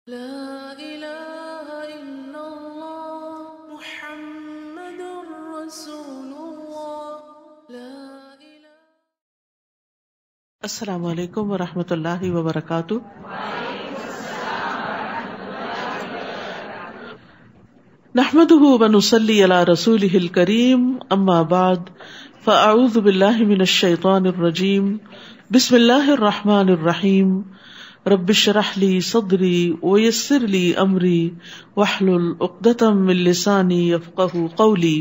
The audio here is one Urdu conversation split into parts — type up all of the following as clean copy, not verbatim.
لا الہ الا اللہ محمد رسول اللہ لا الہ. السلام علیکم ورحمۃ اللہ وبرکاتہ. نحمده ونصلی علی رسولہ الکریم، اما بعد فاعوذ باللہ من الشیطان الرجیم. بسم اللہ الرحمن الرحیم. رب اشرح لی صدری ویسر لی امری واحلل عقدۃ من لسانی یفقہوا قولی.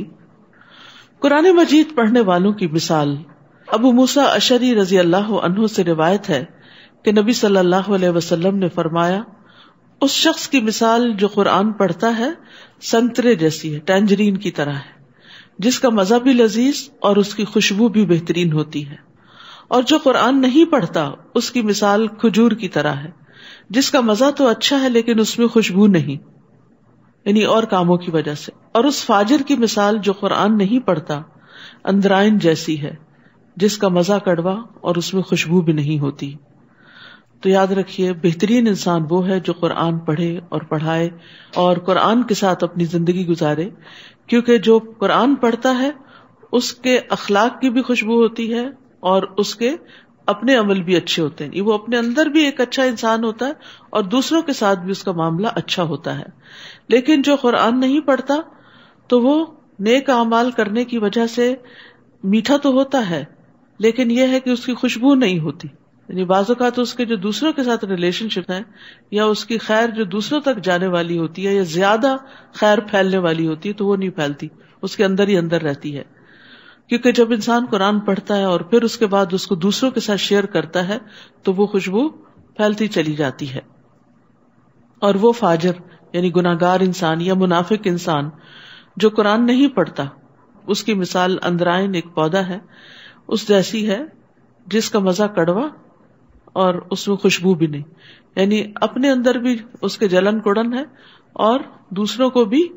قرآن مجید پڑھنے والوں کی مثال. ابو موسیٰ اشعری رضی اللہ عنہ سے روایت ہے کہ نبی صلی اللہ علیہ وسلم نے فرمایا، اس شخص کی مثال جو قرآن پڑھتا ہے سنترے جیسی ہے، ٹینجرین کی طرح ہے، جس کا مزہ بھی لذیذ اور اس کی خوشبو بھی بہترین ہوتی ہے. اور جو قرآن نہیں پڑھتا اس کی مثال کھجور کی طرح ہے، جس کا مزہ تو اچھا ہے لیکن اس میں خوشبو نہیں، یعنی اور کاموں کی وجہ سے. اور اس فاجر کی مثال جو قرآن نہیں پڑھتا اندرائن جیسی ہے، جس کا مزہ کڑوا اور اس میں خوشبو بھی نہیں ہوتی. تو یاد رکھیے، بہترین انسان وہ ہے جو قرآن پڑھے اور پڑھائے اور قرآن کے ساتھ اپنی زندگی گزارے، کیونکہ جو قرآن پڑھتا ہے اس کے اخلاق کی بھی خوشبو ہوتی ہے اور اس کے اپنے عمل بھی اچھے ہوتے ہیں. وہ اپنے اندر بھی ایک اچھا انسان ہوتا ہے اور دوسروں کے ساتھ بھی اس کا معاملہ اچھا ہوتا ہے. لیکن جو قرآن نہیں پڑھتا تو وہ نیک اعمال کرنے کی وجہ سے میٹھا تو ہوتا ہے لیکن یہ ہے کہ اس کی خوشبو نہیں ہوتی. یعنی بعض اوقات اس کے جو دوسروں کے ساتھ ریلیشن شپ ہے یا اس کی خیر جو دوسروں تک جانے والی ہوتی ہے یا زیادہ خیر پھیلنے والی ہوتی ہے تو وہ نہیں پھیلتی، اس کے اندر ہی اندر رہتی ہے. کیونکہ جب انسان قرآن پڑھتا ہے اور پھر اس کے بعد اس کو دوسروں کے ساتھ شیئر کرتا ہے تو وہ خوشبو پھیلتی چلی جاتی ہے. اور وہ فاجر یعنی گناہگار انسان یا منافق انسان جو قرآن نہیں پڑھتا، اس کی مثال اندرائن ایک پودا ہے اس جیسی ہے جس کا مزہ کڑوا اور اس میں خوشبو بھی نہیں. یعنی اپنے اندر بھی اس کے جلن کڑن ہے اور دوسروں کو بھی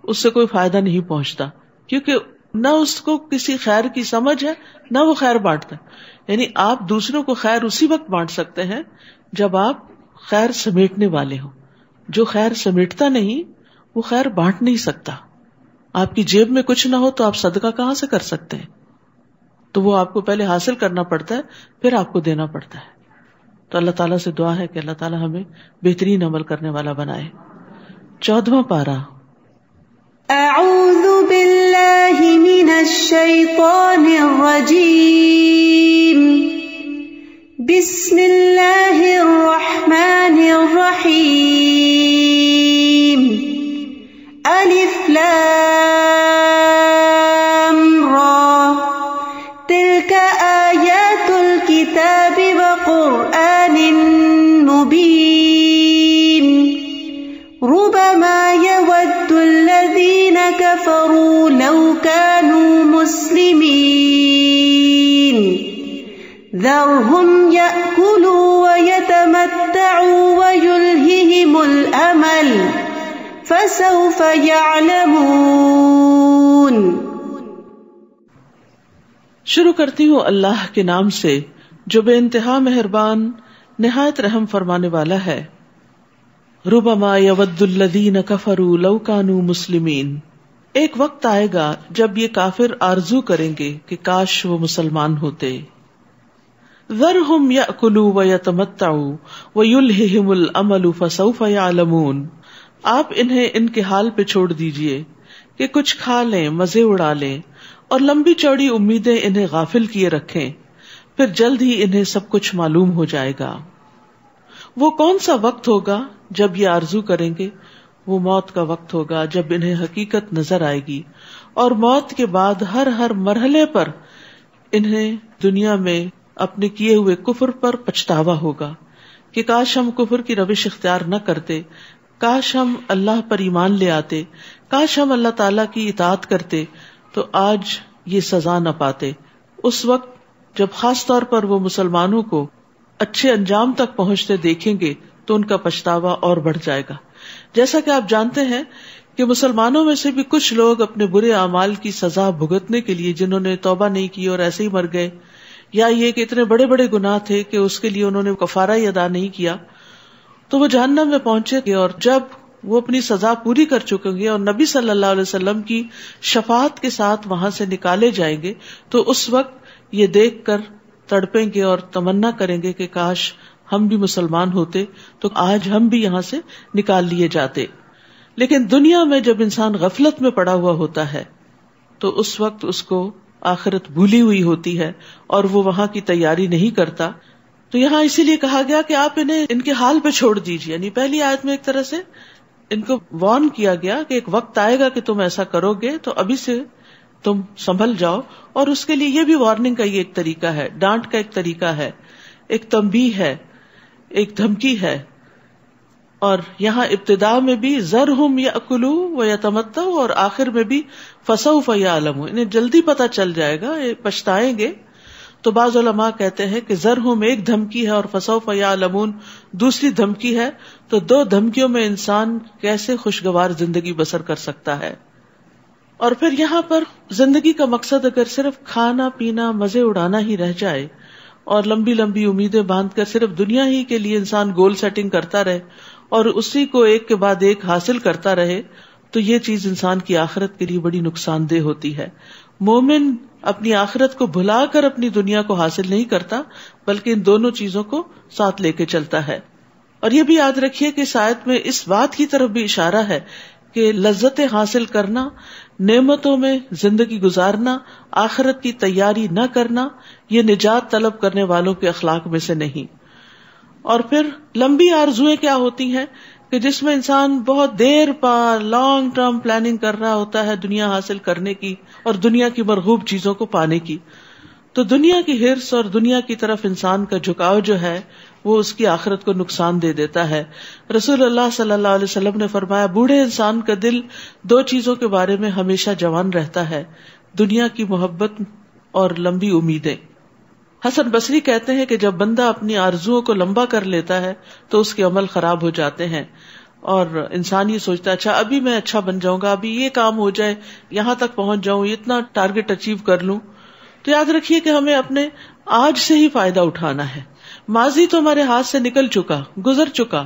اس سے کوئی فائدہ نہیں پہنچتا، کیونکہ نہ اس کو کسی خیر کی سمجھ ہے نہ وہ خیر بانٹتا ہے. یعنی آپ دوسروں کو خیر اسی وقت بانٹ سکتے ہیں جب آپ خیر سمیٹنے والے ہوں. جو خیر سمیٹتا نہیں وہ خیر بانٹ نہیں سکتا. آپ کی جیب میں کچھ نہ ہو تو آپ صدقہ کہاں سے کر سکتے ہیں؟ تو وہ آپ کو پہلے حاصل کرنا پڑتا ہے پھر آپ کو دینا پڑتا ہے. تو اللہ تعالیٰ سے دعا ہے کہ اللہ تعالیٰ ہمیں بہترین عمل کرنے والا بنائے. 14واں پارہ. اعوذ باللہ من الشیطان الرجیم. بسم اللہ الرحمن الرحیم. الف لام را تلک آیات الکتاب وقرآن مبین. ربما يود الذين كفروا لو كانوا مسلمين ذرهم يأكلوا ويتمتعوا ويلههم الأمل فسوف يعلمون. شروع کرتی ہوں اللہ کے نام سے جو بے انتہا مہربان نہایت رحم فرمانے والا ہے. ربما یود الذین کفروا لو کانوا مسلمین. ایک وقت آئے گا جب یہ کافر آرزو کریں گے کہ کاش وہ مسلمان ہوتے. ذرہم یأکلوا ویتمتعوا ویلہہم الامل فسوف یعلمون. آپ انہیں ان کے حال پہ چھوڑ دیجئے کہ کچھ کھا لیں، مزے اڑا لیں اور لمبی چوڑی امیدیں انہیں غافل کیے رکھیں، پھر جلد ہی انہیں سب کچھ معلوم ہو جائے گا. وہ کون سا وقت ہوگا جب یہ آرزو کریں گے؟ وہ موت کا وقت ہوگا جب انہیں حقیقت نظر آئے گی اور موت کے بعد ہر مرحلے پر انہیں دنیا میں اپنے کیے ہوئے کفر پر پچھتاوا ہوگا کہ کاش ہم کفر کی روش اختیار نہ کرتے، کاش ہم اللہ پر ایمان لے آتے، کاش ہم اللہ تعالیٰ کی اطاعت کرتے تو آج یہ سزا نہ پاتے. اس وقت جب خاص طور پر وہ مسلمانوں کو اچھے انجام تک پہنچتے دیکھیں گے تو ان کا پچھتاوا اور بڑھ جائے گا. جیسا کہ آپ جانتے ہیں کہ مسلمانوں میں سے بھی کچھ لوگ اپنے برے اعمال کی سزا بھگتنے کے لیے جنہوں نے توبہ نہیں کی اور ایسے ہی مر گئے، یا یہ کہ اتنے بڑے بڑے گناہ تھے کہ اس کے لیے انہوں نے کفارہ ہی ادا نہیں کیا، تو وہ جہنم میں پہنچے گے، اور جب وہ اپنی سزا پوری کر چکیں گے اور نبی صلی اللہ علیہ وسلم کی شفاعت کے ساتھ وہاں سے نکالے جائیں گے، تو اس وقت یہ دیکھ کر تڑپیں گے اور تمنا کریں گے کہ کاش ہم بھی مسلمان ہوتے تو آج ہم بھی یہاں سے نکال لیے جاتے. لیکن دنیا میں جب انسان غفلت میں پڑا ہوا ہوتا ہے تو اس وقت اس کو آخرت بھولی ہوئی ہوتی ہے اور وہ وہاں کی تیاری نہیں کرتا. تو یہاں اسی لیے کہا گیا کہ آپ انہیں ان کے حال پہ چھوڑ دیجیے. یعنی پہلی آیت میں ایک طرح سے ان کو وارن کیا گیا کہ ایک وقت آئے گا کہ تم ایسا کرو گے، تو ابھی سے تم سنبھل جاؤ. اور اس کے لیے یہ بھی وارننگ کا یہ ایک طریقہ ہے، ڈانٹ کا ایک طریقہ ہے، ایک تنبیہ ہے، ایک دھمکی ہے. اور یہاں ابتدا میں بھی ذرہم یاکلوا ویتمتعوا، اور آخر میں بھی فسوف یعلمون، انہیں جلدی پتہ چل جائے گا، یہ پچھتائیں گے. تو بعض علماء کہتے ہیں کہ ذرہم ایک دھمکی ہے اور فسوف یعلمون دوسری دھمکی ہے. تو دو دھمکیوں میں انسان کیسے خوشگوار زندگی بسر کر سکتا ہے. اور پھر یہاں پر زندگی کا مقصد اگر صرف کھانا پینا مزے اڑانا ہی رہ جائے اور لمبی لمبی امیدیں باندھ کر صرف دنیا ہی کے لیے انسان گول سیٹنگ کرتا رہے اور اسی کو ایک کے بعد ایک حاصل کرتا رہے، تو یہ چیز انسان کی آخرت کے لیے بڑی نقصان دہ ہوتی ہے. مومن اپنی آخرت کو بھلا کر اپنی دنیا کو حاصل نہیں کرتا، بلکہ ان دونوں چیزوں کو ساتھ لے کے چلتا ہے. اور یہ بھی یاد رکھیے کہ اس آیت میں اس بات کی طرف بھی اشارہ ہے کہ لذتیں حاصل کرنا، نعمتوں میں زندگی گزارنا، آخرت کی تیاری نہ کرنا، یہ نجات طلب کرنے والوں کے اخلاق میں سے نہیں. اور پھر لمبی آرزویں کیا ہوتی ہیں کہ جس میں انسان بہت دیر پر لانگ ٹرم پلاننگ کر رہا ہوتا ہے دنیا حاصل کرنے کی اور دنیا کی مرغوب چیزوں کو پانے کی. تو دنیا کی ہرس اور دنیا کی طرف انسان کا جھکاؤ جو ہے وہ اس کی آخرت کو نقصان دے دیتا ہے. رسول اللہ صلی اللہ علیہ وسلم نے فرمایا بوڑھے انسان کا دل دو چیزوں کے بارے میں ہمیشہ جوان رہتا ہے، دنیا کی محبت اور لمبی امیدیں. حسن بصری کہتے ہیں کہ جب بندہ اپنی آرزوؤں کو لمبا کر لیتا ہے تو اس کے عمل خراب ہو جاتے ہیں اور انسان یہ سوچتا ہے اچھا ابھی میں اچھا بن جاؤں گا، ابھی یہ کام ہو جائے، یہاں تک پہنچ جاؤں، اتنا ٹارگٹ اچیو کر لوں. تو یاد رکھیے کہ ہمیں اپنے آج سے ہی فائدہ اٹھانا ہے. ماضی تو ہمارے ہاتھ سے نکل چکا، گزر چکا،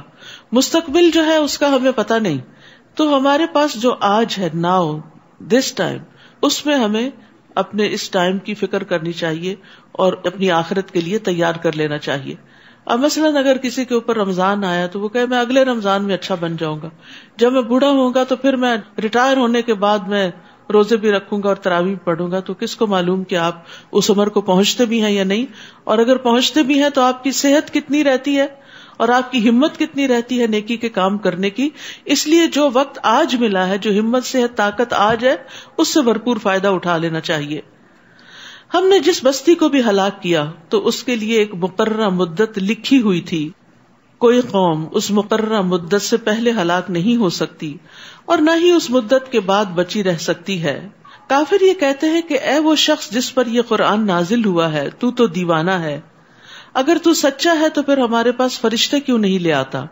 مستقبل جو ہے اس کا ہمیں پتہ نہیں. تو ہمارے پاس جو آج ہے، ناؤ، دس ٹائم، اس میں ہمیں اپنے اس ٹائم کی فکر کرنی چاہیے اور اپنی آخرت کے لیے تیار کر لینا چاہیے. اب مثلاً اگر کسی کے اوپر رمضان آیا تو وہ کہے میں اگلے رمضان میں اچھا بن جاؤں گا، جب میں بوڑھا ہوں گا تو پھر میں ریٹائر ہونے کے بعد میں روزے بھی رکھوں گا اور تراویح پڑھوں گا. تو کس کو معلوم کہ آپ اس عمر کو پہنچتے بھی ہیں یا نہیں، اور اگر پہنچتے بھی ہیں تو آپ کی صحت کتنی رہتی ہے اور آپ کی ہمت کتنی رہتی ہے نیکی کے کام کرنے کی. اس لیے جو وقت آج ملا ہے، جو ہمت صحت طاقت آج ہے، اس سے بھرپور فائدہ اٹھا لینا چاہیے. ہم نے جس بستی کو بھی ہلاک کیا تو اس کے لیے ایک مقررہ مدت لکھی ہوئی تھی. کوئی قوم اس مقررہ مدت سے پہلے ہلاک نہیں ہو سکتی اور نہ ہی اس مدت کے بعد بچی رہ سکتی ہے. کافر یہ کہتے ہیں کہ اے وہ شخص جس پر یہ قرآن نازل ہوا ہے تو دیوانہ ہے، اگر تو سچا ہے تو پھر ہمارے پاس فرشتے کیوں نہیں لے آتا.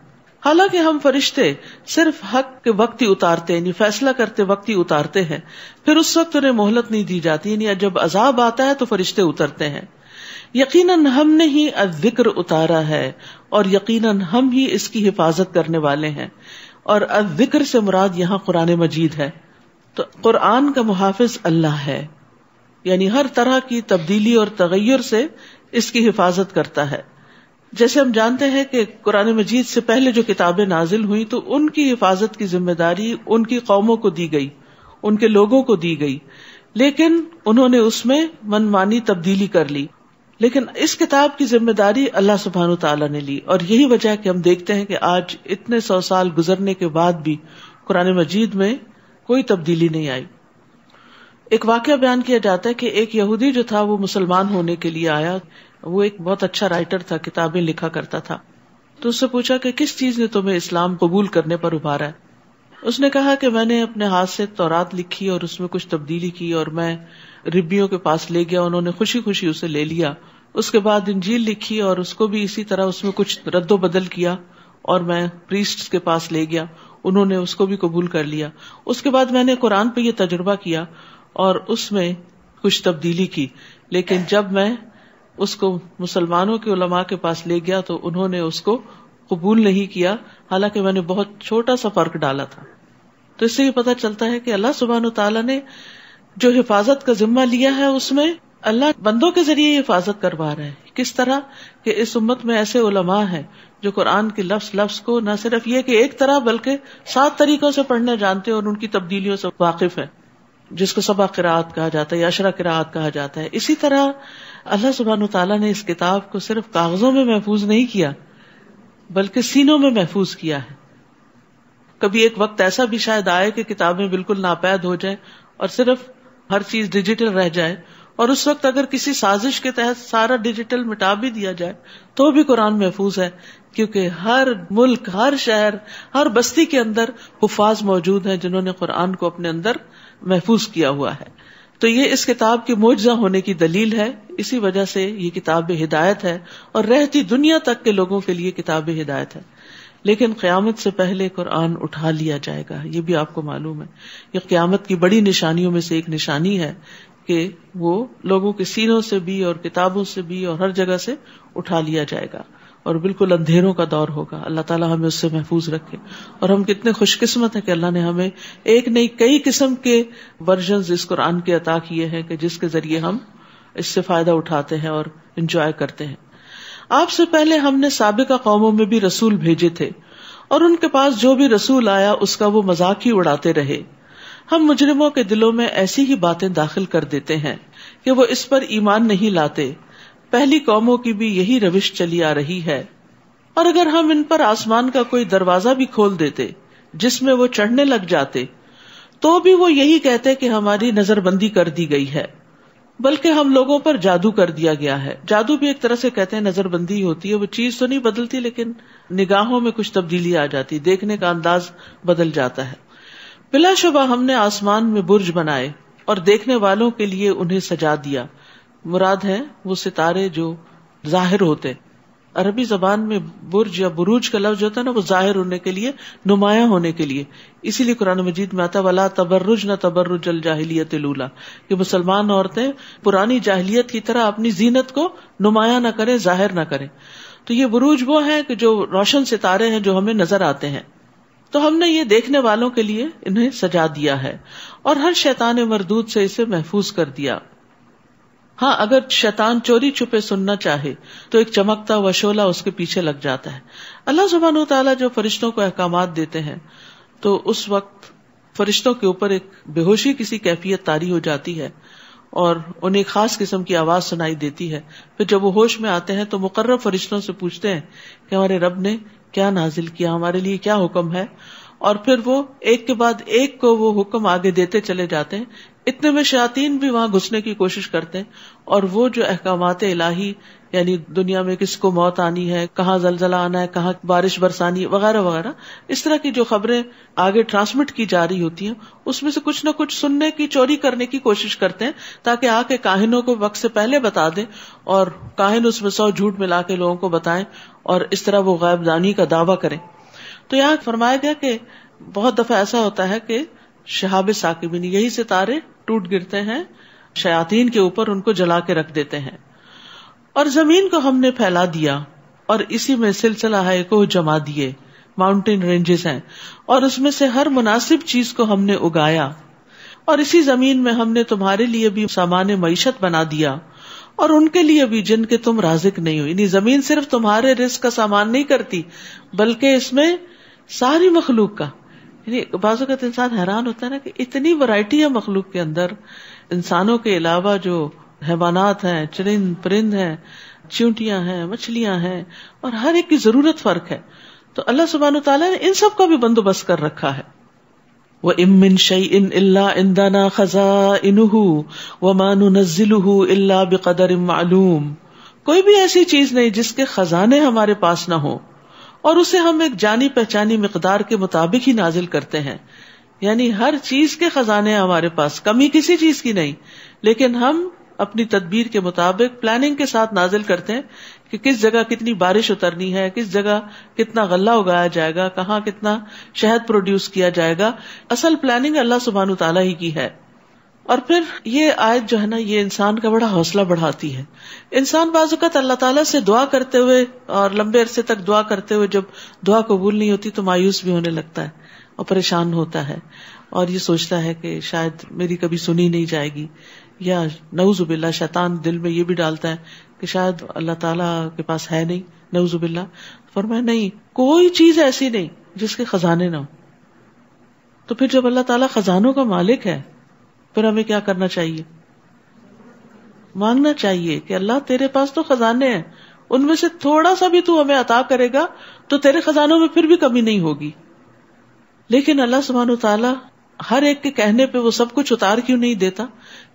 حالانکہ ہم فرشتے صرف حق کے وقت ہی اتارتے، یعنی فیصلہ کرتے وقت ہی اتارتے ہیں، پھر اس وقت انہیں مہلت نہیں دی جاتی، یعنی جب عذاب آتا ہے تو فرشتے اترتے ہیں. یقیناً ہم نے ہی الذکر اتارا ہے اور یقیناً ہم ہی اس کی حفاظت کرنے والے ہیں. اور الذکر سے مراد یہاں قرآن مجید ہے. تو قرآن کا محافظ اللہ ہے، یعنی ہر طرح کی تبدیلی اور تغیر سے اس کی حفاظت کرتا ہے. جیسے ہم جانتے ہیں کہ قرآن مجید سے پہلے جو کتابیں نازل ہوئی تو ان کی حفاظت کی ذمہ داری ان کی قوموں کو دی گئی، ان کے لوگوں کو دی گئی، لیکن انہوں نے اس میں منمانی تبدیلی کر لی. لیکن اس کتاب کی ذمہ داری اللہ سبحانہ تعالیٰ نے لی، اور یہی وجہ ہے کہ ہم دیکھتے ہیں کہ آج اتنے 100 سال گزرنے کے بعد بھی قرآن مجید میں کوئی تبدیلی نہیں آئی. ایک واقعہ بیان کیا جاتا ہے کہ ایک یہودی جو تھا وہ مسلمان ہونے کے لیے آیا. وہ ایک بہت اچھا رائٹر تھا، کتابیں لکھا کرتا تھا. تو اس سے پوچھا کہ کس چیز نے تمہیں اسلام قبول کرنے پر ابھارا ہے. اس نے کہا کہ میں نے اپنے ہاتھ سے تورات لکھی اور اس میں کچھ تبدیلی کی اور میں ربیوں کے پاس لے گیا، انہوں نے خوشی خوشی اسے لے لیا. اس کے بعد انجیل لکھی اور اس کو بھی اسی طرح اس میں کچھ رد و بدل کیا اور میں پریسٹ کے پاس لے گیا، انہوں نے اس کو بھی قبول کر لیا. اس کے بعد میں نے قرآن پہ یہ تجربہ کیا اور اس میں کچھ تبدیلی کی، لیکن جب میں اس کو مسلمانوں کے علماء کے پاس لے گیا تو انہوں نے اس کو قبول نہیں کیا، حالانکہ میں نے بہت چھوٹا سا فرق ڈالا تھا. تو اس سے یہ پتہ چلتا ہے کہ اللہ سبحانہ وتعالیٰ نے جو حفاظت کا ذمہ لیا ہے اس میں اللہ بندوں کے ذریعے حفاظت کروا رہے ہیں. کس طرح کہ اس امت میں ایسے علماء ہیں جو قرآن کے لفظ کو نہ صرف یہ کہ ایک طرح بلکہ 7 طریقوں سے پڑھنا جانتے ہیں اور ان کی تبدیلیوں سے واقف ہیں، جس کو سبع قراءت کہا جاتا ہے یا 10 قراءت کہا جاتا ہے. اسی طرح اللہ سبحانہ وتعالیٰ نے اس کتاب کو صرف کاغذوں میں محفوظ نہیں کیا بلکہ سینوں میں محفوظ کیا ہے. کبھی ایک وقت ایسا بھی شاید آئے کہ کتابیں بالکل ناپید ہو جائیں اور صرف ہر چیز ڈیجیٹل رہ جائے، اور اس وقت اگر کسی سازش کے تحت سارا ڈیجیٹل مٹا بھی دیا جائے تو بھی قرآن محفوظ ہے، کیونکہ ہر ملک، ہر شہر، ہر بستی کے اندر حفاظ موجود ہیں جنہوں نے قرآن کو اپنے اندر محفوظ کیا ہوا ہے. تو یہ اس کتاب کی معجزہ ہونے کی دلیل ہے. اسی وجہ سے یہ کتاب ہدایت ہے اور رہتی دنیا تک کے لوگوں کے لیے کتاب ہدایت ہے. لیکن قیامت سے پہلے قرآن اٹھا لیا جائے گا، یہ بھی آپ کو معلوم ہے. یہ قیامت کی بڑی نشانیوں میں سے ایک نشانی ہے کہ وہ لوگوں کے سینوں سے بھی اور کتابوں سے بھی اور ہر جگہ سے اٹھا لیا جائے گا اور بالکل اندھیروں کا دور ہوگا. اللہ تعالیٰ ہمیں اس سے محفوظ رکھے. اور ہم کتنے خوش قسمت ہیں کہ اللہ نے ہمیں ایک نہیں کئی قسم کے ورژنز اس قرآن کے عطا کیے ہیں کہ جس کے ذریعے ہم اس سے فائدہ اٹھاتے ہیں اور انجوائے کرتے ہیں. آپ سے پہلے ہم نے سابقہ قوموں میں بھی رسول بھیجے تھے اور ان کے پاس جو بھی رسول آیا اس کا وہ مذاق ہی اڑاتے رہے. ہم مجرموں کے دلوں میں ایسی ہی باتیں داخل کر دیتے ہیں کہ وہ اس پر ایمان نہیں لاتے. پہلی قوموں کی بھی یہی روش چلی آ رہی ہے. اور اگر ہم ان پر آسمان کا کوئی دروازہ بھی کھول دیتے جس میں وہ چڑھنے لگ جاتے تو بھی وہ یہی کہتے کہ ہماری نظر بندی کر دی گئی ہے، بلکہ ہم لوگوں پر جادو کر دیا گیا ہے. جادو بھی ایک طرح سے کہتے ہیں نظر بندی ہوتی ہے، وہ چیز تو نہیں بدلتی لیکن نگاہوں میں کچھ تبدیلی آ جاتی، دیکھنے کا انداز بدل جاتا ہے. بلا شبہ ہم نے آسمان میں برج بنائے اور دیکھنے والوں کے لیے انہیں سجا دیا. مراد ہے وہ ستارے جو ظاہر ہوتے. عربی زبان میں برج یا بروج کا لفظ ہوتا ہے نا، وہ ظاہر ہونے کے لیے، نمایاں ہونے کے لیے. اسی لیے قرآن مجید میں آتا ولا تبرجن تبرج الجاہلیت الاولی، کہ مسلمان عورتیں پرانی جاہلیت کی طرح اپنی زینت کو نمایاں نہ کریں، ظاہر نہ کریں. تو یہ بروج وہ ہیں کہ جو روشن ستارے ہیں جو ہمیں نظر آتے ہیں. تو ہم نے یہ دیکھنے والوں کے لیے انہیں سجا دیا ہے اور ہر شیطان مردود سے اسے محفوظ کر دیا. ہاں اگر شیطان چوری چھپے سننا چاہے تو ایک چمکتا ہوا شعلہ اس کے پیچھے لگ جاتا ہے. اللہ سبحانہ وتعالیٰ جو فرشتوں کو احکامات دیتے ہیں تو اس وقت فرشتوں کے اوپر ایک بے ہوشی کسی کیفیت طاری ہو جاتی ہے اور انہیں ایک خاص قسم کی آواز سنائی دیتی ہے. پھر جب وہ ہوش میں آتے ہیں تو مقرب فرشتوں سے پوچھتے ہیں کہ ہمارے رب نے کیا نازل کیا، ہمارے لیے کیا حکم ہے، اور پھر وہ ایک کے بعد ایک کو وہ حکم آگے دیتے چلے جاتے ہیں. اتنے میں شیاطین بھی وہاں گھسنے کی کوشش کرتے ہیں اور وہ جو احکامات الہی، یعنی دنیا میں کس کو موت آنی ہے، کہاں زلزلہ آنا ہے، کہاں بارش برسانی وغیرہ وغیرہ، اس طرح کی جو خبریں آگے ٹرانسمٹ کی جا رہی ہوتی ہیں اس میں سے کچھ نہ کچھ سننے کی، چوری کرنے کی کوشش کرتے ہیں تاکہ آ کے کاہنوں کو وقت سے پہلے بتا دیں اور کاہن اس میں 100 جھوٹ ملا کے لوگوں کو بتائیں اور اس طرح وہ غیب دانی کا دعویٰ کریں. تو یہاں فرمایا گیا کہ بہت دفعہ ایسا ہوتا ہے کہ شہاب ثاقبین، یہی ستارے ٹوٹ گرتے ہیں شیاطین کے اوپر، ان کو جلا کے رکھ دیتے ہیں. اور زمین کو ہم نے پھیلا دیا اور اسی میں سلسلہ ہے کو جما دیے، ماؤنٹین رینجز ہیں، اور اس میں سے ہر مناسب چیز کو ہم نے اگایا. اور اسی زمین میں ہم نے تمہارے لیے بھی سامان معیشت بنا دیا اور ان کے لیے بھی جن کے تم رازق نہیں ہو. یعنی زمین صرف تمہارے رزق کا سامان نہیں کرتی بلکہ اس میں ساری مخلوق کا. یعنی بعض اوقات انسان حیران ہوتا ہے نا کہ اتنی ورائٹی ہے مخلوق کے اندر. انسانوں کے علاوہ جو حیوانات ہیں، چرند پرند ہیں، چیونٹیاں ہیں، مچھلیاں ہیں، اور ہر ایک کی ضرورت فرق ہے. تو اللہ سبحانہ وتعالیٰ نے ان سب کا بھی بندوبست کر رکھا ہے. وَإِن مِّن شَيْءٍ إِلَّا عِندَنَا خَزَائِنُهُ وَمَا نُنَزِّلُهُ إِلَّا بِقَدَرٍ مَّعْلُومٍ. کوئی بھی ایسی چیز نہیں جس کے خزانے ہمارے پاس نہ ہوں اور اسے ہم ایک جانی پہچانی مقدار کے مطابق ہی نازل کرتے ہیں. یعنی ہر چیز کے خزانے ہمارے پاس، کمی کسی چیز کی نہیں، لیکن ہم اپنی تدبیر کے مطابق پلاننگ کے ساتھ نازل کرتے ہیں کہ کس جگہ کتنی بارش اترنی ہے، کس جگہ کتنا غلہ اگایا جائے گا، کہاں کتنا شہد پروڈیوس کیا جائے گا. اصل پلاننگ اللہ سبحانہ تعالیٰ ہی کی ہے. اور پھر یہ آیت جو ہے نا یہ انسان کا بڑا حوصلہ بڑھاتی ہے. انسان بعض اوقات اللہ تعالیٰ سے دعا کرتے ہوئے اور لمبے عرصے تک دعا کرتے ہوئے جب دعا قبول نہیں ہوتی تو مایوس بھی ہونے لگتا ہے اور پریشان ہوتا ہے اور یہ سوچتا ہے کہ شاید میری کبھی سنی نہیں جائے گی, یا نعوذ باللہ شیطان دل میں یہ بھی ڈالتا ہے کہ شاید اللہ تعالیٰ کے پاس ہے نہیں, نعوذ باللہ. فرمایا نہیں, کوئی چیز ایسی نہیں جس کے خزانے نہ ہو. تو پھر جب اللہ تعالیٰ خزانوں کا مالک ہے پھر ہمیں کیا کرنا چاہیے؟ مانگنا چاہیے کہ اللہ تیرے پاس تو خزانے ہیں, ان میں سے تھوڑا سا بھی تو ہمیں عطا کرے گا تو تیرے خزانوں میں پھر بھی کمی نہیں ہوگی. لیکن اللہ سبحانہ وتعالیٰ ہر ایک کے کہنے پہ وہ سب کچھ اتار کیوں نہیں دیتا؟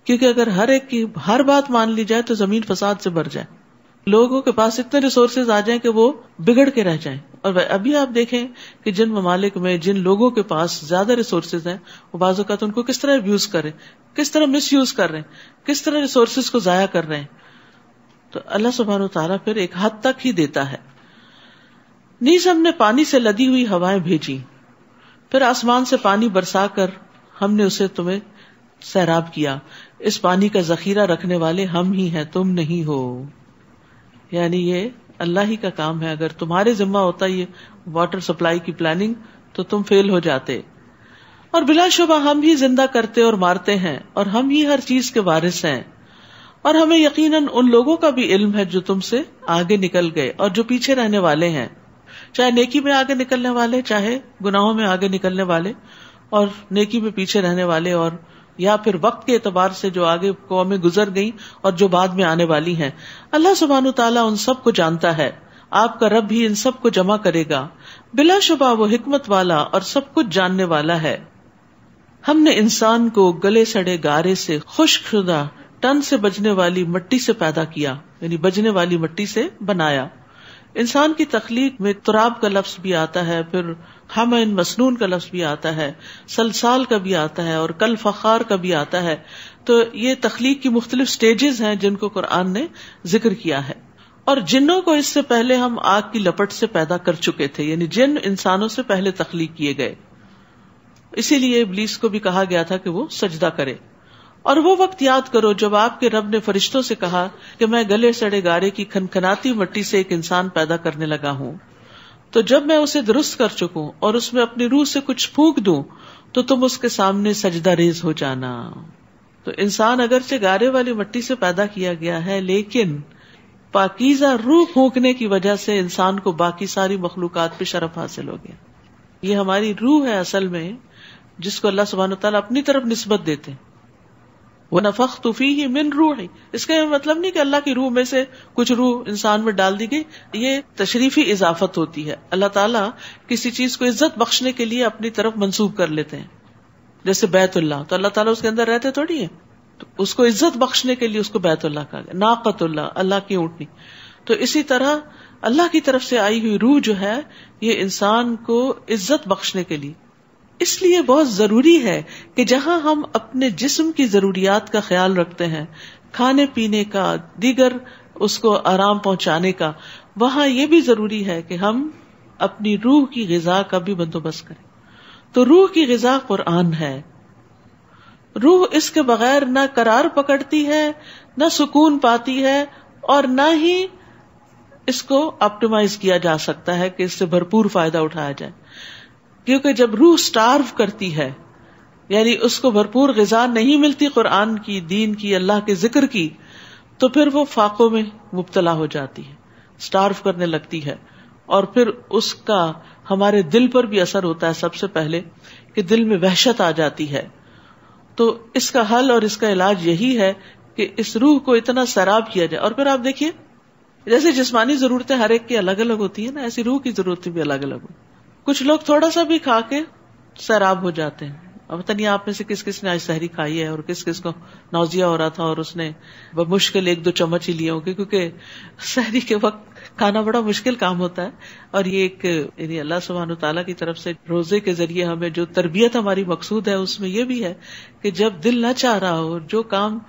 کیونکہ اگر ہر ایک کی ہر بات مان لی جائے تو زمین فساد سے بھر جائے, لوگوں کے پاس اتنے ریسورسز آ جائیں کہ وہ بگڑ کے رہ جائیں. اور ابھی آپ دیکھیں کہ جن ممالک میں جن لوگوں کے پاس زیادہ ریسورسز ہیں وہ بعض اوقات ان کو کس طرح ابیوز کریں, کس طرح مس یوز کر رہے ہیں, کس طرح ریسورسز کو ضائع کر رہے ہیں. تو اللہ سبحانہ وتعالیٰ پھر ایک حد تک ہی دیتا ہے. نیز ہم نے پانی سے لدی ہوئی ہوائیں بھیجی, پھر آسمان سے پانی برسا کر ہم نے اسے تمہیں سیراب کیا, اس پانی کا ذخیرہ رکھنے والے ہم ہی ہیں, تم نہیں ہو. یعنی یہ اللہ ہی کا کام ہے. اگر تمہارے ذمہ ہوتا یہ واٹر سپلائی کی پلاننگ تو تم فیل ہو جاتے. اور بلا شبہ ہم ہی زندہ کرتے اور مارتے ہیں, اور ہم ہی ہر چیز کے وارث ہیں. اور ہمیں یقیناً ان لوگوں کا بھی علم ہے جو تم سے آگے نکل گئے اور جو پیچھے رہنے والے ہیں, چاہے نیکی میں آگے نکلنے والے, چاہے گناہوں میں آگے نکلنے والے, اور نیکی میں پیچھے رہنے والے, اور یا پھر وقت کے اعتبار سے جو آگے قومیں گزر گئیں اور جو بعد میں آنے والی ہیں. اللہ سبحانہ تعالیٰ ان سب کو جانتا ہے, آپ کا رب بھی ان سب کو جمع کرے گا. بلا شبہ وہ حکمت والا اور سب کچھ جاننے والا ہے. ہم نے انسان کو گلے سڑے گارے سے خشک شدہ ٹن سے بجنے والی مٹی سے پیدا کیا, یعنی بجنے والی مٹی سے بنایا. انسان کی تخلیق میں تراب کا لفظ بھی آتا ہے, پھر حمن مسنون کا لفظ بھی آتا ہے, سلسال کا بھی آتا ہے, اور کل فخار کا بھی آتا ہے. تو یہ تخلیق کی مختلف سٹیجز ہیں جن کو قرآن نے ذکر کیا ہے. اور جنوں کو اس سے پہلے ہم آگ کی لپٹ سے پیدا کر چکے تھے, یعنی جن انسانوں سے پہلے تخلیق کیے گئے. اسی لیے ابلیس کو بھی کہا گیا تھا کہ وہ سجدہ کرے. اور وہ وقت یاد کرو جب آپ کے رب نے فرشتوں سے کہا کہ میں گلے سڑے گارے کی کھنکھناتی مٹی سے ایک انسان پیدا کرنے لگا ہوں, تو جب میں اسے درست کر چکوں اور اس میں اپنی روح سے کچھ پھونک دوں تو تم اس کے سامنے سجدہ ریز ہو جانا. تو انسان اگرچہ گارے والی مٹی سے پیدا کیا گیا ہے, لیکن پاکیزہ روح پھونکنے کی وجہ سے انسان کو باقی ساری مخلوقات پہ شرف حاصل ہو گیا. یہ ہماری روح ہے اصل میں, جس کو اللہ سبحانہ وتعالیٰ اپنی طرف نسبت دیتے ہیں. وَنَفَخْتُ فِيهِ مِن رُوحِي, اس کا مطلب نہیں کہ اللہ کی روح میں سے کچھ روح انسان میں ڈال دی گئی, یہ تشریفی اضافت ہوتی ہے. اللہ تعالیٰ کسی چیز کو عزت بخشنے کے لیے اپنی طرف منسوب کر لیتے ہیں. جیسے بیت اللہ, تو اللہ تعالیٰ اس کے اندر رہتے تھوڑی ہے, تو اس کو عزت بخشنے کے لیے اس کو بیت اللہ کہا گیا. ناقۃ اللہ, اللہ کی اونٹنی. تو اسی طرح اللہ کی طرف سے آئی ہوئی روح جو ہے یہ انسان کو عزت بخشنے کے لیے. اس لیے بہت ضروری ہے کہ جہاں ہم اپنے جسم کی ضروریات کا خیال رکھتے ہیں, کھانے پینے کا, دیگر اس کو آرام پہنچانے کا, وہاں یہ بھی ضروری ہے کہ ہم اپنی روح کی غذا کا بھی بندوبست کریں. تو روح کی غذا قرآن ہے. روح اس کے بغیر نہ قرار پکڑتی ہے, نہ سکون پاتی ہے, اور نہ ہی اس کو آپٹیمائز کیا جا سکتا ہے کہ اس سے بھرپور فائدہ اٹھایا جائے. کیونکہ جب روح سٹارو کرتی ہے, یعنی اس کو بھرپور غذا نہیں ملتی قرآن کی, دین کی, اللہ کے ذکر کی, تو پھر وہ فاقوں میں مبتلا ہو جاتی ہے, سٹارو کرنے لگتی ہے. اور پھر اس کا ہمارے دل پر بھی اثر ہوتا ہے. سب سے پہلے کہ دل میں وحشت آ جاتی ہے. تو اس کا حل اور اس کا علاج یہی ہے کہ اس روح کو اتنا سیراب کیا جائے. اور پھر آپ دیکھیے جیسے جسمانی ضرورتیں ہر ایک کی الگ الگ ہوتی ہیں نا, ایسی روح کی ضرورتیں بھی الگ الگ ہوتی. کچھ لوگ تھوڑا سا بھی کھا کے سیراب ہو جاتے ہیں. اب پتہ نہیں آپ میں سے کس کس نے آج سحری کھائی ہے اور کس کس کو نوزیا ہو رہا تھا اور اس نے بمشکل 1-2 چمچ ہی لیے ہوں گے, کیونکہ سحری کے وقت کھانا بڑا مشکل کام ہوتا ہے. اور یہ ایک یعنی اللہ سبحانہ تعالیٰ کی طرف سے روزے کے ذریعے ہمیں جو تربیت ہماری مقصود ہے اس میں یہ بھی ہے کہ جب دل نہ چاہ رہا ہو, جو کام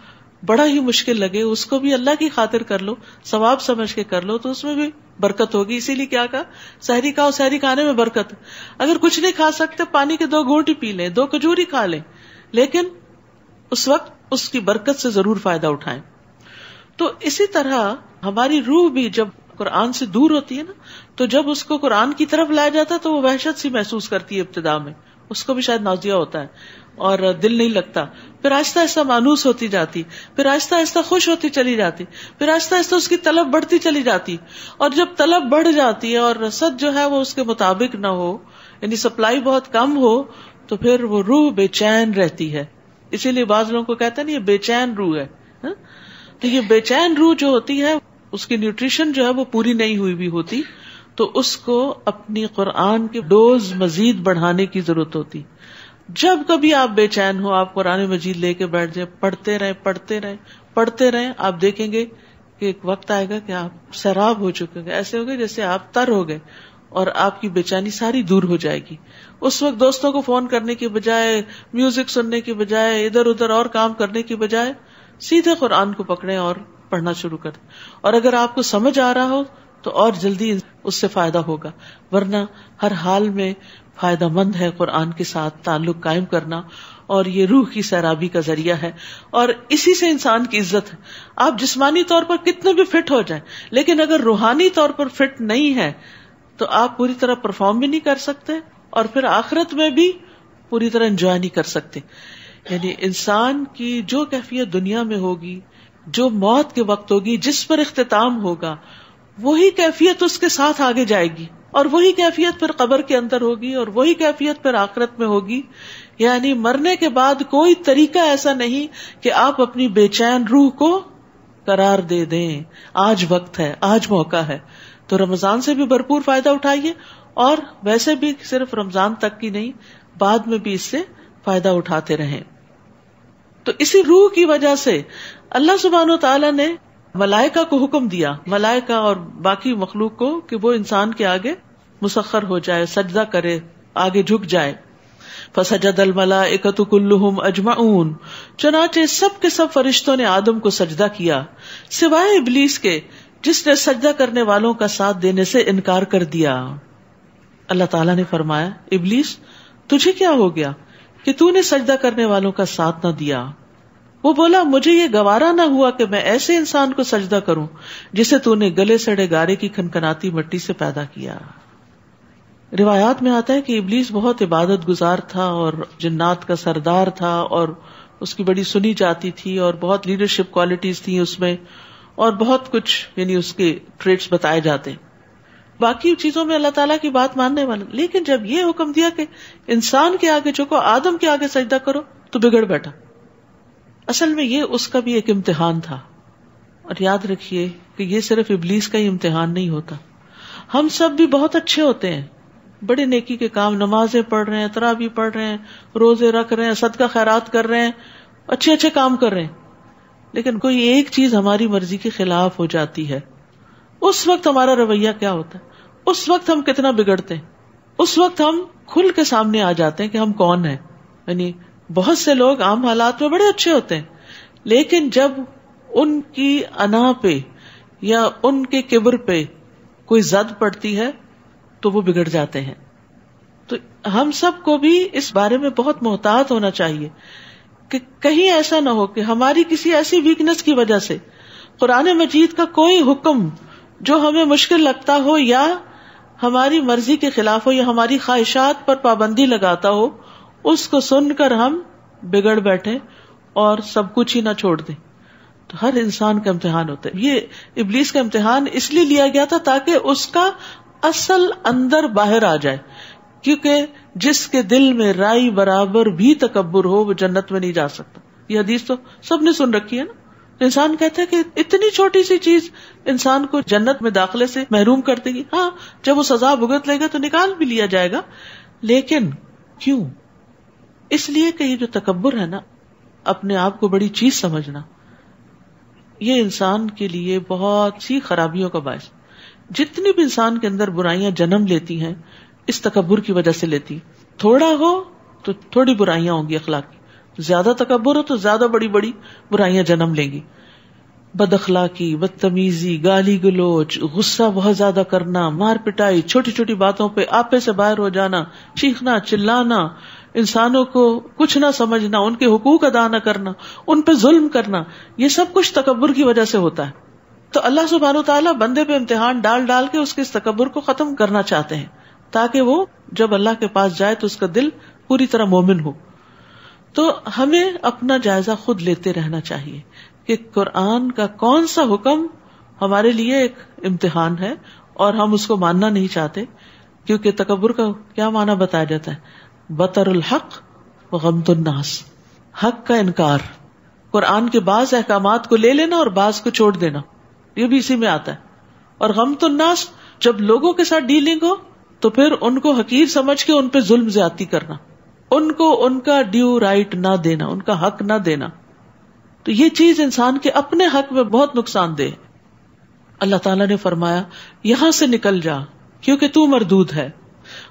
بڑا ہی مشکل لگے, اس کو بھی اللہ کی خاطر کر لو, ثواب سمجھ کے کر لو, تو اس میں بھی برکت ہوگی. اسی لیے کیا کہا, سحری کھاؤ, سحری کھانے میں برکت. اگر کچھ نہیں کھا سکتے پانی کے 2 گھونٹ ہی پی لیں, 2 کھجور ہی کھا لیں, لیکن اس وقت اس کی برکت سے ضرور فائدہ اٹھائیں. تو اسی طرح ہماری روح بھی جب قرآن سے دور ہوتی ہے نا، تو جب اس کو قرآن کی طرف لایا جاتا ہے تو وہ وحشت سی محسوس کرتی ہے ابتدا میں، اس کو بھی شاید نوزیہ ہوتا ہے اور دل نہیں لگتا، پھر آہستہ آہستہ مانوس ہوتی جاتی، پھر آہستہ آہستہ خوش ہوتی چلی جاتی، پھر آہستہ آہستہ اس کی طلب بڑھتی چلی جاتی، اور جب طلب بڑھ جاتی ہے اور رسد جو ہے وہ اس کے مطابق نہ ہو، یعنی سپلائی بہت کم ہو، تو پھر وہ روح بے چین رہتی ہے. اسی لیے بعض لوگوں کو کہتے ہیں یہ بے چین روح ہے. تو یہ بے چین روح جو ہوتی ہے اس کی نیوٹریشن جو ہے وہ پوری نہیں ہوئی بھی ہوتی، تو اس کو اپنی قرآن کی ڈوز مزید بڑھانے کی ضرورت ہوتی. جب کبھی آپ بے چین ہو، آپ قرآن مجید لے کے بیٹھ جائیں، پڑھتے رہیں، آپ دیکھیں گے کہ ایک وقت آئے گا کہ آپ سیراب ہو چکے گے، ایسے ہوگے جیسے آپ تر ہو گئے، اور آپ کی بے چینی ساری دور ہو جائے گی. اس وقت دوستوں کو فون کرنے کی بجائے، میوزک سننے کی بجائے، ادھر ادھر اور کام کرنے کی بجائے سیدھے قرآن کو پکڑیں اور پڑھنا شروع کر دیں. اور اگر آپ کو سمجھ آ رہا ہو تو اور جلدی اس سے فائدہ ہوگا، ورنہ ہر حال میں فائدہ مند ہے قرآن کے ساتھ تعلق قائم کرنا، اور یہ روح کی سیرابی کا ذریعہ ہے، اور اسی سے انسان کی عزت ہے. آپ جسمانی طور پر کتنے بھی فٹ ہو جائیں، لیکن اگر روحانی طور پر فٹ نہیں ہے تو آپ پوری طرح پرفارم بھی نہیں کر سکتے، اور پھر آخرت میں بھی پوری طرح انجوائے نہیں کر سکتے. یعنی انسان کی جو کیفیت دنیا میں ہوگی، جو موت کے وقت ہوگی، جس پر اختتام ہوگا، وہی کیفیت اس کے ساتھ آگے جائے گی، اور وہی کیفیت پھر قبر کے اندر ہوگی، اور وہی کیفیت پھر آخرت میں ہوگی. یعنی مرنے کے بعد کوئی طریقہ ایسا نہیں کہ آپ اپنی بے چین روح کو قرار دے دیں. آج وقت ہے، آج موقع ہے. تو رمضان سے بھی بھرپور فائدہ اٹھائیے، اور ویسے بھی صرف رمضان تک کی نہیں، بعد میں بھی اس سے فائدہ اٹھاتے رہیں. تو اسی روح کی وجہ سے اللہ سبحانہ وتعالی نے ملائکہ کو حکم دیا، ملائکہ اور باقی مخلوق کو، کہ وہ انسان کے آگے مسخر ہو جائے، سجدہ کرے، آگے جھک جائے. فسجد الملائکۃ کلھم اجمعون، چنانچہ سب کے سب فرشتوں نے آدم کو سجدہ کیا، سوائے ابلیس کے جس نے سجدہ کرنے والوں کا ساتھ دینے سے انکار کر دیا. اللہ تعالیٰ نے فرمایا، ابلیس تجھے کیا ہو گیا کہ تو نے سجدہ کرنے والوں کا ساتھ نہ دیا؟ وہ بولا، مجھے یہ گوارا نہ ہوا کہ میں ایسے انسان کو سجدہ کروں جسے تو نے گلے سڑے گارے کی کھنکھناتی مٹی سے پیدا کیا. روایات میں آتا ہے کہ ابلیس بہت عبادت گزار تھا اور جنات کا سردار تھا، اور اس کی بڑی سنی جاتی تھی، اور بہت لیڈرشپ کوالٹیز تھیں اس میں، اور بہت کچھ یعنی اس کے ٹریٹس بتائے جاتے. باقی چیزوں میں اللہ تعالیٰ کی بات ماننے والا، لیکن جب یہ حکم دیا کہ انسان کے آگے جھکو، آدم کے آگے سجدہ کرو، تو بگڑ بیٹھا. اصل میں یہ اس کا بھی ایک امتحان تھا. اور یاد رکھیے کہ یہ صرف ابلیس کا ہی امتحان نہیں ہوتا. ہم سب بھی بہت اچھے ہوتے ہیں، بڑے نیکی کے کام، نمازیں پڑھ رہے ہیں، تراویح پڑھ رہے ہیں، روزے رکھ رہے ہیں، صدقہ خیرات کر رہے ہیں، اچھے اچھے کام کر رہے ہیں، لیکن کوئی ایک چیز ہماری مرضی کے خلاف ہو جاتی ہے. اس وقت ہمارا رویہ کیا ہوتا ہے؟ اس وقت ہم کتنا بگڑتے ہیں، اس وقت ہم کھل کے سامنے آ جاتے ہیں کہ ہم کون ہیں. یعنی بہت سے لوگ عام حالات میں بڑے اچھے ہوتے ہیں، لیکن جب ان کی انا پہ یا ان کے کبر پہ کوئی زد پڑتی ہے تو وہ بگڑ جاتے ہیں. تو ہم سب کو بھی اس بارے میں بہت محتاط ہونا چاہیے کہ کہیں ایسا نہ ہو کہ ہماری کسی ایسی ویکنس کی وجہ سے قرآن مجید کا کوئی حکم جو ہمیں مشکل لگتا ہو یا ہماری مرضی کے خلاف ہو یا ہماری خواہشات پر پابندی لگاتا ہو، اس کو سن کر ہم بگڑ بیٹھے اور سب کچھ ہی نہ چھوڑ دیں. تو ہر انسان کا امتحان ہوتا ہے. یہ ابلیس کا امتحان اس لیے لیا گیا تھا تاکہ اس کا اصل اندر باہر آ جائے، کیونکہ جس کے دل میں رائی برابر بھی تکبر ہو وہ جنت میں نہیں جا سکتا. یہ حدیث تو سب نے سن رکھی ہے نا. انسان کہتا ہے کہ اتنی چھوٹی سی چیز انسان کو جنت میں داخلے سے محروم کر دے گی. ہاں، جب وہ سزا بھگت لے گا تو نکال بھی لیا جائے گا، لیکن کیوں؟ اس لیے کہ یہ جو تکبر ہے نا، اپنے آپ کو بڑی چیز سمجھنا، یہ انسان کے لیے بہت سی خرابیوں کا باعث. جتنی بھی انسان کے اندر برائیاں جنم لیتی ہیں اس تکبر کی وجہ سے لیتی. تھوڑا ہو تو تھوڑی برائیاں ہوں گی اخلاقی، زیادہ تکبر ہو تو زیادہ بڑی بڑی برائیاں جنم لیں گی. بد اخلاقی، بدتمیزی، گالی گلوچ، غصہ بہت زیادہ کرنا، مار پٹائی، چھوٹی چھوٹی باتوں پہ آپے سے باہر ہو جانا، چیخنا چلانا، انسانوں کو کچھ نہ سمجھنا، ان کے حقوق ادا نہ کرنا، ان پہ ظلم کرنا، یہ سب کچھ تکبر کی وجہ سے ہوتا ہے. تو اللہ سبحانہ وتعالیٰ بندے پہ امتحان ڈال ڈال کے اس کے اس تکبر کو ختم کرنا چاہتے ہیں، تاکہ وہ جب اللہ کے پاس جائے تو اس کا دل پوری طرح مومن ہو. تو ہمیں اپنا جائزہ خود لیتے رہنا چاہیے کہ قرآن کا کون سا حکم ہمارے لیے ایک امتحان ہے اور ہم اس کو ماننا نہیں چاہتے، کیونکہ تکبر کا کیا معنی بتایا جاتا ہے؟ بطر الحق وغمط الناس، حق کا انکار. قرآن کے بعض احکامات کو لے لینا اور بعض کو چھوڑ دینا، یہ بھی اسی میں آتا ہے. اور غمط الناس، جب لوگوں کے ساتھ ڈیلنگ ہو تو پھر ان کو حقیر سمجھ کے ان پہ ظلم زیادتی کرنا، ان کو ان کا ڈیو رائٹ نہ دینا، ان کا حق نہ دینا. تو یہ چیز انسان کے اپنے حق میں بہت نقصان دہ ہے. اللہ تعالیٰ نے فرمایا یہاں سے نکل جا کیونکہ تو مردود ہے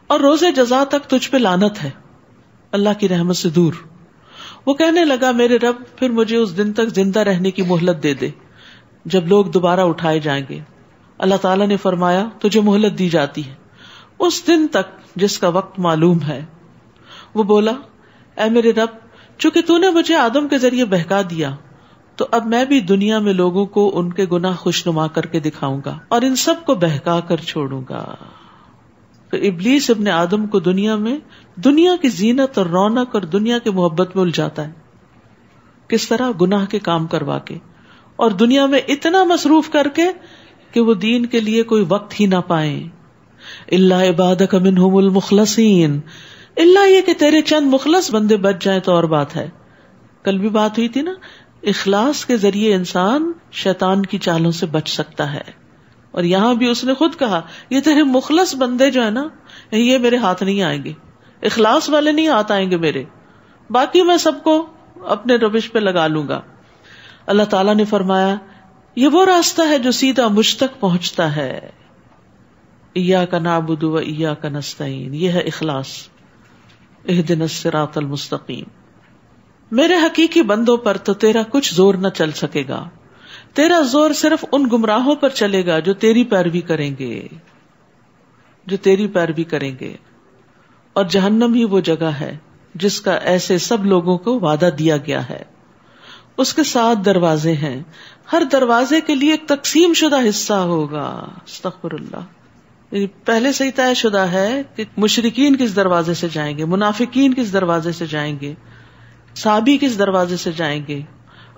اور روز جزا تک تجھ پہ لعنت ہے، اللہ کی رحمت سے دور. وہ کہنے لگا میرے رب پھر مجھے اس دن تک زندہ رہنے کی مہلت دے دے جب لوگ دوبارہ اٹھائے جائیں گے. اللہ تعالیٰ نے فرمایا تجھے مہلت دی جاتی ہے اس دن تک جس کا وقت معلوم ہے. وہ بولا اے میرے رب چونکہ تو نے مجھے آدم کے ذریعے بہکا دیا تو اب میں بھی دنیا میں لوگوں کو ان کے گناہ خوشنما کر کے دکھاؤں گا اور ان سب کو بہکا کر چھوڑوں گا. تو ابلیس ابن آدم کو دنیا میں دنیا کی زینت اور رونق اور دنیا کی محبت میں الجھاتا ہے. کس طرح؟ گناہ کے کام کروا کے اور دنیا میں اتنا مصروف کر کے کہ وہ دین کے لیے کوئی وقت ہی نہ پائیں. الا عبادک منہم المخلصین، اللہ یہ کہ تیرے چند مخلص بندے بچ جائیں تو اور بات ہے. کل بھی بات ہوئی تھی نا، اخلاص کے ذریعے انسان شیطان کی چالوں سے بچ سکتا ہے. اور یہاں بھی اس نے خود کہا یہ تیرے مخلص بندے جو ہے نا یہ میرے ہاتھ نہیں آئیں گے، اخلاص والے نہیں ہاتھ آئیں گے میرے، باقی میں سب کو اپنے روش پہ لگا لوں گا. اللہ تعالیٰ نے فرمایا یہ وہ راستہ ہے جو سیدھا مجھ تک پہنچتا ہے. ایاک نعبد و ایاک نستعین، یہ ہے اخلاص. اہدنا الصراط المستقیم. میرے حقیقی بندوں پر تو تیرا کچھ زور نہ چل سکے گا، تیرا زور صرف ان گمراہوں پر چلے گا جو تیری پیروی کریں گے، جو تیری پیروی کریں گے. اور جہنم ہی وہ جگہ ہے جس کا ایسے سب لوگوں کو وعدہ دیا گیا ہے. اس کے 7 دروازے ہیں، ہر دروازے کے لیے ایک تقسیم شدہ حصہ ہوگا. استغفر اللہ. یعنی پہلے سے ہی طے شدہ ہے کہ مشرکین کس دروازے سے جائیں گے، منافقین کس دروازے سے جائیں گے، صابی کس دروازے سے جائیں گے،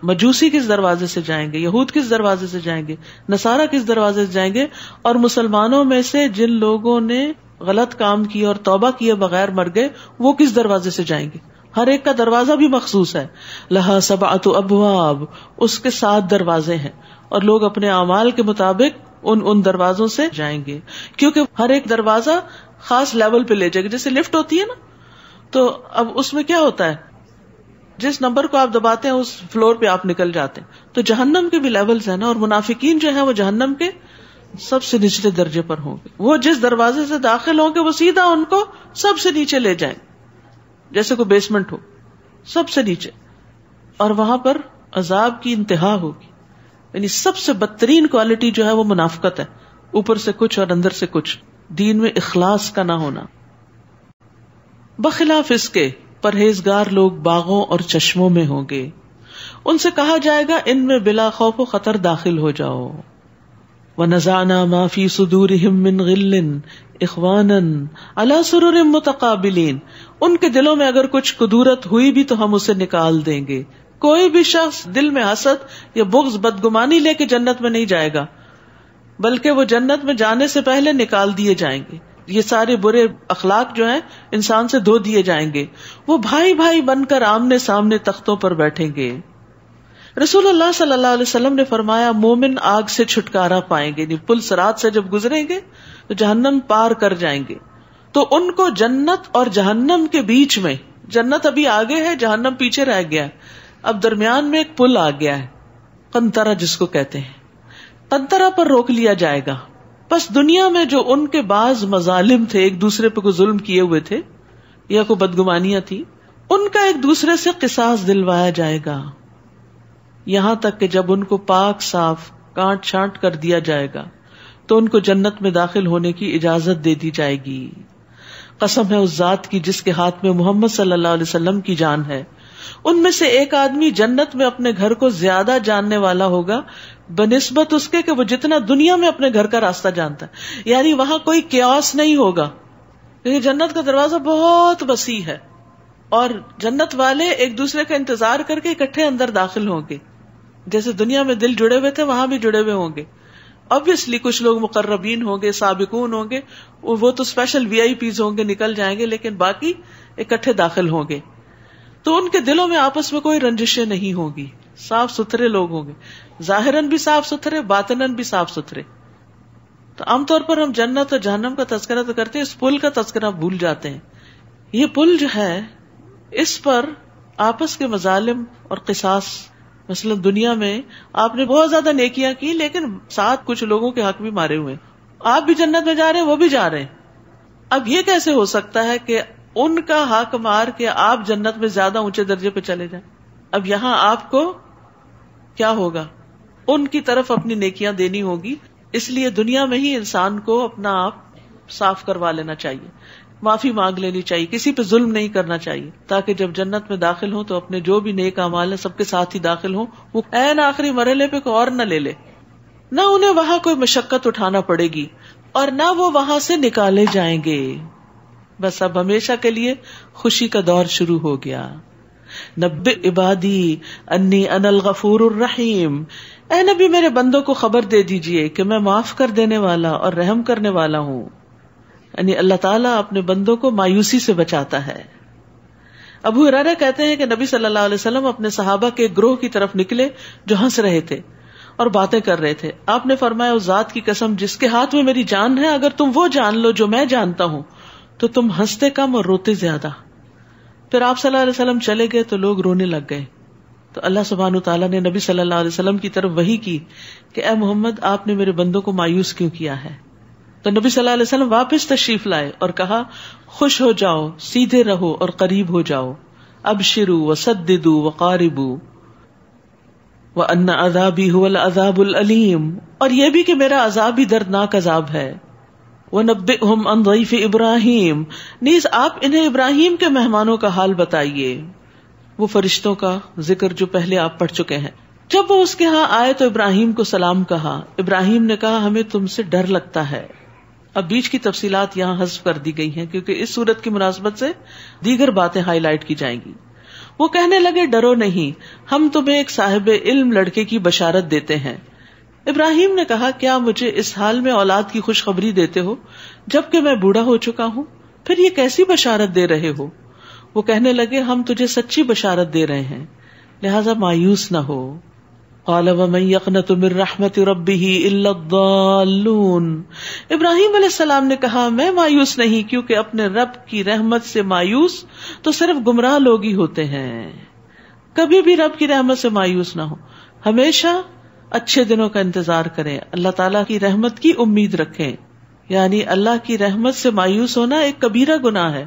مجوسی کس دروازے سے جائیں گے، یہود کس دروازے سے جائیں گے، نصارہ کس دروازے سے جائیں گے، اور مسلمانوں میں سے جن لوگوں نے غلط کام کیا اور توبہ کیے بغیر مر گئے وہ کس دروازے سے جائیں گے. ہر ایک کا دروازہ بھی مخصوص ہے. لہا 7 ابواب، اس کے 7 دروازے ہیں اور لوگ اپنے اعمال کے مطابق ان دروازوں سے جائیں گے، کیونکہ ہر ایک دروازہ خاص لیول پہ لے جائے گا. جیسے لفٹ ہوتی ہے نا، تو اب اس میں کیا ہوتا ہے، جس نمبر کو آپ دباتے ہیں اس فلور پہ آپ نکل جاتے ہیں. تو جہنم کے بھی لیولز ہیں نا، اور منافقین جو ہیں وہ جہنم کے سب سے نچلے درجے پر ہوں گے. وہ جس دروازے سے داخل ہوں گے وہ سیدھا ان کو سب سے نیچے لے جائیں، جیسے کوئی بیسمنٹ ہو، سب سے نیچے. اور وہاں پر عذاب کی انتہا ہوگی. یعنی سب سے بدترین کوالٹی جو ہے وہ منافقت ہے، اوپر سے کچھ اور اندر سے کچھ، دین میں اخلاص کا نہ ہونا. بخلاف اس کے پرہیزگار لوگ باغوں اور چشموں میں ہوں گے، ان سے کہا جائے گا ان میں بلا خوف و خطر داخل ہو جاؤ. وَنَزَعْنَا مَا فِي صُدُورِهِم مِّن غِلٍّ إِخْوَانًا عَلَى سُرُرٍ مُتَقَابِلِينَ. ان کے دلوں میں اگر کچھ قدورت ہوئی بھی تو ہم اسے نکال دیں گے. کوئی بھی شخص دل میں حسد یا بغض بدگمانی لے کے جنت میں نہیں جائے گا، بلکہ وہ جنت میں جانے سے پہلے نکال دیے جائیں گے. یہ سارے برے اخلاق جو ہیں انسان سے دھو دیے جائیں گے. وہ بھائی بھائی بن کر آمنے سامنے تختوں پر بیٹھیں گے. رسول اللہ صلی اللہ علیہ وسلم نے فرمایا مومن آگ سے چھٹکارا پائیں گے. پل صراط سے جب گزریں گے تو جہنم پار کر جائیں گے تو ان کو جنت اور جہنم کے بیچ میں، جنت ابھی آگے ہے، جہنم پیچھے رہ گیا ہے، اب درمیان میں ایک پل آ گیا ہے، قنطرہ جس کو کہتے ہیں. قنطرہ پر روک لیا جائے گا. بس دنیا میں جو ان کے بعض مظالم تھے، ایک دوسرے پہ کوئی ظلم کیے ہوئے تھے یا کوئی بدگمانیاں تھی، ان کا ایک دوسرے سے قصاص دلوایا جائے گا، یہاں تک کہ جب ان کو پاک صاف کاٹ چھانٹ کر دیا جائے گا تو ان کو جنت میں داخل ہونے کی اجازت دے دی جائے گی. قسم ہے اس ذات کی جس کے ہاتھ میں محمد صلی اللہ علیہ وسلم کی جان ہے، ان میں سے ایک آدمی جنت میں اپنے گھر کو زیادہ جاننے والا ہوگا بنسبت اس کے کہ وہ جتنا دنیا میں اپنے گھر کا راستہ جانتا ہے. یعنی وہاں کوئی کیاس نہیں ہوگا، کیونکہ جنت کا دروازہ بہت وسیع ہے اور جنت والے ایک دوسرے کا انتظار کر کے اکٹھے اندر داخل ہوں گے. جیسے دنیا میں دل جڑے ہوئے تھے وہاں بھی جڑے ہوئے ہوں گے. obviously کچھ لوگ مقربین ہوں گے، سابقون ہوں گے، وہ تو اسپیشل VIP ہوں گے، نکل جائیں گے، لیکن باقی اکٹھے داخل ہوں گے. تو ان کے دلوں میں آپس میں کوئی رنجشیں نہیں ہوں گی، صاف ستھرے لوگ ہوں گے، ظاہراً بھی صاف ستھرے، باطناً بھی صاف ستھرے. تو عام طور پر ہم جنت اور جہنم کا تذکرہ تو کرتے ہیں، اس پل کا تذکرہ بھول جاتے ہیں. یہ پل جو ہے اس پر آپس کے مظالم اور قصاص، مثلا دنیا میں آپ نے بہت زیادہ نیکیاں کی لیکن ساتھ کچھ لوگوں کے حق بھی مارے ہوئے، آپ بھی جنت میں جا رہے ہیں، وہ بھی جا رہے ہیں. اب یہ کیسے ہو سکتا ہے کہ ان کا حق مار کے آپ جنت میں زیادہ اونچے درجے پہ چلے جائیں؟ اب یہاں آپ کو کیا ہوگا؟ ان کی طرف اپنی نیکیاں دینی ہوگی. اس لیے دنیا میں ہی انسان کو اپنا آپ صاف کروا لینا چاہیے، معافی مانگ لینی چاہیے، کسی پہ ظلم نہیں کرنا چاہیے، تاکہ جب جنت میں داخل ہوں تو اپنے جو بھی نیک اعمال ہیں سب کے ساتھ ہی داخل ہوں، وہ عین آخری مرحلے پہ کوئی اور نہ لے لے، نہ انہیں وہاں کوئی مشقت اٹھانا پڑے گی اور نہ وہ وہاں سے نکالے جائیں گے. بس اب ہمیشہ کے لیے خوشی کا دور شروع ہو گیا. نبئ عبادی انی انا الغفور الرحیم، اے نبی میرے بندوں کو خبر دے دیجئے کہ میں معاف کر دینے والا اور رحم کرنے والا ہوں. یعنی اللہ تعالیٰ اپنے بندوں کو مایوسی سے بچاتا ہے. ابو ہریرہ کہتے ہیں کہ نبی صلی اللہ علیہ وسلم اپنے صحابہ کے گروہ کی طرف نکلے جو ہنس رہے تھے اور باتیں کر رہے تھے. آپ نے فرمایا اس ذات کی قسم جس کے ہاتھ میں میری جان ہے، اگر تم وہ جان لو جو میں جانتا ہوں تو تم ہنستے کم اور روتے زیادہ. پھر آپ صلی اللہ علیہ وسلم چلے گئے تو لوگ رونے لگ گئے. تو اللہ سبحانہ وتعالیٰ نے نبی صلی اللہ علیہ وسلم کی طرف وحی کی کہ اے محمد آپ نے میرے بندوں کو مایوس کیوں کیا ہے؟ تو نبی صلی اللہ علیہ وسلم واپس تشریف لائے اور کہا خوش ہو جاؤ، سیدھے رہو اور قریب ہو جاؤ. ابشروا وسددوا وقاربوا وان عذابی هو العذاب العلیم، اور یہ بھی کہ میرا عذاب بھی دردناک عذاب ہے. وَنَبِّئْهُمْ عَنْ ضَيْفِ ابراہیم، نیز آپ انہیں ابراہیم کے مہمانوں کا حال بتائیے. وہ فرشتوں کا ذکر جو پہلے آپ پڑھ چکے ہیں. جب وہ اس کے ہاں آئے تو ابراہیم کو سلام کہا. ابراہیم نے کہا ہمیں تم سے ڈر لگتا ہے. اب بیچ کی تفصیلات یہاں حذف کر دی گئی ہیں کیونکہ اس صورت کی مناسبت سے دیگر باتیں ہائی لائٹ کی جائیں گی. وہ کہنے لگے ڈرو نہیں، ہم تمہیں ایک صاحب علم لڑکے کی بشارت دیتے ہیں. ابراہیم نے کہا کیا مجھے اس حال میں اولاد کی خوشخبری دیتے ہو جبکہ میں بوڑھا ہو چکا ہوں؟ پھر یہ کیسی بشارت دے رہے ہو؟ وہ کہنے لگے ہم تجھے سچی بشارت دے رہے ہیں، لہذا مایوس نہ ہو. قال ومن يقنط من رحمت ربه الا الضالون، ابراہیم علیہ السلام نے کہا میں مایوس نہیں، کیونکہ اپنے رب کی رحمت سے مایوس تو صرف گمراہ لوگ ہی ہوتے ہیں. کبھی بھی رب کی رحمت سے مایوس نہ ہو، ہمیشہ اچھے دنوں کا انتظار کریں، اللہ تعالیٰ کی رحمت کی امید رکھیں. یعنی اللہ کی رحمت سے مایوس ہونا ایک کبیرہ گناہ ہے،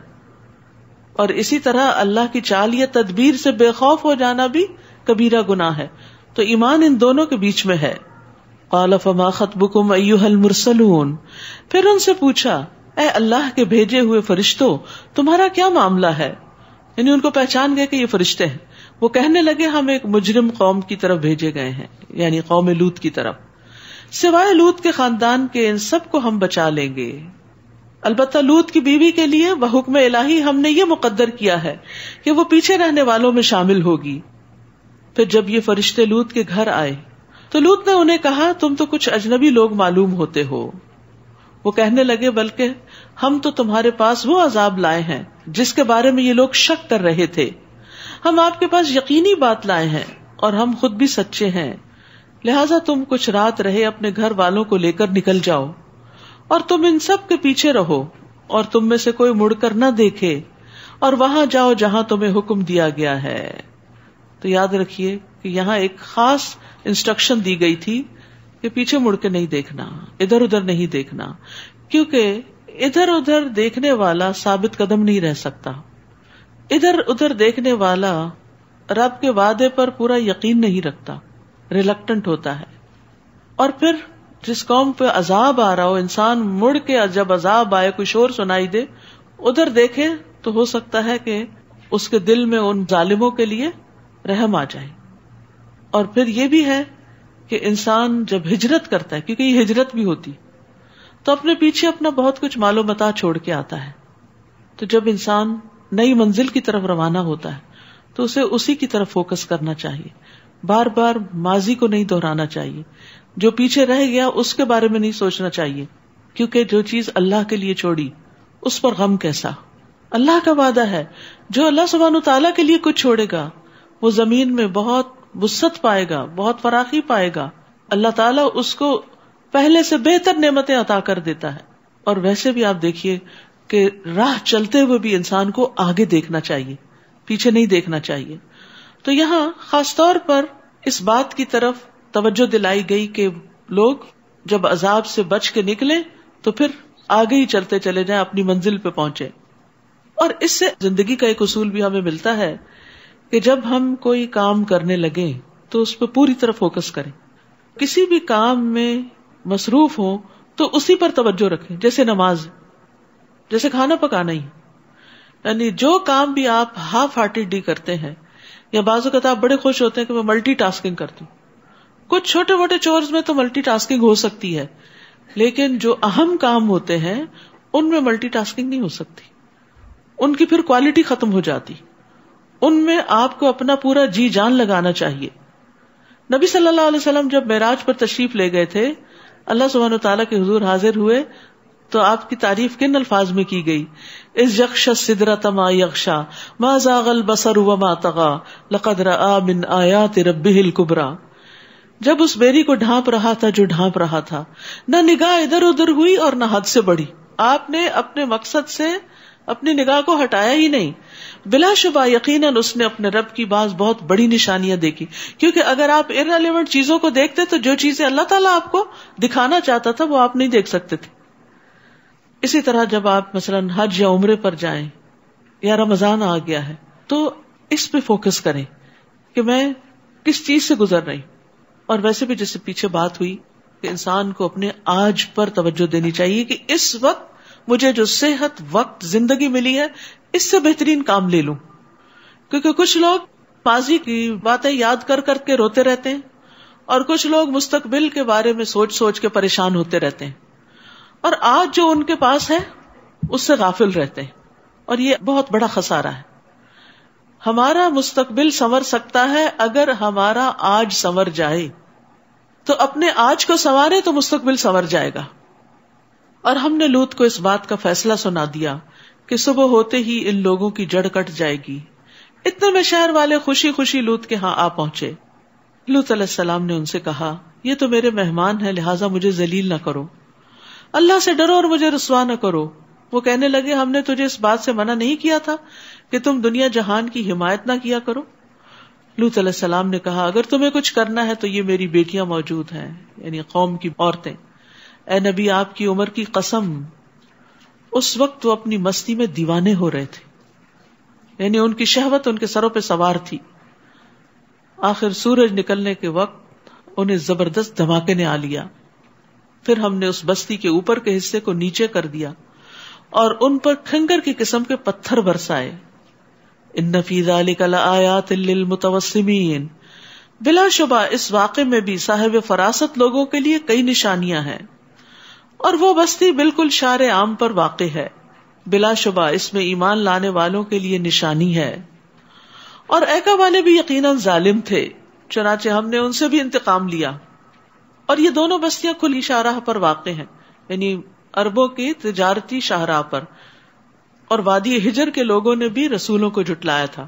اور اسی طرح اللہ کی چال یا تدبیر سے بے خوف ہو جانا بھی کبیرہ گناہ ہے. تو ایمان ان دونوں کے بیچ میں ہے. قال فما خطبکم ایھا المرسلون، پھر ان سے پوچھا اے اللہ کے بھیجے ہوئے فرشتوں تمہارا کیا معاملہ ہے؟ یعنی ان کو پہچان گئے کہ یہ فرشتے ہیں. وہ کہنے لگے ہم ایک مجرم قوم کی طرف بھیجے گئے ہیں، یعنی قوم لوط کی طرف. سوائے لوط کے خاندان کے ان سب کو ہم بچا لیں گے، البتہ لوط کی بیوی کے لیے بحکم الہی ہم نے یہ مقدر کیا ہے کہ وہ پیچھے رہنے والوں میں شامل ہوگی. پھر جب یہ فرشتے لوط کے گھر آئے تو لوط نے انہیں کہا تم تو کچھ اجنبی لوگ معلوم ہوتے ہو. وہ کہنے لگے بلکہ ہم تو تمہارے پاس وہ عذاب لائے ہیں جس کے بارے میں یہ لوگ شک کر رہے تھے. ہم آپ کے پاس یقینی بات لائے ہیں اور ہم خود بھی سچے ہیں، لہٰذا تم کچھ رات رہے اپنے گھر والوں کو لے کر نکل جاؤ اور تم ان سب کے پیچھے رہو اور تم میں سے کوئی مڑ کر نہ دیکھے اور وہاں جاؤ جہاں تمہیں حکم دیا گیا ہے. تو یاد رکھیے کہ یہاں ایک خاص انسٹرکشن دی گئی تھی کہ پیچھے مڑ کے نہیں دیکھنا، ادھر ادھر نہیں دیکھنا، کیونکہ ادھر ادھر دیکھنے والا ثابت قدم نہیں رہ سکتا. ادھر ادھر دیکھنے والا رب کے وعدے پر پورا یقین نہیں رکھتا، ریلکٹنٹ ہوتا ہے. اور پھر جس قوم پہ عذاب آ رہا ہو، انسان مڑ کے جب عذاب آئے کوئی شور سنائی دے ادھر دیکھے تو ہو سکتا ہے کہ اس کے دل میں ان ظالموں کے لیے رحم آ جائے. اور پھر یہ بھی ہے کہ انسان جب ہجرت کرتا ہے، کیونکہ یہ ہجرت بھی ہوتی، تو اپنے پیچھے اپنا بہت کچھ مال و متاع چھوڑ کے آتا ہے. تو جب انسان نئی منزل کی طرف روانہ ہوتا ہے تو اسے اسی کی طرف فوکس کرنا چاہیے، بار بار ماضی کو نہیں دہرانا چاہیے، جو پیچھے رہ گیا اس کے بارے میں نہیں سوچنا چاہیے، کیونکہ جو چیز اللہ کے لیے چھوڑی اس پر غم کیسا. اللہ کا وعدہ ہے جو اللہ سبحانہ تعالیٰ کے لیے کچھ چھوڑے گا وہ زمین میں بہت وسعت پائے گا، بہت فراخی پائے گا. اللہ تعالیٰ اس کو پہلے سے بہتر نعمتیں عطا کر دیتا ہے. اور ویسے بھی آپ دیکھیے کہ راہ چلتے ہوئے بھی انسان کو آگے دیکھنا چاہیے، پیچھے نہیں دیکھنا چاہیے. تو یہاں خاص طور پر اس بات کی طرف توجہ دلائی گئی کہ لوگ جب عذاب سے بچ کے نکلے تو پھر آگے ہی چلتے چلے جائیں، اپنی منزل پہ پہنچے. اور اس سے زندگی کا ایک اصول بھی ہمیں ملتا ہے کہ جب ہم کوئی کام کرنے لگیں تو اس پہ پوری طرح فوکس کریں. کسی بھی کام میں مصروف ہوں تو اسی پر توجہ رکھیں، جیسے نماز، جیسے کھانا پکانا ہی. یعنی جو کام بھی آپ ہاف ہارٹیڈلی کرتے ہیں، یا بعض اوقات آپ بڑے خوش ہوتے ہیں کہ میں ملٹی ٹاسکنگ کرتی ہوں. کچھ چھوٹے موٹے چورز میں تو ملٹی ٹاسکنگ ہو سکتی ہے، لیکن جو اہم کام ہوتے ہیں ان میں ملٹی ٹاسکنگ نہیں ہو سکتی، ان کی پھر کوالٹی ختم ہو جاتی. ان میں آپ کو اپنا پورا جی جان لگانا چاہیے. نبی صلی اللہ علیہ وسلم جب معراج پر تشریف لے گئے تھے، اللہ سبحانہ تعالیٰ کے حضور حاضر ہوئے تو آپ کی تعریف کن الفاظ میں کی گئی؟ اذ یغشی السدرۃ ما یغشی ما زاغ البصر وما طغی لقد رأى من آیات ربہ الکبریٰ. جب اس بیری کو ڈھانپ رہا تھا جو ڈھانپ رہا تھا، نہ نگاہ ادھر ادھر ہوئی اور نہ حد سے بڑھی. آپ نے اپنے مقصد سے اپنی نگاہ کو ہٹایا ہی نہیں. بلا شبہ یقیناً اس نے اپنے رب کی بعض بہت بڑی نشانیاں دیکھی، کیونکہ اگر آپ ارریلیونٹ چیزوں کو دیکھتے تو جو چیزیں اللہ تعالیٰ آپ کو دکھانا چاہتا تھا وہ آپ نہیں دیکھ سکتے تھے. اسی طرح جب آپ مثلاً حج یا عمرے پر جائیں یا رمضان آ گیا ہے تو اس پہ فوکس کریں کہ میں کس چیز سے گزر رہی. اور ویسے بھی جس سے پیچھے بات ہوئی کہ انسان کو اپنے آج پر توجہ دینی چاہیے کہ اس وقت مجھے جو صحت، وقت، زندگی ملی ہے اس سے بہترین کام لے لوں. کیونکہ کچھ لوگ ماضی کی باتیں یاد کر کر کے روتے رہتے ہیں اور کچھ لوگ مستقبل کے بارے میں سوچ سوچ کے پریشان ہوتے رہتے ہیں، اور آج جو ان کے پاس ہے اس سے غافل رہتے ہیں. اور یہ بہت بڑا خسارہ ہے. ہمارا مستقبل سنور سکتا ہے اگر ہمارا آج سنور جائے. تو اپنے آج کو سنوارے تو مستقبل سنور جائے گا. اور ہم نے لوط کو اس بات کا فیصلہ سنا دیا کہ صبح ہوتے ہی ان لوگوں کی جڑ کٹ جائے گی. اتنے میں شہر والے خوشی خوشی لوط کے ہاں آ پہنچے. لوط علیہ السلام نے ان سے کہا، یہ تو میرے مہمان ہیں، لہٰذا مجھے ذلیل نہ کرو، اللہ سے ڈرو اور مجھے رسوا نہ کرو. وہ کہنے لگے، ہم نے تجھے اس بات سے منع نہیں کیا تھا کہ تم دنیا جہان کی حمایت نہ کیا کرو. لوط علیہ السلام نے کہا، اگر تمہیں کچھ کرنا ہے تو یہ میری بیٹیاں موجود ہیں، یعنی قوم کی عورتیں. اے نبی، آپ کی عمر کی قسم. اس وقت وہ اپنی مستی میں دیوانے ہو رہے تھے، یعنی ان کی شہوت ان کے سروں پہ سوار تھی. آخر سورج نکلنے کے وقت انہیں زبردست دھماکے نے آ لیا. پھر ہم نے اس بستی کے اوپر کے حصے کو نیچے کر دیا اور ان پر کھنگر کی قسم کے پتھر برسائے. ان فی ذلک لآیات للمتوسمین. بلا شبہ اس واقعے میں بھی صاحب فراست لوگوں کے لیے کئی نشانیاں ہیں. اور وہ بستی بالکل شار عام پر واقع ہے. بلا شبہ اس میں ایمان لانے والوں کے لیے نشانی ہے. اور ایکا والے بھی یقیناً ظالم تھے، چنانچہ ہم نے ان سے بھی انتقام لیا. اور یہ دونوں بستیاں کھلی شاہراہ پر واقع ہیں، یعنی عربوں کی تجارتی شاہراہ پر. اور وادی ہجر کے لوگوں نے بھی رسولوں کو جھٹلایا تھا.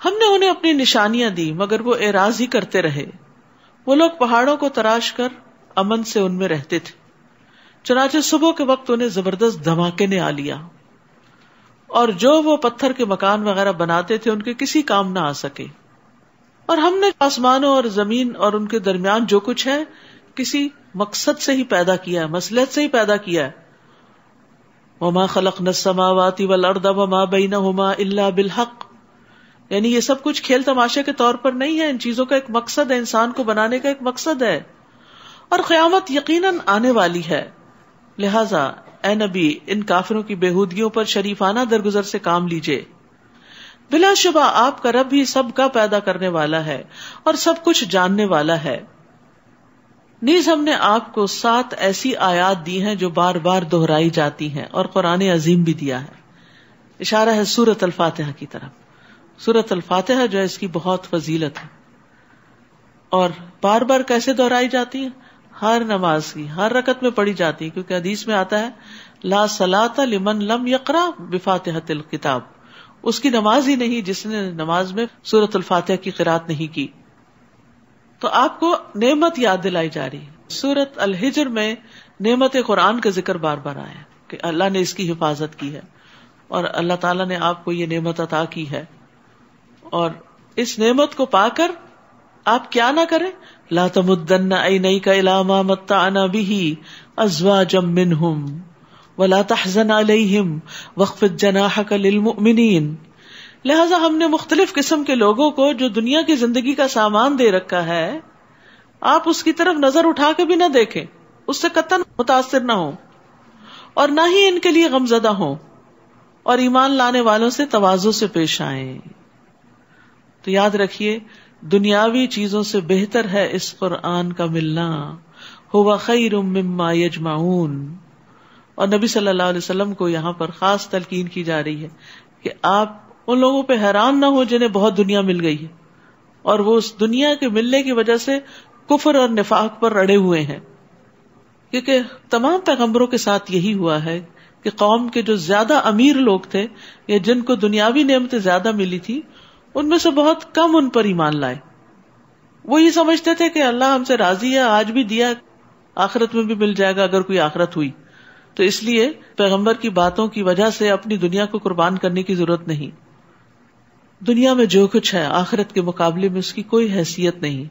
ہم نے انہیں اپنی نشانیاں دی مگر وہ اعراض ہی کرتے رہے. وہ لوگ پہاڑوں کو تراش کر امن سے ان میں رہتے تھے. چنانچہ صبح کے وقت انہیں زبردست دھماکے نے آ لیا اور جو وہ پتھر کے مکان وغیرہ بناتے تھے ان کے کسی کام نہ آ سکے. اور ہم نے آسمانوں اور زمین اور ان کے درمیان جو کچھ ہے کسی مقصد سے ہی پیدا کیا ہے، مصلحت سے ہی پیدا کیا ہے. وما خلقنا السماوات والارض وما بینہما الا بالحق. یعنی یہ سب کچھ کھیل تماشے کے طور پر نہیں ہے، ان چیزوں کا ایک مقصد ہے، انسان کو بنانے کا ایک مقصد ہے. اور قیامت یقیناً آنے والی ہے، لہذا اے نبی ان کافروں کی بےہودگیوں پر شریفانہ درگزر سے کام لیجئے. بلا شبہ آپ کا رب ہی سب کا پیدا کرنے والا ہے اور سب کچھ جاننے والا ہے. نیز ہم نے آپ کو 7 ایسی آیات دی ہیں جو بار بار دہرائی جاتی ہیں اور قرآن عظیم بھی دیا ہے. اشارہ ہے سورۃ الفاتحہ کی طرف. سورۃ الفاتحہ جو ہے اس کی بہت فضیلت ہے اور بار بار کیسے دہرائی جاتی ہے؟ ہر نماز کی ہر رکعت میں پڑھی جاتی ہے، کیونکہ حدیث میں آتا ہے لا صلاۃ لمن لم یقرأ بفاتحۃ الکتاب. اس کی نماز ہی نہیں جس نے نماز میں سورۃ الفاتحہ کی قرات نہیں کی. تو آپ کو نعمت یاد دلائی جا رہی ہے. سورۃ الحجر میں نعمت قرآن کا ذکر بار بار آیا کہ اللہ نے اس کی حفاظت کی ہے اور اللہ تعالیٰ نے آپ کو یہ نعمت عطا کی ہے، اور اس نعمت کو پا کر آپ کیا نہ کریں. لا تمدن عینیک الی ما متعنا به ازواجا منہم ولا تحزن علیہم واخفض جناحک للمؤمنین. لہذا ہم نے مختلف قسم کے لوگوں کو جو دنیا کی زندگی کا سامان دے رکھا ہے، آپ اس کی طرف نظر اٹھا کے بھی نہ دیکھیں، اس سے قطعاً متاثر نہ ہوں اور نہ ہی ان کے لیے غمزدہ ہوں، اور ایمان لانے والوں سے تواضع سے پیش آئیں. تو یاد رکھیے دنیاوی چیزوں سے بہتر ہے اس قرآن کا ملنا. ہوا خیر مما یجمعون. اور نبی صلی اللہ علیہ وسلم کو یہاں پر خاص تلقین کی جا رہی ہے کہ آپ ان لوگوں پہ حیران نہ ہو جنہیں بہت دنیا مل گئی ہے اور وہ اس دنیا کے ملنے کی وجہ سے کفر اور نفاق پر اڑے ہوئے ہیں. کیونکہ تمام پیغمبروں کے ساتھ یہی ہوا ہے کہ قوم کے جو زیادہ امیر لوگ تھے یا جن کو دنیاوی نعمتیں زیادہ ملی تھی، ان میں سے بہت کم ان پر ایمان لائے. وہ یہ سمجھتے تھے کہ اللہ ہم سے راضی ہے، آج بھی دیا، آخرت میں بھی مل جائے گا اگر کوئی آخرت ہوئی. تو اس لیے پیغمبر کی باتوں کی وجہ سے اپنی دنیا کو قربان کرنے کی ضرورت نہیں. دنیا میں جو کچھ ہے آخرت کے مقابلے میں اس کی کوئی حیثیت نہیں.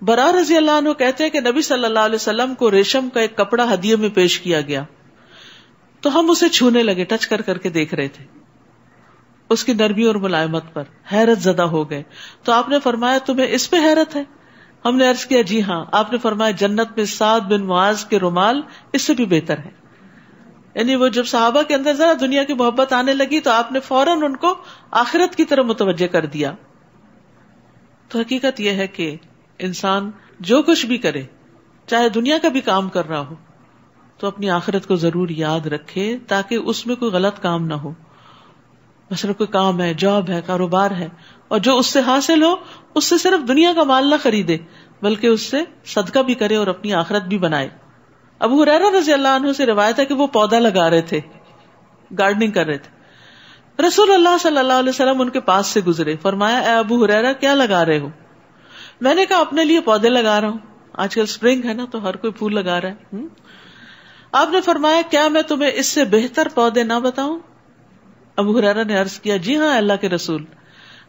برا رضی اللہ عنہ کہتے ہیں کہ نبی صلی اللہ علیہ وسلم کو ریشم کا ایک کپڑا ہدیے میں پیش کیا گیا تو ہم اسے چھونے لگے، ٹچ کر کر کے دیکھ رہے تھے اس کی نرمی اور ملائمت پر، حیرت زدہ ہو گئے. تو آپ نے فرمایا تمہیں اس پہ حیرت ہے؟ ہم نے عرض کیا جی ہاں. آپ نے فرمایا جنت میں سعد بن معاذ کے رومال اس سے بھی بہتر ہے. یعنی وہ جب صحابہ کے اندر ذرا دنیا کی محبت آنے لگی تو آپ نے فوراً ان کو آخرت کی طرف متوجہ کر دیا. تو حقیقت یہ ہے کہ انسان جو کچھ بھی کرے، چاہے دنیا کا بھی کام کر رہا ہو، تو اپنی آخرت کو ضرور یاد رکھے تاکہ اس میں کوئی غلط کام نہ ہو. مثلا کوئی کام ہے، جاب ہے، کاروبار ہے، اور جو اس سے حاصل ہو اس سے صرف دنیا کا مال نہ خریدے بلکہ اس سے صدقہ بھی کرے اور اپنی آخرت بھی بنائے. ابو ہریرہ رضی اللہ عنہ سے روایت ہے کہ وہ پودا لگا رہے تھے، گارڈننگ کر رہے تھے. رسول اللہ صلی اللہ علیہ وسلم ان کے پاس سے گزرے. فرمایا اے ابو ہریرہ کیا لگا رہے ہو؟ میں نے کہا اپنے لیے پودے لگا رہا ہوں، آج کل اسپرنگ ہے نا تو ہر کوئی پھول لگا رہا ہے. آپ نے فرمایا کیا میں تمہیں اس سے بہتر پودے نہ بتاؤں؟ ابو ہریرہ نے عرض کیا جی ہاں اللہ کے رسول.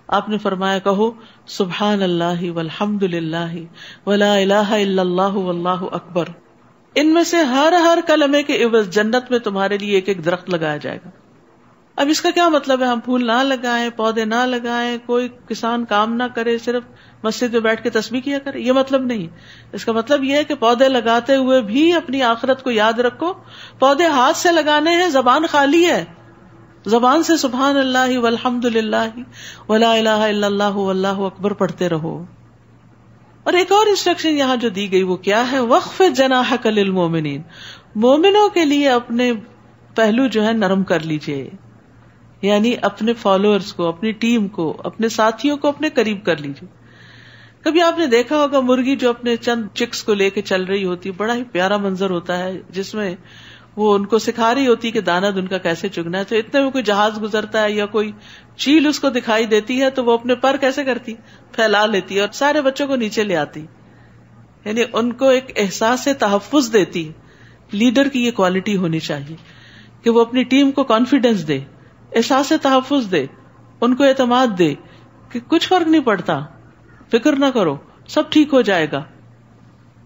آپ نے فرمایا کہو سبحان اللہ والحمد للہ ولا الہ الا اللہ واللہ اکبر. ان میں سے ہر کلمے کے عوض جنت میں تمہارے لیے ایک ایک درخت لگایا جائے گا. اب اس کا کیا مطلب ہے؟ ہم پھول نہ لگائیں، پودے نہ لگائیں، کوئی کسان کام نہ کرے، صرف مسجد میں بیٹھ کے تسبیح کیا کرے؟ یہ مطلب نہیں. اس کا مطلب یہ ہے کہ پودے لگاتے ہوئے بھی اپنی آخرت کو یاد رکھو. پودے ہاتھ سے لگانے ہیں، زبان خالی ہے، زبان سے سبحان اللہ والحمد للہ ولا الہ الا اللہ واللہ اکبر پڑھتے رہو. اور ایک اور انسٹرکشن یہاں جو دی گئی وہ کیا ہے؟ وخفض جناحک للمؤمنین. مومنوں کے لیے اپنے پہلو جو ہے نرم کر لیجئے، یعنی اپنے فالوورز کو، اپنی ٹیم کو، اپنے ساتھیوں کو اپنے قریب کر لیجئے. کبھی آپ نے دیکھا ہوگا مرغی جو اپنے چند چکس کو لے کے چل رہی ہوتی، بڑا ہی پیارا منظر ہوتا ہے جس میں وہ ان کو سکھا رہی ہوتی کہ دانا دن کا کیسے چگنا ہے. تو اتنے میں کوئی جہاز گزرتا ہے یا کوئی چیل اس کو دکھائی دیتی ہے تو وہ اپنے پر کیسے کرتی، پھیلا لیتی اور سارے بچوں کو نیچے لے آتی. یعنی ان کو ایک احساس تحفظ دیتی. لیڈر کی یہ کوالٹی ہونی چاہیے کہ وہ اپنی ٹیم کو کانفیڈینس دے، احساس تحفظ دے، ان کو اعتماد دے کہ کچھ فرق نہیں پڑتا، فکر نہ کرو، سب ٹھیک ہو جائے گا.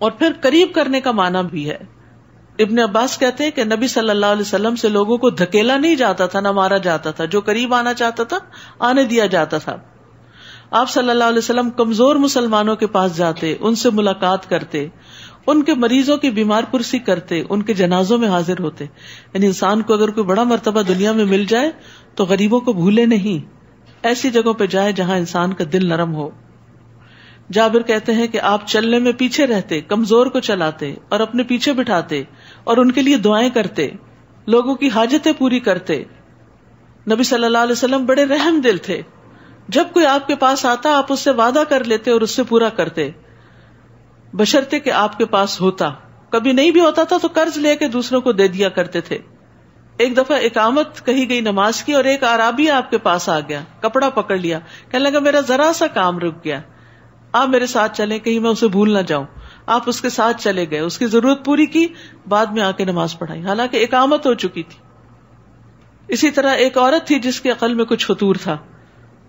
اور پھر قریب کرنے کا معنی بھی ہے. ابن عباس کہتے ہیں کہ نبی صلی اللہ علیہ وسلم سے لوگوں کو دھکیلا نہیں جاتا تھا، نہ مارا جاتا تھا. جو قریب آنا چاہتا تھا آنے دیا جاتا تھا. آپ صلی اللہ علیہ وسلم کمزور مسلمانوں کے پاس جاتے، ان سے ملاقات کرتے، ان کے مریضوں کی بیمار پرسی کرتے، ان کے جنازوں میں حاضر ہوتے. یعنی انسان کو اگر کوئی بڑا مرتبہ دنیا میں مل جائے تو غریبوں کو بھولے نہیں، ایسی جگہوں پہ جائے جہاں انسان کا دل نرم ہو. جابر کہتے ہیں کہ آپ چلنے میں پیچھے رہتے، کمزور کو چلاتے اور اپنے پیچھے بٹھاتے اور ان کے لیے دعائیں کرتے، لوگوں کی حاجتیں پوری کرتے. نبی صلی اللہ علیہ وسلم بڑے رحم دل تھے. جب کوئی آپ کے پاس آتا آپ اس سے وعدہ کر لیتے اور اس سے پورا کرتے، بشرطے کہ آپ کے پاس ہوتا. کبھی نہیں بھی ہوتا تھا تو قرض لے کے دوسروں کو دے دیا کرتے تھے. ایک دفعہ اقامت کہی گئی نماز کی اور ایک اعرابی آپ کے پاس آ گیا، کپڑا پکڑ لیا، کہنے لگا میرا ذرا سا کام رک گیا، آپ میرے ساتھ چلیں کہیں میں اسے بھول نہ جاؤں. آپ اس کے ساتھ چلے گئے، اس کی ضرورت پوری کی، بعد میں آ کے نماز پڑھائی، حالانکہ اقامت ہو چکی تھی. اسی طرح ایک عورت تھی جس کے عقل میں کچھ فطور تھا،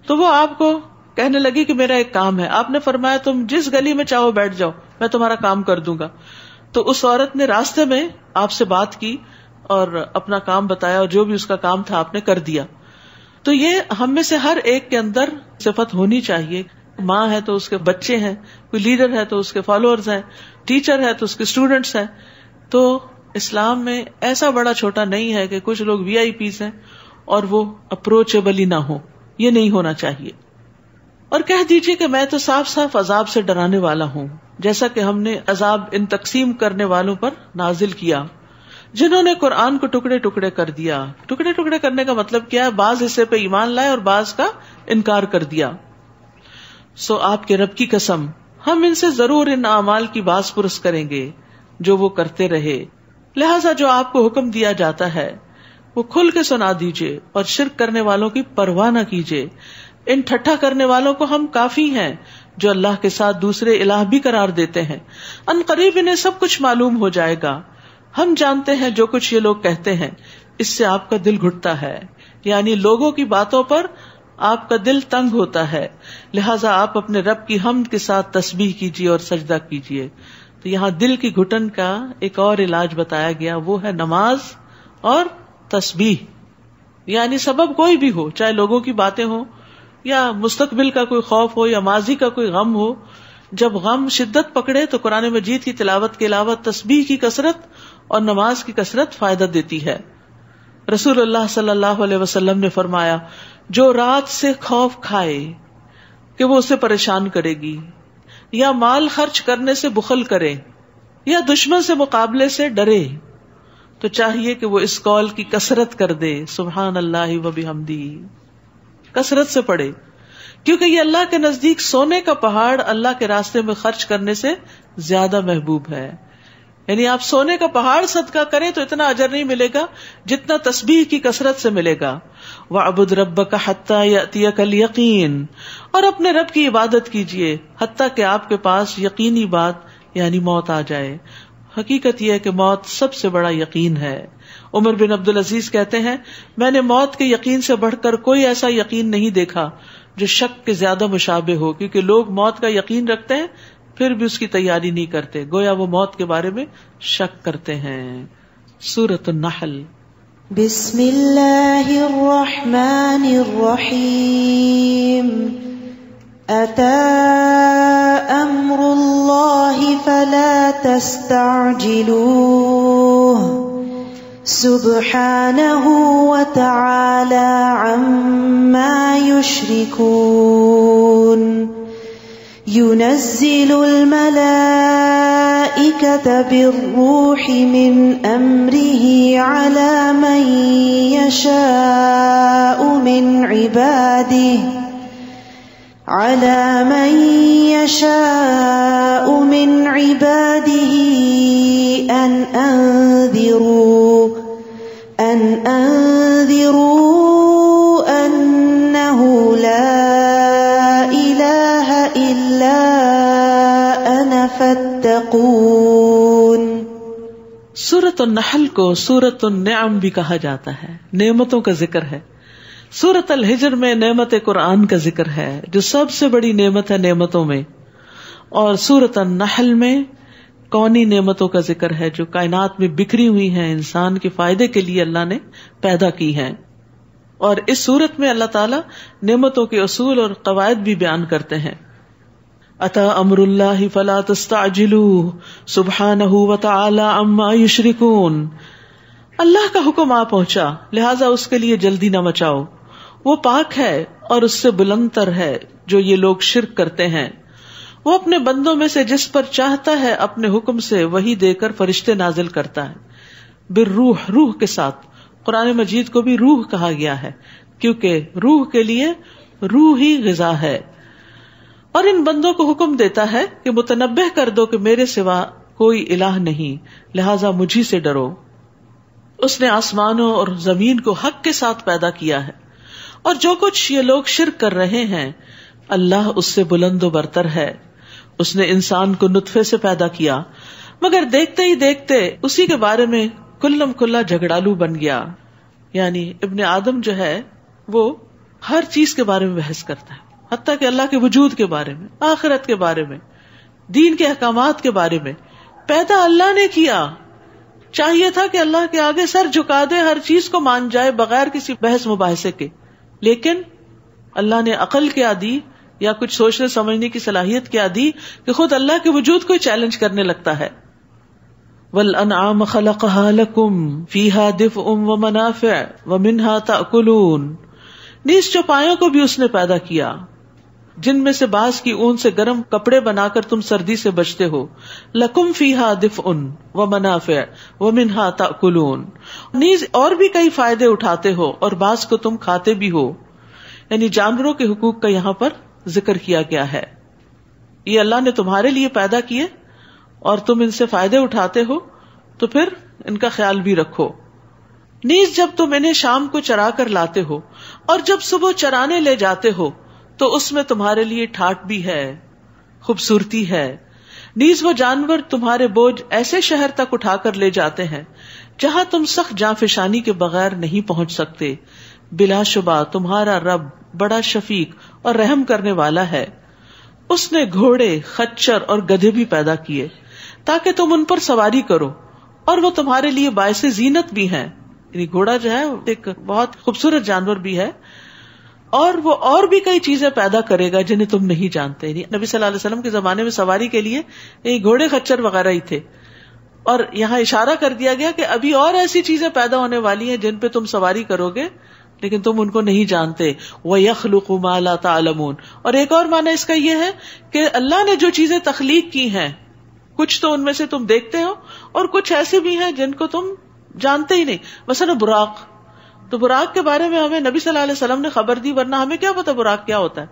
تو وہ آپ کو کہنے لگی کہ میرا ایک کام ہے. آپ نے فرمایا تم جس گلی میں چاہو بیٹھ جاؤ، میں تمہارا کام کر دوں گا. تو اس عورت نے راستے میں آپ سے بات کی اور اپنا کام بتایا اور جو بھی اس کا کام تھا آپ نے کر دیا. تو یہ ہم میں سے ہر ایک کے اندر صفت ہونی چاہیے. ماں ہے تو اس کے بچے ہیں، کوئی لیڈر ہے تو اس کے فالوورز ہیں، ٹیچر ہے تو اس کے اسٹوڈنٹس ہیں. تو اسلام میں ایسا بڑا چھوٹا نہیں ہے کہ کچھ لوگ وی آئی پیز ہیں اور وہ اپروچیبل ہی نہ ہو، یہ نہیں ہونا چاہیے. اور کہہ دیجئے کہ میں تو صاف صاف عذاب سے ڈرانے والا ہوں، جیسا کہ ہم نے عذاب ان تقسیم کرنے والوں پر نازل کیا جنہوں نے قرآن کو ٹکڑے ٹکڑے کر دیا. ٹکڑے ٹکڑے کرنے کا مطلب کیا ہے؟ بعض حصے پہ ایمان لائے اور بعض کا انکار کر دیا. سو آپ کے رب کی قسم ہم ان سے ضرور ان اعمال کی باز پرس کریں گے جو وہ کرتے رہے. لہذا جو آپ کو حکم دیا جاتا ہے وہ کھل کے سنا دیجئے اور شرک کرنے والوں کی پرواہ نہ کیجئے. ان ٹھٹھا کرنے والوں کو ہم کافی ہیں جو اللہ کے ساتھ دوسرے الہ بھی قرار دیتے ہیں. ان قریب انہیں سب کچھ معلوم ہو جائے گا. ہم جانتے ہیں جو کچھ یہ لوگ کہتے ہیں، اس سے آپ کا دل گھٹتا ہے، یعنی لوگوں کی باتوں پر آپ کا دل تنگ ہوتا ہے. لہٰذا آپ اپنے رب کی حمد کے ساتھ تسبیح کیجیے اور سجدہ کیجیے. تو یہاں دل کی گھٹن کا ایک اور علاج بتایا گیا، وہ ہے نماز اور تسبیح. یعنی سبب کوئی بھی ہو، چاہے لوگوں کی باتیں ہوں یا مستقبل کا کوئی خوف ہو یا ماضی کا کوئی غم ہو، جب غم شدت پکڑے تو قرآن مجید کی تلاوت کے علاوہ تسبیح کی کثرت اور نماز کی کثرت فائدہ دیتی ہے. رسول اللہ صلی اللہ علیہ وسلم نے فرمایا، جو رات سے خوف کھائے کہ وہ اسے پریشان کرے گی، یا مال خرچ کرنے سے بخل کرے، یا دشمن سے مقابلے سے ڈرے، تو چاہیے کہ وہ اس قول کی کثرت کر دے، سبحان اللہ و بحمدہ، کثرت سے پڑھے، کیونکہ یہ اللہ کے نزدیک سونے کا پہاڑ اللہ کے راستے میں خرچ کرنے سے زیادہ محبوب ہے. یعنی آپ سونے کا پہاڑ صدقہ کریں تو اتنا اجر نہیں ملے گا جتنا تسبیح کی کثرت سے ملے گا. وَاعْبُدْ رَبَّكَ حَتَّى يَأْتِيَكَ الْيَقِينُ، اور اپنے رب کی عبادت کیجیے حتیٰ کہ آپ کے پاس یقینی بات یعنی موت آ جائے. حقیقت یہ ہے کہ موت سب سے بڑا یقین ہے. عمر بن عبدالعزیز کہتے ہیں، میں نے موت کے یقین سے بڑھ کر کوئی ایسا یقین نہیں دیکھا جو شک کے زیادہ مشابہ ہو، کیونکہ لوگ موت کا یقین رکھتے ہیں پھر بھی اس کی تیاری نہیں کرتے، گویا وہ موت کے بارے میں شک کرتے ہیں. سورۃ النحل. بسم اللہ الرحمن الرحیم. أتى أمر الله فلا تستعجلوه سبحانه وتعالى عما يشركون. ينزل الملائكة بالروح من أمره على من يشاء من عباده أن أنذروا أنه لا إله إلا أنا فاتقون. سورۃ النحل کو سورۃ النعم بھی کہا جاتا ہے، نعمتوں کا ذکر ہے. سورۃ الحجر میں نعمت قرآن کا ذکر ہے جو سب سے بڑی نعمت ہے نعمتوں میں، اور سورۃ النحل میں کونی نعمتوں کا ذکر ہے جو کائنات میں بکھری ہوئی ہیں، انسان کے فائدے کے لیے اللہ نے پیدا کی ہیں. اور اس سورت میں اللہ تعالیٰ نعمتوں کے اصول اور قواعد بھی بیان کرتے ہیں. اتی امر اللہ فلا تستعجلوہ سبحانہ وتعالی عما یشرکون. اللہ کا حکم آ پہنچا، لہٰذا اس کے لیے جلدی نہ مچاؤ. وہ پاک ہے اور اس سے بلند تر ہے جو یہ لوگ شرک کرتے ہیں. وہ اپنے بندوں میں سے جس پر چاہتا ہے اپنے حکم سے وہی دے کر فرشتے نازل کرتا ہے. بالروح، روح کے ساتھ. قرآن مجید کو بھی روح کہا گیا ہے کیونکہ روح کے لیے روح ہی غذا ہے. اور ان بندوں کو حکم دیتا ہے کہ متنبہ کر دو کہ میرے سوا کوئی الہ نہیں، لہٰذا مجھی سے ڈرو. اس نے آسمانوں اور زمین کو حق کے ساتھ پیدا کیا ہے، اور جو کچھ یہ لوگ شرک کر رہے ہیں اللہ اس سے بلند و برتر ہے. اس نے انسان کو نطفے سے پیدا کیا، مگر دیکھتے ہی دیکھتے اسی کے بارے میں کلم کلا جھگڑالو بن گیا. یعنی ابن آدم جو ہے وہ ہر چیز کے بارے میں بحث کرتا ہے، حتیٰ کہ اللہ کے وجود کے بارے میں، آخرت کے بارے میں، دین کے احکامات کے بارے میں. پیدا اللہ نے کیا، چاہیے تھا کہ اللہ کے آگے سر جھکا دے، ہر چیز کو مان جائے بغیر کسی بحث مباحثے کے. لیکن اللہ نے عقل کیا دی یا کچھ سوچنے سمجھنے کی صلاحیت کیا دی کہ خود اللہ کے وجود کو چیلنج کرنے لگتا ہے. وَالْأَنْعَامَ خَلَقَهَا لَكُمْ فِيهَا دِفْءٌ وَمَنَافِعُ وَمِنْهَا تَأْكُلُونَ. نیز چوپایوں کو بھی اس نے پیدا کیا جن میں سے بعض کی اون سے گرم کپڑے بنا کر تم سردی سے بچتے ہو. لَكُمْ فِيهَا دِفْءٌ وَمَنَافِعُ وَمِنْهَا تَأْكُلُونَ. نیز اور بھی کئی فائدے اٹھاتے ہو اور بعض کو تم کھاتے بھی ہو. یعنی جانوروں کے حقوق کا یہاں پر ذکر کیا گیا ہے. یہ اللہ نے تمہارے لیے پیدا کیے اور تم ان سے فائدے اٹھاتے ہو تو پھر ان کا خیال بھی رکھو. نیز جب تم انہیں شام کو چرا کر لاتے ہو اور جب صبح چرانے لے جاتے ہو تو اس میں تمہارے لیے ٹھاٹ بھی ہے، خوبصورتی ہے. نیز وہ جانور تمہارے بوجھ ایسے شہر تک اٹھا کر لے جاتے ہیں جہاں تم سخت جانفشانی کے بغیر نہیں پہنچ سکتے. بلا شبہ تمہارا رب بڑا شفیق اور رحم کرنے والا ہے. اس نے گھوڑے، خچر اور گدھے بھی پیدا کیے تاکہ تم ان پر سواری کرو، اور وہ تمہارے لیے باعث زینت بھی ہیں. یعنی گھوڑا جو ہے ایک بہت خوبصورت جانور بھی ہے، اور وہ اور بھی کئی چیزیں پیدا کرے گا جنہیں تم نہیں جانتے. یعنی نبی صلی اللہ علیہ وسلم کے زمانے میں سواری کے لیے یہ گھوڑے، خچر وغیرہ ہی تھے، اور یہاں اشارہ کر دیا گیا کہ ابھی اور ایسی چیزیں پیدا ہونے والی ہیں جن پہ تم سواری کرو گے لیکن تم ان کو نہیں جانتے. وَيَخْلُقُ مَا لَا تَعْلَمُونَ. اور ایک اور معنی اس کا یہ ہے کہ اللہ نے جو چیزیں تخلیق کی ہیں کچھ تو ان میں سے تم دیکھتے ہو اور کچھ ایسے بھی ہیں جن کو تم جانتے ہی نہیں. مثلا براق، تو براق کے بارے میں ہمیں نبی صلی اللہ علیہ وسلم نے خبر دی، ورنہ ہمیں کیا پتا براق کیا ہوتا ہے.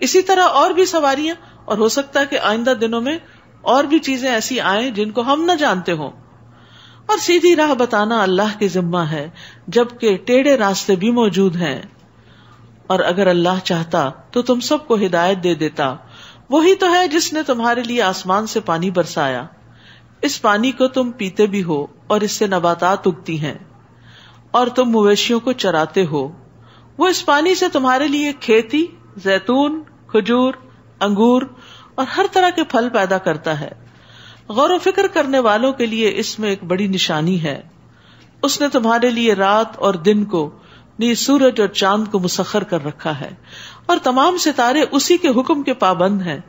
اسی طرح اور بھی سواریاں، اور ہو سکتا ہے کہ آئندہ دنوں میں اور بھی چیزیں ایسی آئیں جن کو ہم نہ جانتے ہوں. اور سیدھی راہ بتانا اللہ کے ذمہ ہے، جبکہ ٹیڑھے راستے بھی موجود ہیں. اور اگر اللہ چاہتا تو تم سب کو ہدایت دے دیتا. وہی تو ہے جس نے تمہارے لیے آسمان سے پانی برسایا، اس پانی کو تم پیتے بھی ہو اور اس سے نباتات اگتی ہیں، اور تم مویشیوں کو چراتے ہو. وہ اس پانی سے تمہارے لیے کھیتی، زیتون، کھجور، انگور اور ہر طرح کے پھل پیدا کرتا ہے. غور و فکر کرنے والوں کے لیے اس میں ایک بڑی نشانی ہے. اس نے تمہارے لیے رات اور دن کو، نیز سورج اور چاند کو مسخر کر رکھا ہے، اور تمام ستارے اسی کے حکم کے پابند ہیں.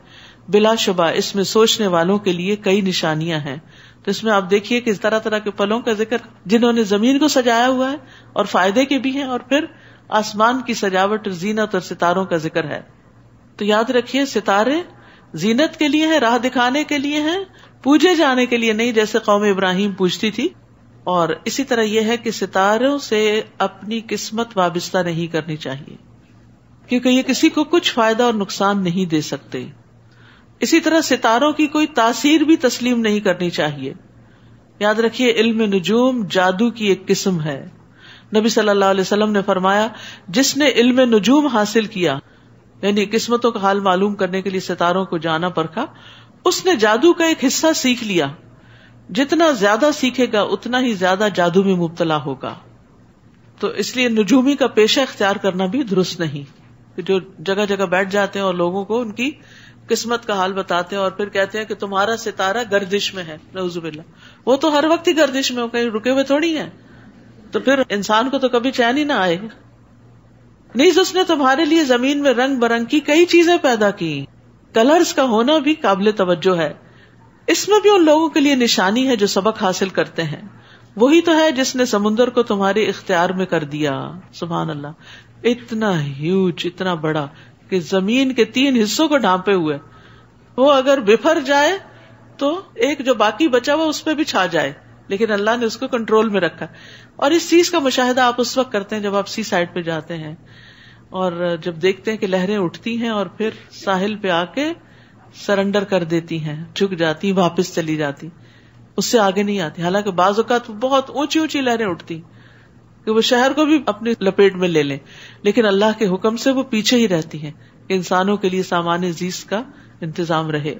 بلا شبہ اس میں سوچنے والوں کے لیے کئی نشانیاں ہیں. تو اس میں آپ دیکھیے کہ طرح طرح کے پھلوں کا ذکر جنہوں نے زمین کو سجایا ہوا ہے اور فائدے کے بھی ہیں، اور پھر آسمان کی سجاوٹ اور زینت اور ستاروں کا ذکر ہے. تو یاد رکھیے ستارے زینت کے لیے ہیں، راہ دکھانے کے لیے ہیں، پوجے جانے کے لیے نہیں جیسے قوم ابراہیم پوجتی تھی. اور اسی طرح یہ ہے کہ ستاروں سے اپنی قسمت وابستہ نہیں کرنی چاہیے، کیونکہ یہ کسی کو کچھ فائدہ اور نقصان نہیں دے سکتے. اسی طرح ستاروں کی کوئی تاثیر بھی تسلیم نہیں کرنی چاہیے. یاد رکھیے علم نجوم جادو کی ایک قسم ہے. نبی صلی اللہ علیہ وسلم نے فرمایا جس نے علم نجوم حاصل کیا، یعنی قسمتوں کا حال معلوم کرنے کے لیے ستاروں کو جانا پرکھا، اس نے جادو کا ایک حصہ سیکھ لیا. جتنا زیادہ سیکھے گا اتنا ہی زیادہ جادو میں مبتلا ہوگا. تو اس لیے نجومی کا پیشہ اختیار کرنا بھی درست نہیں، جو جگہ جگہ بیٹھ جاتے ہیں اور لوگوں کو ان کی قسمت کا حال بتاتے ہیں اور پھر کہتے ہیں کہ تمہارا ستارہ گردش میں ہے. نعوذ باللہ، وہ تو ہر وقت ہی گردش میں ہو، کہیں رکے ہوئے تھوڑی ہیں. تو پھر انسان کو تو کبھی چین ہی نہ آئے. نیز اس نے تمہارے لیے زمین میں رنگ برنگ کی کئی چیزیں پیدا کی. کلرز کا ہونا بھی قابل توجہ ہے. اس میں بھی ان لوگوں کے لیے نشانی ہے جو سبق حاصل کرتے ہیں. وہی تو ہے جس نے سمندر کو تمہارے اختیار میں کر دیا. سبحان اللہ, اتنا ہیوج, اتنا بڑا کہ زمین کے 3 حصوں کو ڈھانپے ہوئے. وہ اگر بفر جائے تو ایک جو باقی بچا ہوا اس پہ بھی چھا جائے, لیکن اللہ نے اس کو کنٹرول میں رکھا. اور اس چیز کا مشاہدہ آپ اس وقت کرتے ہیں جب آپ سی سائڈ پہ جاتے ہیں اور جب دیکھتے ہیں کہ لہریں اٹھتی ہیں اور پھر ساحل پہ آ کے سرنڈر کر دیتی ہیں, جھک جاتی, واپس چلی جاتی, اس سے آگے نہیں آتی. حالانکہ بعض اوقات بہت اونچی اونچی لہریں اٹھتی کہ وہ شہر کو بھی اپنی لپیٹ میں لے لیں, لیکن اللہ کے حکم سے وہ پیچھے ہی رہتی ہیں کہ انسانوں کے لیے سامان زیست کا انتظام رہے.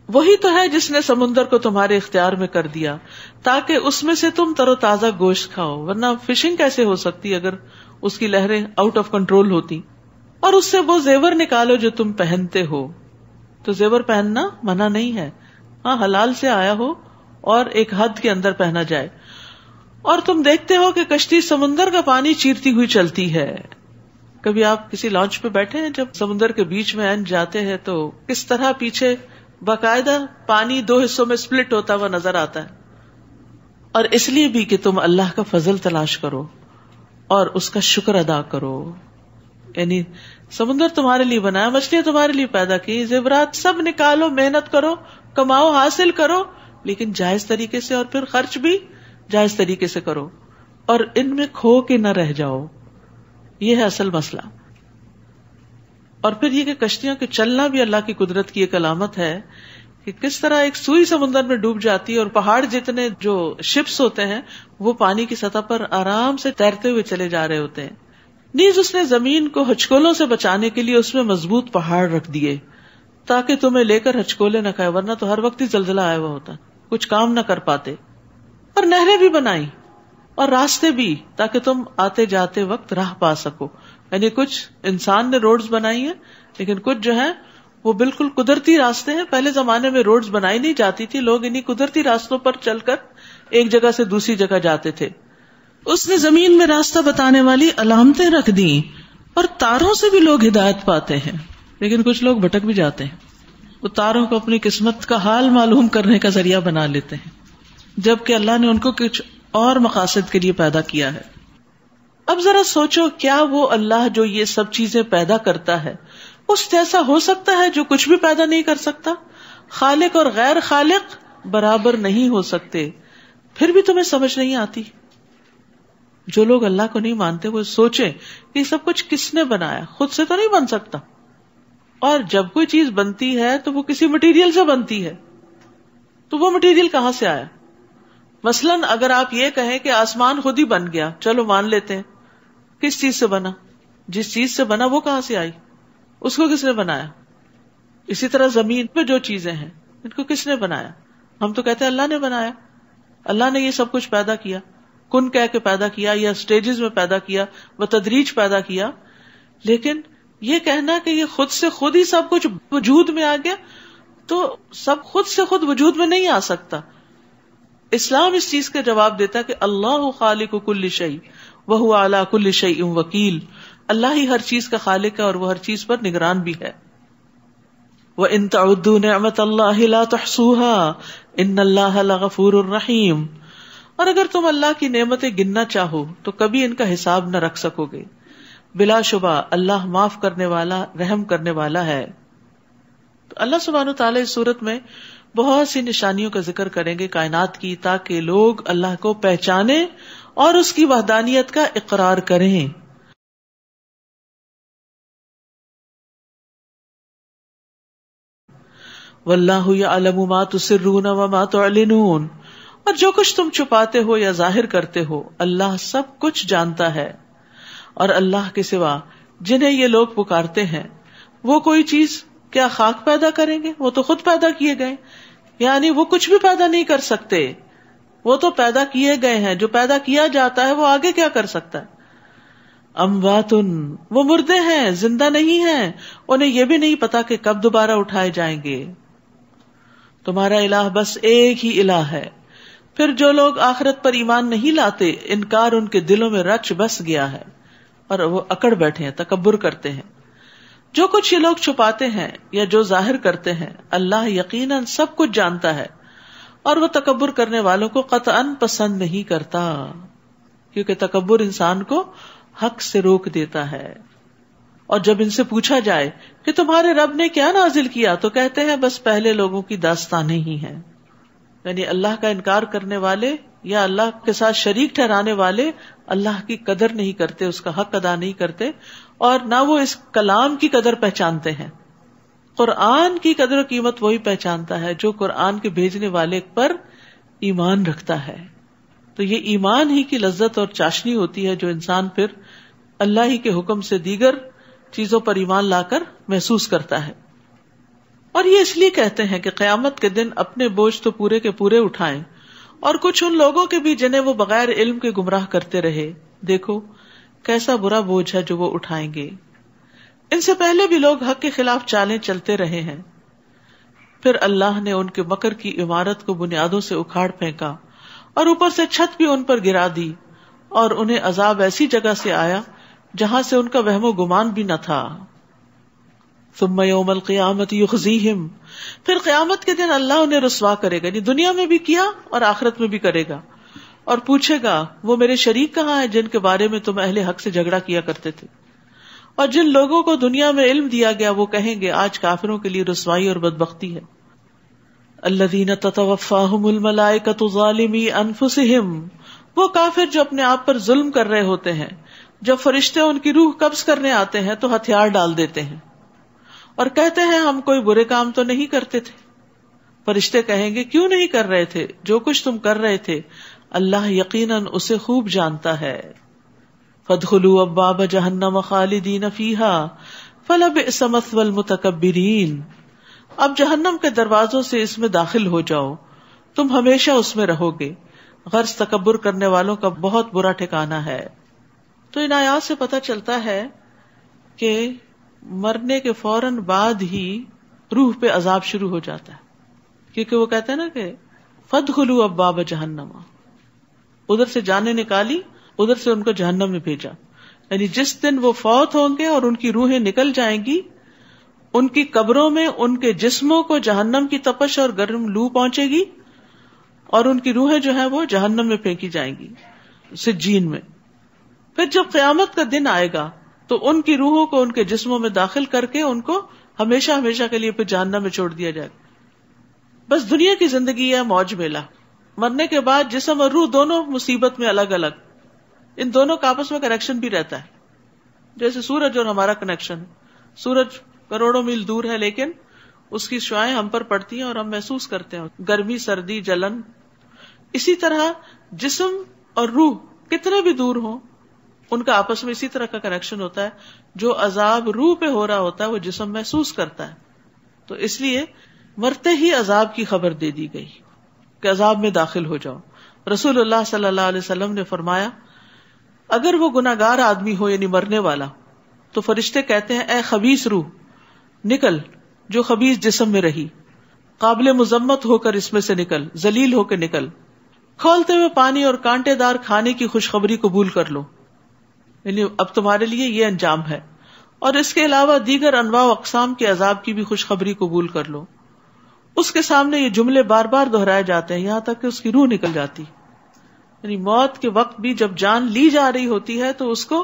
وہی تو ہے جس نے سمندر کو تمہارے اختیار میں کر دیا تاکہ اس میں سے تم تر و تازہ گوشت کھاؤ, ورنہ فشنگ کیسے ہو سکتی اگر اس کی لہریں آؤٹ آف کنٹرول ہوتی. اور اس سے وہ زیور نکالو جو تم پہنتے ہو. تو زیور پہننا منع نہیں ہے, ہاں حلال سے آیا ہو اور ایک حد کے اندر پہنا جائے. اور تم دیکھتے ہو کہ کشتی سمندر کا پانی چیرتی ہوئی چلتی ہے. کبھی آپ کسی لانچ پہ بیٹھے ہیں جب سمندر کے بیچ میں جاتے ہیں تو کس طرح پیچھے باقاعدہ پانی 2 حصوں میں سپلٹ ہوتا ہوا نظر آتا ہے. اور اس لیے بھی کہ تم اللہ کا فضل تلاش کرو اور اس کا شکر ادا کرو. یعنی سمندر تمہارے لیے بنایا, مچھلیاں تمہارے لیے پیدا کی, زیورات سب نکالو, محنت کرو, کماؤ, حاصل کرو, لیکن جائز طریقے سے, اور پھر خرچ بھی جائز طریقے سے کرو, اور ان میں کھو کے نہ رہ جاؤ. یہ ہے اصل مسئلہ. اور پھر یہ کہ کشتیوں کے چلنا بھی اللہ کی قدرت کی ایک علامت ہے کہ کس طرح ایک سوئی سمندر میں ڈوب جاتی ہے اور پہاڑ جتنے جو شپس ہوتے ہیں وہ پانی کی سطح پر آرام سے تیرتے ہوئے چلے جا رہے ہوتے ہیں. نیز اس نے زمین کو ہچکولوں سے بچانے کے لیے اس میں مضبوط پہاڑ رکھ دیے تاکہ تمہیں لے کر ہچکولے نہ کھائے, ورنہ تو ہر وقت ہی زلزلہ آیا ہوا ہوتا, کچھ کام نہ کر پاتے. اور نہریں بھی بنائی اور راستے بھی تاکہ تم آتے جاتے وقت راہ پا سکو. یعنی کچھ انسان نے روڈز بنائی ہیں, لیکن کچھ جو ہے وہ بالکل قدرتی راستے ہیں. پہلے زمانے میں روڈز بنائی نہیں جاتی تھی, لوگ انہی قدرتی راستوں پر چل کر ایک جگہ سے دوسری جگہ جاتے تھے. اس نے زمین میں راستہ بتانے والی علامتیں رکھ دی اور تاروں سے بھی لوگ ہدایت پاتے ہیں, لیکن کچھ لوگ بھٹک بھی جاتے ہیں. وہ تاروں کو اپنی قسمت کا حال معلوم کرنے کا ذریعہ بنا لیتے ہیں, جبکہ اللہ نے ان کو کچھ اور مقاصد کے لیے پیدا کیا ہے. اب ذرا سوچو, کیا وہ اللہ جو یہ سب چیزیں پیدا کرتا ہے اس جیسا ہو سکتا ہے جو کچھ بھی پیدا نہیں کر سکتا؟ خالق اور غیر خالق برابر نہیں ہو سکتے. پھر بھی تمہیں سمجھ نہیں آتی. جو لوگ اللہ کو نہیں مانتے وہ سوچیں کہ یہ سب کچھ کس نے بنایا, خود سے تو نہیں بن سکتا. اور جب کوئی چیز بنتی ہے تو وہ کسی مٹیریل سے بنتی ہے, تو وہ مٹیریل کہاں سے آیا؟ مثلاً اگر آپ یہ کہیں کہ آسمان خود ہی بن گیا, چلو مان لیتے ہیں, کس چیز سے بنا؟ جس چیز سے بنا وہ کہاں سے آئی؟ اس کو کس نے بنایا؟ اسی طرح زمین پہ جو چیزیں ہیں ان کو کس نے بنایا؟ ہم تو کہتے ہیں اللہ نے بنایا, اللہ نے یہ سب کچھ پیدا کیا, کن کہہ کے پیدا کیا, یا سٹیجز میں پیدا کیا, بتدریج پیدا کیا. لیکن یہ کہنا کہ یہ خود سے خود ہی سب کچھ وجود میں آ گیا, تو سب خود سے خود وجود میں نہیں آ سکتا. اسلام اس چیز کا جواب دیتا کہ اللہ خالق کل شیء وہو علی کل شیء وکیل. اللہ ہی ہر چیز کا خالق ہے اور وہ ہر چیز پر نگران بھی ہے. وَإِن تَعُدُّوا نِعْمَةَ اللَّهِ لَا تُحْصُوهَا إِنَّ اللَّهَ لَغَفُورٌ رَحِيمٌ. اور اگر تم اللہ کی نعمتیں گننا چاہو تو کبھی ان کا حساب نہ رکھ سکو گے. بلا شبہ اللہ معاف کرنے والا, رحم کرنے والا ہے. تو اللہ سبحانہ تعالیٰ اس صورت میں بہت سی نشانیوں کا ذکر کریں گے کائنات کی, تاکہ لوگ اللہ کو پہچانیں اور اس کی وحدانیت کا اقرار کریں. واللہ یعلم ما تسرون وما تعلنون. اور جو کچھ تم چھپاتے ہو یا ظاہر کرتے ہو اللہ سب کچھ جانتا ہے. اور اللہ کے سوا جنہیں یہ لوگ پکارتے ہیں وہ کوئی چیز کیا خاک پیدا کریں گے؟ وہ تو خود پیدا کیے گئے, یعنی وہ کچھ بھی پیدا نہیں کر سکتے, وہ تو پیدا کیے گئے ہیں. جو پیدا کیا جاتا ہے وہ آگے کیا کر سکتا ہے؟ امواتن, وہ مردے ہیں, زندہ نہیں ہیں, انہیں یہ بھی نہیں پتا کہ کب دوبارہ اٹھائے جائیں گے. تمہارا الہ بس ایک ہی الہ ہے. پھر جو لوگ آخرت پر ایمان نہیں لاتے, انکار ان کے دلوں میں رچ بس گیا ہے اور وہ اکڑ بیٹھے ہیں, تکبر کرتے ہیں. جو کچھ یہ لوگ چھپاتے ہیں یا جو ظاہر کرتے ہیں اللہ یقیناً سب کچھ جانتا ہے، اور وہ تکبر کرنے والوں کو قطعاً پسند نہیں کرتا، کیونکہ تکبر انسان کو حق سے روک دیتا ہے۔ اور جب ان سے پوچھا جائے کہ تمہارے رب نے کیا نازل کیا تو کہتے ہیں بس پہلے لوگوں کی داستانیں ہی ہیں، یعنی اللہ کا انکار کرنے والے یا اللہ کے ساتھ شریک ٹھہرانے والے اللہ کی قدر نہیں کرتے، اس کا حق ادا نہیں کرتے، اور نہ وہ اس کلام کی قدر پہچانتے ہیں۔ قرآن کی قدر و قیمت وہی پہچانتا ہے جو قرآن کے بھیجنے والے پر ایمان رکھتا ہے۔ تو یہ ایمان ہی کی لذت اور چاشنی ہوتی ہے جو انسان پھر اللہ ہی کے حکم سے دیگر چیزوں پر ایمان لا کر محسوس کرتا ہے۔ اور یہ اس لیے کہتے ہیں کہ قیامت کے دن اپنے بوجھ تو پورے کے پورے اٹھائیں، اور کچھ ان لوگوں کے بھی جنہیں وہ بغیر علم کے گمراہ کرتے رہے، دیکھو کیسا برا بوجھ ہے جو وہ اٹھائیں گے۔ ان سے پہلے بھی لوگ حق کے خلاف چالیں چلتے رہے ہیں، پھر اللہ نے ان کے مکر کی عمارت کو بنیادوں سے اکھاڑ پھینکا اور اوپر سے چھت بھی ان پر گرا دی، اور انہیں عذاب ایسی جگہ سے آیا جہاں سے ان کا وہم و گمان بھی نہ تھا۔ ثم یوم القیامت یخزیہم، پھر قیامت کے دن اللہ انہیں رسوا کرے گا، یعنی دنیا میں بھی کیا اور آخرت میں بھی کرے گا، اور پوچھے گا وہ میرے شریک کہاں ہیں جن کے بارے میں تم اہل حق سے جھگڑا کیا کرتے تھے۔ اور جن لوگوں کو دنیا میں علم دیا گیا وہ کہیں گے آج کافروں کے لیے رسوائی اور بدبختی ہے۔ الذین تتوفاہم الملائکۃ ظالمی انفسہم، وہ کافر جو اپنے آپ پر ظلم کر رہے ہوتے ہیں، جب فرشتے ان کی روح قبض کرنے آتے ہیں تو ہتھیار ڈال دیتے ہیں اور کہتے ہیں ہم کوئی برے کام تو نہیں کرتے تھے۔ فرشتے کہیں گے کیوں نہیں کر رہے تھے، جو کچھ تم کر رہے تھے اللہ یقیناً اسے خوب جانتا ہے۔ فادخلوا ابواب جہنم خالدین فیہا فلبئس مثوی المتکبرین، اب جہنم کے دروازوں سے اس میں داخل ہو جاؤ، تم ہمیشہ اس میں رہو گے، غرض تکبر کرنے والوں کا بہت برا ٹھکانہ ہے۔ تو ان آیات سے پتہ چلتا ہے کہ مرنے کے فوراً بعد ہی روح پہ عذاب شروع ہو جاتا ہے، کیونکہ وہ کہتے ہیں نا کہ فادخلوا ابواب جہنم، ادھر سے جانیں نکالی، ادھر سے ان کو جہنم میں بھیجا، یعنی جس دن وہ فوت ہوں گے اور ان کی روحیں نکل جائیں گی، ان کی قبروں میں ان کے جسموں کو جہنم کی تپش اور گرم لو پہنچے گی، اور ان کی روحیں جو ہیں وہ جہنم میں پھینکی جائیں گی، سجین میں۔ پھر جب قیامت کا دن آئے گا تو ان کی روحوں کو ان کے جسموں میں داخل کر کے ان کو ہمیشہ ہمیشہ کے لیے پھر جہنم میں چھوڑ دیا جائے گا۔ بس دنیا کی زندگی ہے موج میلہ، مرنے کے بعد جسم اور روح دونوں مصیبت میں الگ الگ، ان دونوں کا آپس میں کنیکشن بھی رہتا ہے، جیسے سورج اور ہمارا کنیکشن۔ سورج کروڑوں میل دور ہے لیکن اس کی شعاعیں ہم پر پڑتی ہیں اور ہم محسوس کرتے ہیں گرمی، سردی، جلن۔ اسی طرح جسم اور روح کتنے بھی دور ہوں ان کا آپس میں اسی طرح کا کنیکشن ہوتا ہے، جو عذاب روح پہ ہو رہا ہوتا ہے وہ جسم محسوس کرتا ہے۔ تو اس لیے مرتے ہی عذاب کی خبر دے دی گئی کہ عذاب میں داخل ہو جاؤ۔ رسول اللہ صلی اللہ علیہ وسلم نے فرمایا اگر وہ گناہگار آدمی ہو یعنی مرنے والا تو فرشتے کہتے ہیں اے خبیث روح نکل جو خبیث جسم میں رہی، قابل مذمت ہو کر اس میں سے نکل، ذلیل ہو کے نکل، کھولتے ہوئے پانی اور کانٹے دار کھانے کی خوشخبری قبول کر لو، یعنی اب تمہارے لیے یہ انجام ہے، اور اس کے علاوہ دیگر انواع و اقسام کے عذاب کی بھی خوشخبری قبول کر لو۔ اس کے سامنے یہ جملے بار بار دہرائے جاتے ہیں یہاں تک کہ اس کی روح نکل جاتی، یعنی موت کے وقت بھی جب جان لی جا رہی ہوتی ہے تو اس کو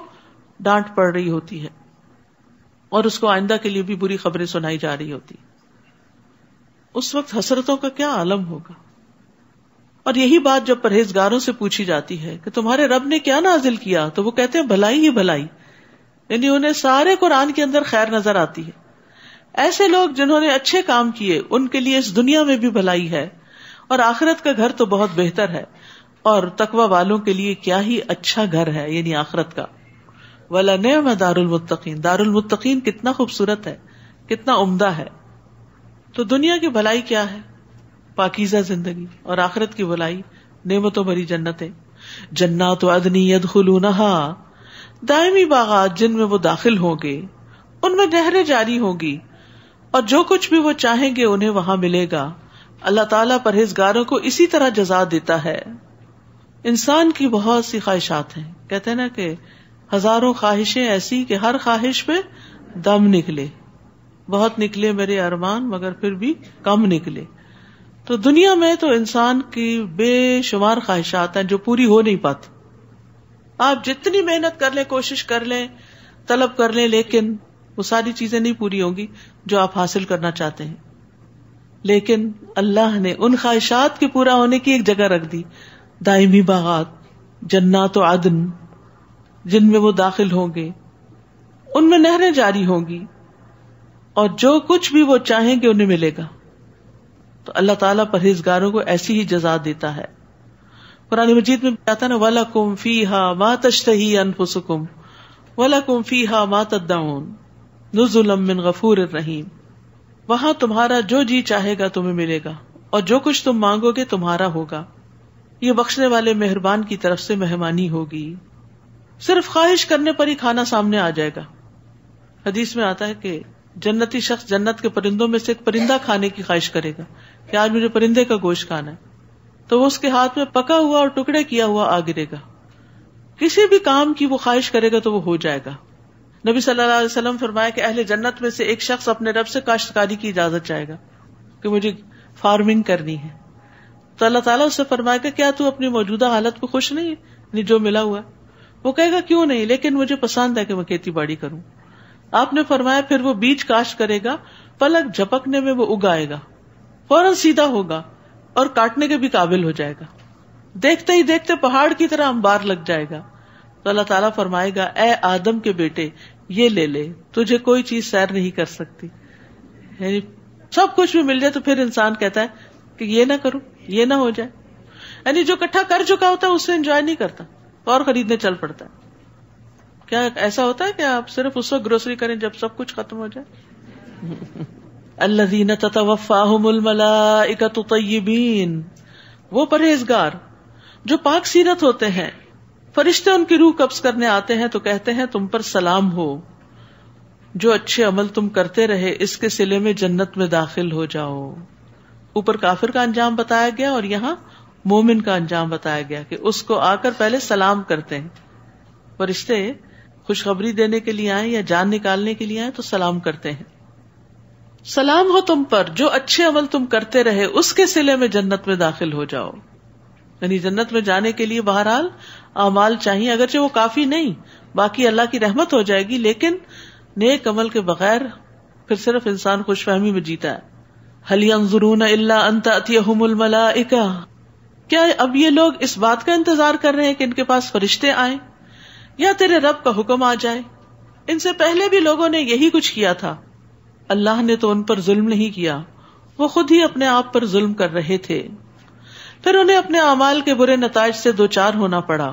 ڈانٹ پڑ رہی ہوتی ہے اور اس کو آئندہ کے لیے بھی بری خبریں سنائی جا رہی ہوتی، اس وقت حسرتوں کا کیا عالم ہوگا۔ اور یہی بات جب پرہیزگاروں سے پوچھی جاتی ہے کہ تمہارے رب نے کیا نازل کیا تو وہ کہتے ہیں بھلائی ہی بھلائی، یعنی انہیں سارے قرآن کے اندر خیر نظر آتی ہے۔ ایسے لوگ جنہوں نے اچھے کام کیے ان کے لیے اس دنیا میں بھی بھلائی ہے اور آخرت کا گھر تو بہت بہتر ہے، اور تقوی والوں کے لیے کیا ہی اچھا گھر ہے یعنی آخرت کا۔ وَلَنِعْمَ دَارُ الْمُتَّقِينَ، دار المتقین کتنا خوبصورت ہے، کتنا عمدہ ہے۔ تو دنیا کی بھلائی کیا ہے؟ پاکیزہ زندگی، اور آخرت کی بھلائی نعمتوں بھری جنتیں، جنات عدن يدخلونها، دائمی باغات جن میں وہ داخل ہوں گے، ان میں نہریں جاری ہوں گی، اور جو کچھ بھی وہ چاہیں گے انہیں وہاں ملے گا۔ اللہ تعالیٰ پرہیزگاروں کو اسی طرح جزا دیتا ہے۔ انسان کی بہت سی خواہشات ہیں، کہتے ہیں نا کہ ہزاروں خواہشیں ایسی کہ ہر خواہش پہ دم نکلے. بہت نکلے میرے ارمان مگر پھر بھی کم نکلے. تو دنیا میں تو انسان کی بے شمار خواہشات ہیں جو پوری ہو نہیں پاتی. آپ جتنی محنت کر لیں، کوشش کر لیں، طلب کر لیں، لیکن وہ ساری چیزیں نہیں پوری ہوں گی جو آپ حاصل کرنا چاہتے ہیں. لیکن اللہ نے ان خواہشات کے پورا ہونے کی ایک جگہ رکھ دی، دائمی باغات، جنات و عدن، جن میں وہ داخل ہوں گے، ان میں نہریں جاری ہوں گی، اور جو کچھ بھی وہ چاہیں گے انہیں ملے گا. تو اللہ تعالیٰ پرہیزگاروں کو ایسی ہی جزا دیتا ہے. قرآن مجید میں آتا ہے نا، وَلَكُمْ فِيهَا مَا تَشْتَهِي أَنفُسُكُمْ وَلَكُمْ فِيهَا مَا تَدَّعُونَ نُزُلًا مِّن غَفُورٍ رَّحِيمٍ. وہاں تمہارا جو جی چاہے گا تمہیں ملے گا، اور جو کچھ تم مانگو گے تمہارا ہوگا. یہ بخشنے والے مہربان کی طرف سے مہمانی ہوگی. صرف خواہش کرنے پر ہی کھانا سامنے آ جائے گا. حدیث میں آتا ہے کہ جنتی شخص جنت کے پرندوں میں سے ایک پرندہ کھانے کی خواہش کرے گا کہ آج مجھے پرندے کا گوشت کھانا ہے، تو وہ اس کے ہاتھ میں پکا ہوا اور ٹکڑے کیا ہوا آ گرے گا. کسی بھی کام کی وہ خواہش کرے گا تو وہ ہو جائے گا. نبی صلی اللہ علیہ وسلم فرمایا کہ اہل جنت میں سے ایک شخص اپنے رب سے کاشتکاری کی اجازت چاہے گا کہ مجھے فارمنگ کرنی ہے. تو اللہ تعالیٰ اس سے فرمائے گا کیا تو اپنی موجودہ حالت کو خوش نہیں ہے جو ملا ہوا ہے؟ وہ کہے گا کیوں نہیں، لیکن مجھے پسند ہے کہ میں کھیتی باڑی کروں. آپ نے فرمایا پھر وہ بیج کاشت کرے گا، پلک جھپکنے میں وہ اگائے گا، فوراً سیدھا ہوگا اور کاٹنے کے بھی قابل ہو جائے گا. دیکھتے ہی دیکھتے پہاڑ کی طرح انبار لگ جائے گا. تو اللہ تعالیٰ فرمائے گا اے آدم کے بیٹے یہ لے لے، تجھے کوئی چیز سیر نہیں کر سکتی. یعنی سب کچھ بھی مل جائے تو پھر انسان کہتا ہے کہ یہ نہ کروں، یہ نہ ہو جائے. یعنی جو اکٹھا کر چکا ہوتا ہے اس سے انجوائے نہیں کرتا اور خریدنے چل پڑتا ہے. کیا ایسا ہوتا ہے کہ آپ صرف اس وقت گروسری کریں جب سب کچھ ختم ہو جائے؟ الذین تتوفاہم الملائکۃ طیبین، وہ پرہیزگار جو پاک سیرت ہوتے ہیں، فرشتے ان کی روح قبض کرنے آتے ہیں تو کہتے ہیں تم پر سلام ہو، جو اچھے عمل تم کرتے رہے اس کے صلے میں جنت میں داخل ہو جاؤ. اوپر کافر کا انجام بتایا گیا اور یہاں مومن کا انجام بتایا گیا کہ اس کو آ کر پہلے سلام کرتے ہیں. فرشتے خوشخبری دینے کے لیے آئیں یا جان نکالنے کے لیے آئیں تو سلام کرتے ہیں. سلام ہو تم پر جو اچھے عمل تم کرتے رہے اس کے صلے میں جنت میں داخل ہو جاؤ. یعنی جنت میں جانے کے لیے بہرحال اعمال چاہیے، اگرچہ وہ کافی نہیں، باقی اللہ کی رحمت ہو جائے گی، لیکن نیک عمل کے بغیر پھر صرف انسان خوش فہمی میں جیتا ہے. هل ينظرون الا ان تأتيهم الملائکہ، کیا اب یہ لوگ اس بات کا انتظار کر رہے ہیں کہ ان کے پاس فرشتے آئیں یا تیرے رب کا حکم آ جائے؟ ان سے پہلے بھی لوگوں نے یہی کچھ کیا تھا. اللہ نے تو ان پر ظلم نہیں کیا، وہ خود ہی اپنے آپ پر ظلم کر رہے تھے. پھر انہیں اپنے اعمال کے برے نتائج سے دوچار ہونا پڑا،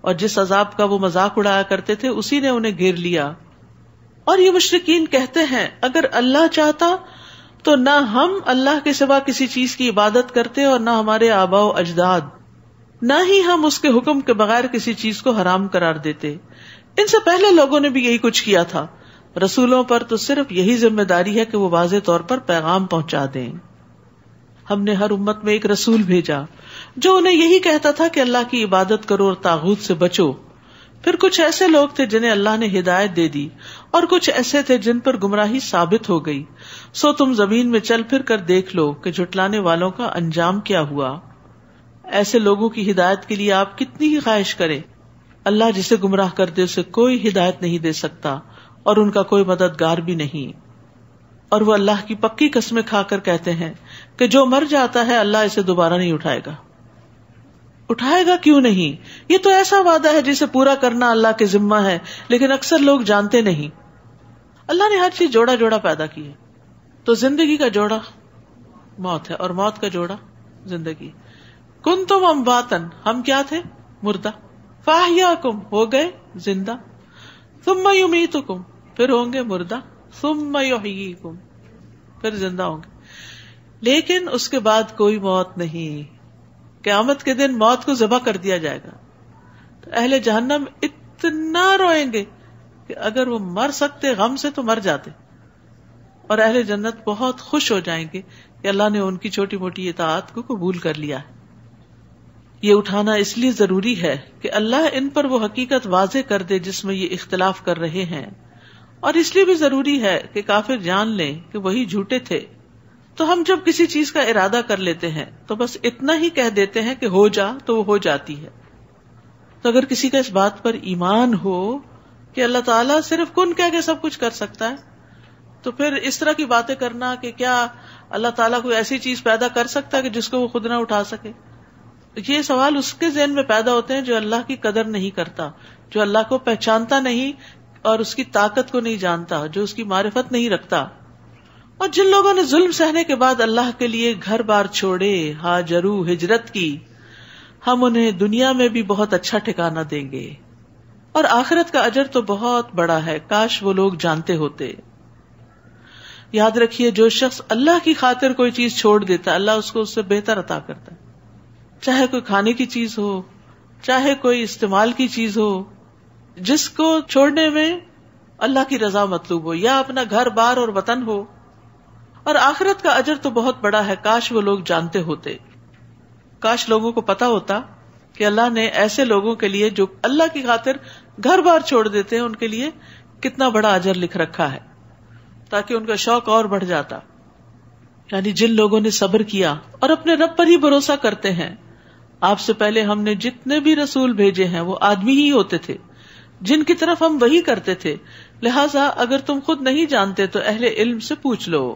اور جس عذاب کا وہ مذاق اڑایا کرتے تھے اسی نے انہیں گھیر لیا. اور یہ مشرکین کہتے ہیں اگر اللہ چاہتا تو نہ ہم اللہ کے سوا کسی چیز کی عبادت کرتے اور نہ ہمارے آباء و اجداد، نہ ہی ہم اس کے حکم کے بغیر کسی چیز کو حرام قرار دیتے. ان سے پہلے لوگوں نے بھی یہی کچھ کیا تھا. رسولوں پر تو صرف یہی ذمہ داری ہے کہ وہ واضح طور پر پیغام پہنچا دیں. ہم نے ہر امت میں ایک رسول بھیجا جو انہیں یہی کہتا تھا کہ اللہ کی عبادت کرو اور طاغوت سے بچو. پھر کچھ ایسے لوگ تھے جنہیں اللہ نے ہدایت دے دی اور کچھ ایسے تھے جن پر گمراہی ثابت ہو گئی. سو تم زمین میں چل پھر کر دیکھ لو کہ جھٹلانے والوں کا انجام کیا ہوا. ایسے لوگوں کی ہدایت کے لیے آپ کتنی ہی خواہش کریں، اللہ جسے گمراہ کر دے اسے کوئی ہدایت نہیں دے سکتا اور ان کا کوئی مددگار بھی نہیں. اور وہ اللہ کی پکی قسمیں کھا کر کہتے ہیں کہ جو مر جاتا ہے اللہ اسے دوبارہ نہیں اٹھائے گا. اٹھائے گا کیوں نہیں؟ یہ تو ایسا وعدہ ہے جسے پورا کرنا اللہ کے ذمہ ہے، لیکن اکثر لوگ جانتے نہیں. اللہ نے ہر چیز جوڑا جوڑا پیدا کی ہے. تو زندگی کا جوڑا موت ہے اور موت کا جوڑا زندگی. کنتم امواتن، ہم کیا تھے؟ مردہ. فاحیاکم، ہو گئے زندہ. ثم یمیتکم، پھر ہوں گے مردہ. ثم یحییکم، پھر زندہ ہوں گے. لیکن اس کے بعد کوئی موت نہیں. قیامت کے دن موت کو ذبح کر دیا جائے گا. تو اہل جہنم اتنا روئیں گے کہ اگر وہ مر سکتے غم سے تو مر جاتے، اور اہل جنت بہت خوش ہو جائیں گے کہ اللہ نے ان کی چھوٹی موٹی اطاعت کو قبول کر لیا ہے. یہ اٹھانا اس لیے ضروری ہے کہ اللہ ان پر وہ حقیقت واضح کر دے جس میں یہ اختلاف کر رہے ہیں، اور اس لیے بھی ضروری ہے کہ کافر جان لیں کہ وہی جھوٹے تھے. تو ہم جب کسی چیز کا ارادہ کر لیتے ہیں تو بس اتنا ہی کہہ دیتے ہیں کہ ہو جا تو وہ ہو جاتی ہے. تو اگر کسی کا اس بات پر ایمان ہو کہ اللہ تعالیٰ صرف کن کہہ کے سب کچھ کر سکتا ہے, تو پھر اس طرح کی باتیں کرنا کہ کیا اللہ تعالیٰ کوئی ایسی چیز پیدا کر سکتا ہے کہ جس کو وہ خود نہ اٹھا سکے, یہ سوال اس کے ذہن میں پیدا ہوتے ہیں جو اللہ کی قدر نہیں کرتا, جو اللہ کو پہچانتا نہیں اور اس کی طاقت کو نہیں جانتا, جو اس کی معرفت نہیں رکھتا. اور جن لوگوں نے ظلم سہنے کے بعد اللہ کے لیے گھر بار چھوڑے, ہاجرو, ہجرت کی, ہم انہیں دنیا میں بھی بہت اچھا ٹھکانہ دیں گے, اور آخرت کا اجر تو بہت بڑا ہے, کاش وہ لوگ جانتے ہوتے. یاد رکھیے, جو شخص اللہ کی خاطر کوئی چیز چھوڑ دیتا ہے, اللہ اس کو اس سے بہتر عطا کرتا ہے. چاہے کوئی کھانے کی چیز ہو, چاہے کوئی استعمال کی چیز ہو, جس کو چھوڑنے میں اللہ کی رضا مطلوب ہو, یا اپنا گھر بار اور وطن ہو. اور آخرت کا اجر تو بہت بڑا ہے, کاش وہ لوگ جانتے ہوتے. کاش لوگوں کو پتا ہوتا کہ اللہ نے ایسے لوگوں کے لیے جو اللہ کی خاطر گھر بار چھوڑ دیتے ہیں, ان کے لیے کتنا بڑا اجر لکھ رکھا ہے, تاکہ ان کا شوق اور بڑھ جاتا. یعنی جن لوگوں نے صبر کیا اور اپنے رب پر ہی بھروسہ کرتے ہیں. آپ سے پہلے ہم نے جتنے بھی رسول بھیجے ہیں وہ آدمی ہی ہوتے تھے جن کی طرف ہم وحی کرتے تھے, لہٰذا اگر تم خود نہیں جانتے تو اہل علم سے پوچھ لو.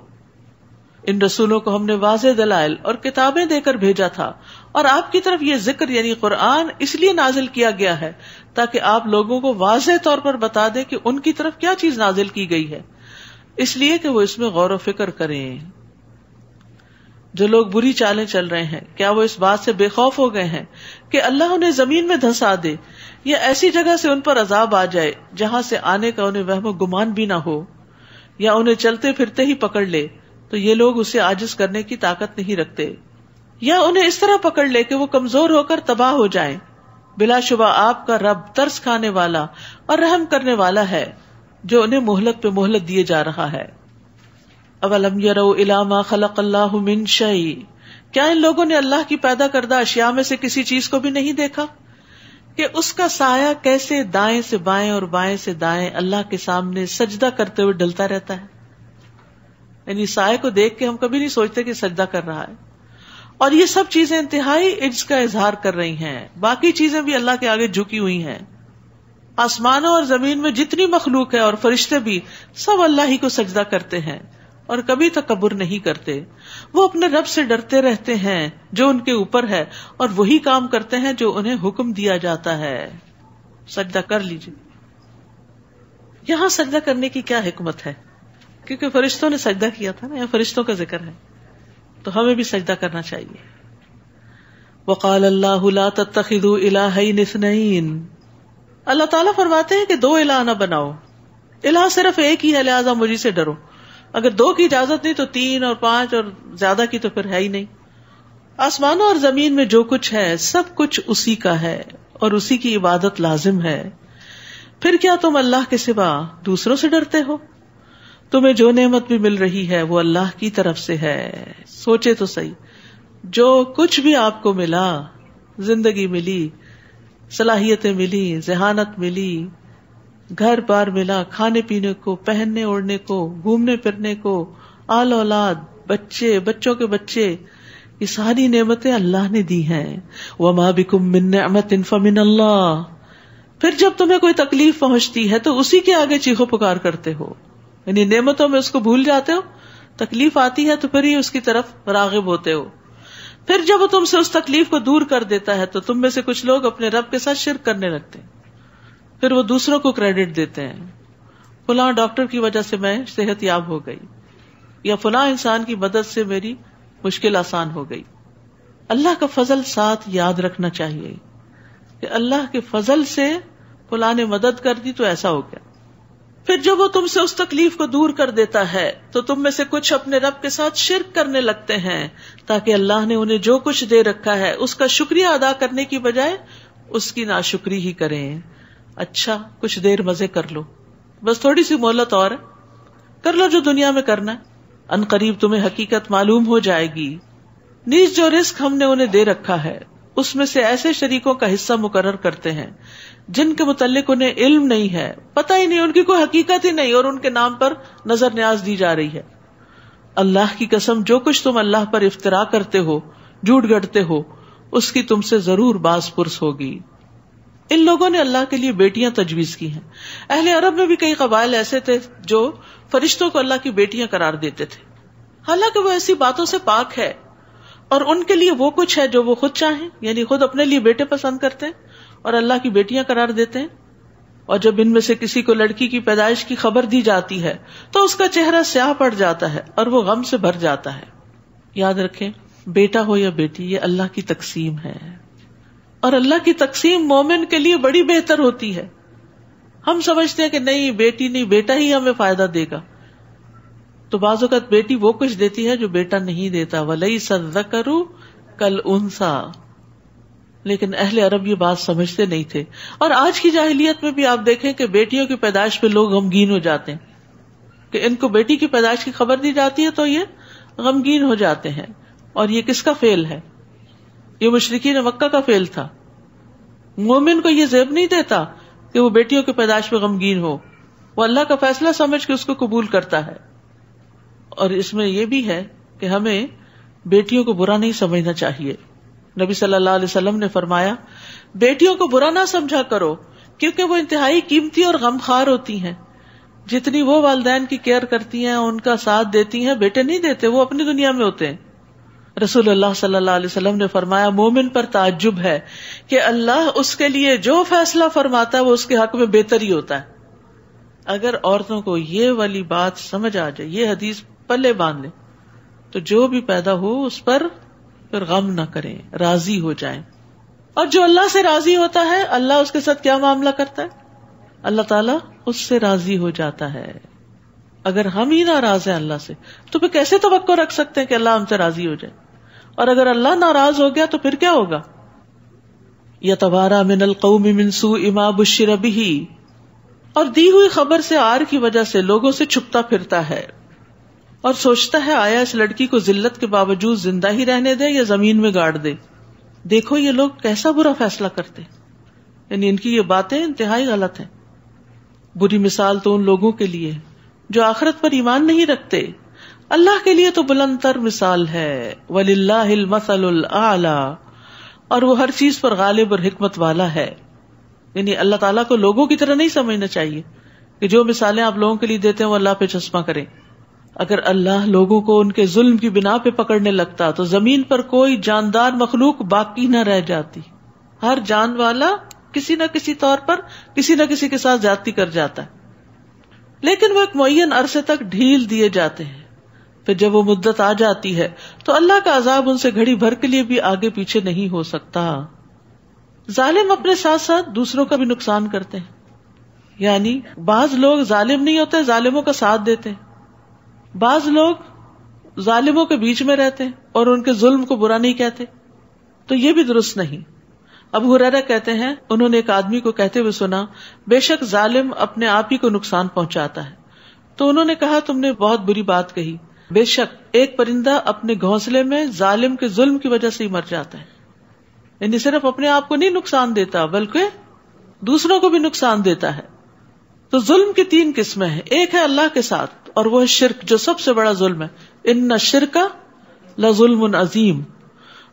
ان رسولوں کو ہم نے واضح دلائل اور کتابیں دے کر بھیجا تھا, اور آپ کی طرف یہ ذکر یعنی قرآن اس لیے نازل کیا گیا ہے تاکہ آپ لوگوں کو واضح طور پر بتا دیں کہ ان کی طرف کیا چیز نازل کی گئی ہے, اس لیے کہ وہ اس میں غور و فکر کریں. جو لوگ بری چالیں چل رہے ہیں, کیا وہ اس بات سے بے خوف ہو گئے ہیں کہ اللہ انہیں زمین میں دھسا دے, یا ایسی جگہ سے ان پر عذاب آ جائے جہاں سے آنے کا انہیں وہم و گمان بھی نہ ہو, یا انہیں چلتے پھرتے ہی پکڑ لے تو یہ لوگ اسے عاجز کرنے کی طاقت نہیں رکھتے, یا انہیں اس طرح پکڑ لے کہ وہ کمزور ہو کر تباہ ہو جائیں. بلا شبہ آپ کا رب ترس کھانے والا اور رحم کرنے والا ہے, جو انہیں مہلت پہ مہلت دیے جا رہا ہے. اولم یروا الی ما خلق اللہ من شیء, کیا ان لوگوں نے اللہ کی پیدا کردہ اشیاء میں سے کسی چیز کو بھی نہیں دیکھا کہ اس کا سایہ کیسے دائیں سے بائیں اور بائیں سے دائیں اللہ کے سامنے سجدہ کرتے ہوئے ڈلتا رہتا ہے. یعنی سائے کو دیکھ کے ہم کبھی نہیں سوچتے کہ سجدہ کر رہا ہے. اور یہ سب چیزیں انتہائی عجز کا اظہار کر رہی ہیں, باقی چیزیں بھی اللہ کے آگے جھکی ہوئی ہیں. آسمانوں اور زمین میں جتنی مخلوق ہے اور فرشتے بھی سب اللہ ہی کو سجدہ کرتے ہیں اور کبھی تکبر نہیں کرتے. وہ اپنے رب سے ڈرتے رہتے ہیں جو ان کے اوپر ہے, اور وہی کام کرتے ہیں جو انہیں حکم دیا جاتا ہے. سجدہ کر لیجیے. یہاں سجدہ کرنے کی کیا حکمت ہے؟ کیونکہ فرشتوں نے سجدہ کیا تھا نا, یا فرشتوں کا ذکر ہے, تو ہمیں بھی سجدہ کرنا چاہیے. وقال اللہ لا تتخذوا الہین اثنین, اللہ تعالیٰ فرماتے ہیں کہ دو الہ نہ بناؤ, الہ صرف ایک ہی ہے, لہذا مجھے سے ڈرو. اگر دو کی اجازت نہیں تو تین اور پانچ اور زیادہ کی تو پھر ہے ہی نہیں. آسمانوں اور زمین میں جو کچھ ہے سب کچھ اسی کا ہے اور اسی کی عبادت لازم ہے. پھر کیا تم اللہ کے سوا دوسروں سے ڈرتے ہو؟ تمہیں جو نعمت بھی مل رہی ہے وہ اللہ کی طرف سے ہے. سوچے تو صحیح, جو کچھ بھی آپ کو ملا, زندگی ملی, صلاحیتیں ملی, ذہانت ملی, گھر بار ملا, کھانے پینے کو, پہننے اوڑھنے کو, گھومنے پھرنے کو, آل اولاد, بچے, بچوں کے بچے, یہ ساری نعمتیں اللہ نے دی ہیں. وما بکم من نعمت فمن اللہ. پھر جب تمہیں کوئی تکلیف پہنچتی ہے تو اسی کے آگے چیخو پکار کرتے ہو, یعنی نعمتوں میں اس کو بھول جاتے ہو, تکلیف آتی ہے تو پھر ہی اس کی طرف راغب ہوتے ہو. پھر جب وہ تم سے اس تکلیف کو دور کر دیتا ہے تو تم میں سے کچھ لوگ اپنے رب کے ساتھ شرک کرنے لگتے ہیں. پھر وہ دوسروں کو کریڈٹ دیتے ہیں, فلاں ڈاکٹر کی وجہ سے میں صحت یاب ہو گئی, یا فلاں انسان کی مدد سے میری مشکل آسان ہو گئی. اللہ کا فضل ساتھ یاد رکھنا چاہیے کہ اللہ کے فضل سے فلاں نے مدد کر دی تو ایسا ہو گیا. پھر جب وہ تم سے اس تکلیف کو دور کر دیتا ہے تو تم میں سے کچھ اپنے رب کے ساتھ شرک کرنے لگتے ہیں تاکہ اللہ نے انہیں جو کچھ دے رکھا ہے اس کا شکریہ ادا کرنے کی بجائے اس کی ناشکری ہی کریں. اچھا کچھ دیر مزے کر لو, بس تھوڑی سی مہلت اور کر لو جو دنیا میں کرنا ہے, ان قریب تمہیں حقیقت معلوم ہو جائے گی. نیز جو رزق ہم نے انہیں دے رکھا ہے اس میں سے ایسے شریکوں کا حصہ مقرر کرتے ہیں جن کے متعلق انہیں علم نہیں ہے، پتہ ہی نہیں، ان کی کوئی حقیقت ہی نہیں، اور ان کے نام پر نظر نیاز دی جا رہی ہے. اللہ کی قسم جو کچھ تم اللہ پر افترا کرتے ہو، جھوٹ گڑتے ہو، اس کی تم سے ضرور باز پرس ہوگی. ان لوگوں نے اللہ کے لیے بیٹیاں تجویز کی ہیں. اہل عرب میں بھی کئی قبائل ایسے تھے جو فرشتوں کو اللہ کی بیٹیاں قرار دیتے تھے، حالانکہ وہ ایسی باتوں سے پاک ہے، اور ان کے لیے وہ کچھ ہے جو وہ خود چاہیں، یعنی خود اپنے لیے بیٹے پسند کرتے ہیں اور اللہ کی بیٹیاں قرار دیتے ہیں. اور جب ان میں سے کسی کو لڑکی کی پیدائش کی خبر دی جاتی ہے تو اس کا چہرہ سیاہ پڑ جاتا ہے اور وہ غم سے بھر جاتا ہے. یاد رکھیں، بیٹا ہو یا بیٹی، یہ اللہ کی تقسیم ہے، اور اللہ کی تقسیم مومن کے لیے بڑی بہتر ہوتی ہے. ہم سمجھتے ہیں کہ نہیں، بیٹی نہیں، بیٹا ہی ہمیں فائدہ دے گا، تو بعض اوقات بیٹی وہ کچھ دیتی ہے جو بیٹا نہیں دیتا. وَلَيْسَ الذَّكَرُ كَالْأُنثَىٰ. لیکن اہل عرب یہ بات سمجھتے نہیں تھے، اور آج کی جاہلیت میں بھی آپ دیکھیں کہ بیٹیوں کی پیدائش پہ لوگ غمگین ہو جاتے ہیں کہ ان کو بیٹی کی پیدائش کی خبر دی جاتی ہے تو یہ غمگین ہو جاتے ہیں. اور یہ کس کا فعل ہے؟ یہ مشرکین مکہ کا فعل تھا. مومن کو یہ زیب نہیں دیتا کہ وہ بیٹیوں کی پیدائش پہ غمگین ہو، وہ اللہ کا فیصلہ سمجھ کے اس کو قبول کرتا ہے. اور اس میں یہ بھی ہے کہ ہمیں بیٹیوں کو برا نہیں سمجھنا چاہیے. نبی صلی اللہ علیہ وسلم نے فرمایا، بیٹیوں کو برا نہ سمجھا کرو، کیونکہ وہ انتہائی قیمتی اور غمخوار ہوتی ہیں. جتنی وہ والدین کی کیئر کرتی ہیں، ان کا ساتھ دیتی ہیں، بیٹے نہیں دیتے، وہ اپنی دنیا میں ہوتے ہیں. رسول اللہ صلی اللہ علیہ وسلم نے فرمایا، مومن پر تعجب ہے کہ اللہ اس کے لیے جو فیصلہ فرماتا ہے وہ اس کے حق میں بہتر ہی ہوتا ہے. اگر عورتوں کو یہ والی بات سمجھ آ جائے، یہ حدیث پلے باندھ لیں، تو جو بھی پیدا ہو اس پر پھر غم نہ کریں، راضی ہو جائیں. اور جو اللہ سے راضی ہوتا ہے، اللہ اس کے ساتھ کیا معاملہ کرتا ہے؟ اللہ تعالیٰ اس سے راضی ہو جاتا ہے. اگر ہم ہی ناراض ہیں اللہ سے تو پھر کیسے توقع رکھ سکتے ہیں کہ اللہ ہم سے راضی ہو جائے؟ اور اگر اللہ ناراض ہو گیا تو پھر کیا ہوگا؟ یتوارا من القوم من سوء ما بشر به. اور دی ہوئی خبر سے عار کی وجہ سے لوگوں سے چھپتا پھرتا ہے اور سوچتا ہے آیا اس لڑکی کو ذلت کے باوجود زندہ ہی رہنے دے یا زمین میں گاڑ دے. دیکھو یہ لوگ کیسا برا فیصلہ کرتے، یعنی ان کی یہ باتیں انتہائی غلط ہیں. بری مثال تو ان لوگوں کے لیے جو آخرت پر ایمان نہیں رکھتے. اللہ کے لیے تو بلند تر مثال ہے. وَلِلَّهِ الْمَثَلُ الْأَعْلَى. اور وہ ہر چیز پر غالب اور حکمت والا ہے. یعنی اللہ تعالیٰ کو لوگوں کی طرح نہیں سمجھنا چاہیے کہ جو مثالیں آپ لوگوں کے لیے دیتے ہیں وہ اللہ پہ چشمہ کریں. اگر اللہ لوگوں کو ان کے ظلم کی بنا پہ پکڑنے لگتا تو زمین پر کوئی جاندار مخلوق باقی نہ رہ جاتی. ہر جان والا کسی نہ کسی طور پر کسی نہ کسی کے ساتھ زیادتی کر جاتا ہے. لیکن وہ ایک معین عرصے تک ڈھیل دیے جاتے ہیں. پھر جب وہ مدت آ جاتی ہے تو اللہ کا عذاب ان سے گھڑی بھر کے لیے بھی آگے پیچھے نہیں ہو سکتا. ظالم اپنے ساتھ ساتھ دوسروں کا بھی نقصان کرتے ہیں. یعنی بعض لوگ ظالم نہیں ہوتے، ظالموں کا ساتھ دیتے ہیں. بعض لوگ ظالموں کے بیچ میں رہتے ہیں اور ان کے ظلم کو برا نہیں کہتے، تو یہ بھی درست نہیں. ابو ہریرہ کہتے ہیں انہوں نے ایک آدمی کو کہتے ہوئے سنا، بے شک ظالم اپنے آپ ہی کو نقصان پہنچاتا ہے. تو انہوں نے کہا تم نے بہت بری بات کہی. بے شک ایک پرندہ اپنے گھونسلے میں ظالم کے ظلم کی وجہ سے ہی مر جاتا ہے. یعنی صرف اپنے آپ کو نہیں نقصان دیتا بلکہ دوسروں کو بھی نقصان دیتا ہے. تو ظلم کی 3 قسمیں ہیں. ایک ہے اللہ کے ساتھ اور وہ ہے شرک، جو سب سے بڑا ظلم ہے. ان الشرک لظلم عظیم.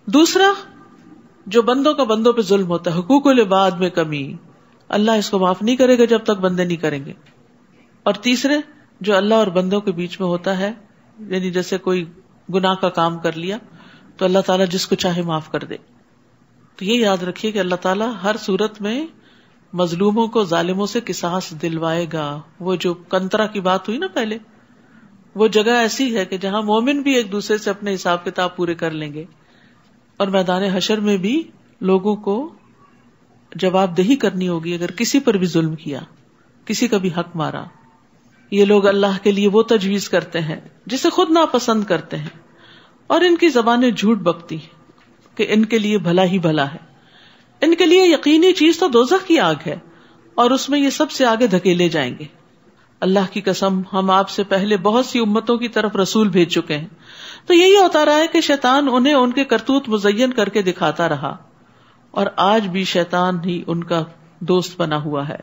دوسرا جو بندوں کا بندوں پہ ظلم ہوتا ہے، حقوق العباد میں کمی، اللہ اس کو معاف نہیں کرے گا جب تک بندے نہیں کریں گے. اور تیسرے جو اللہ اور بندوں کے بیچ میں ہوتا ہے، یعنی جیسے کوئی گناہ کا کام کر لیا تو اللہ تعالیٰ جس کو چاہے معاف کر دے. تو یہ یاد رکھیے کہ اللہ تعالیٰ ہر صورت میں مظلوموں کو ظالموں سے قصاص دلوائے گا. وہ جو کنترا کی بات ہوئی نا پہلے، وہ جگہ ایسی ہے کہ جہاں مومن بھی ایک دوسرے سے اپنے حساب کتاب پورے کر لیں گے، اور میدان حشر میں بھی لوگوں کو جواب دہی کرنی ہوگی اگر کسی پر بھی ظلم کیا، کسی کا بھی حق مارا. یہ لوگ اللہ کے لیے وہ تجویز کرتے ہیں جسے خود ناپسند کرتے ہیں، اور ان کی زبانیں جھوٹ بکتی ہیں کہ ان کے لیے بھلا ہی بھلا ہے. ان کے لیے یقینی چیز تو دوزخ کی آگ ہے اور اس میں یہ سب سے آگے دھکیلے جائیں گے. اللہ کی قسم ہم آپ سے پہلے بہت سی امتوں کی طرف رسول بھیج چکے ہیں، تو یہی ہوتا رہا ہے کہ شیطان انہیں ان کے کرتوت مزین کر کے دکھاتا رہا، اور آج بھی شیطان ہی ان کا دوست بنا ہوا ہے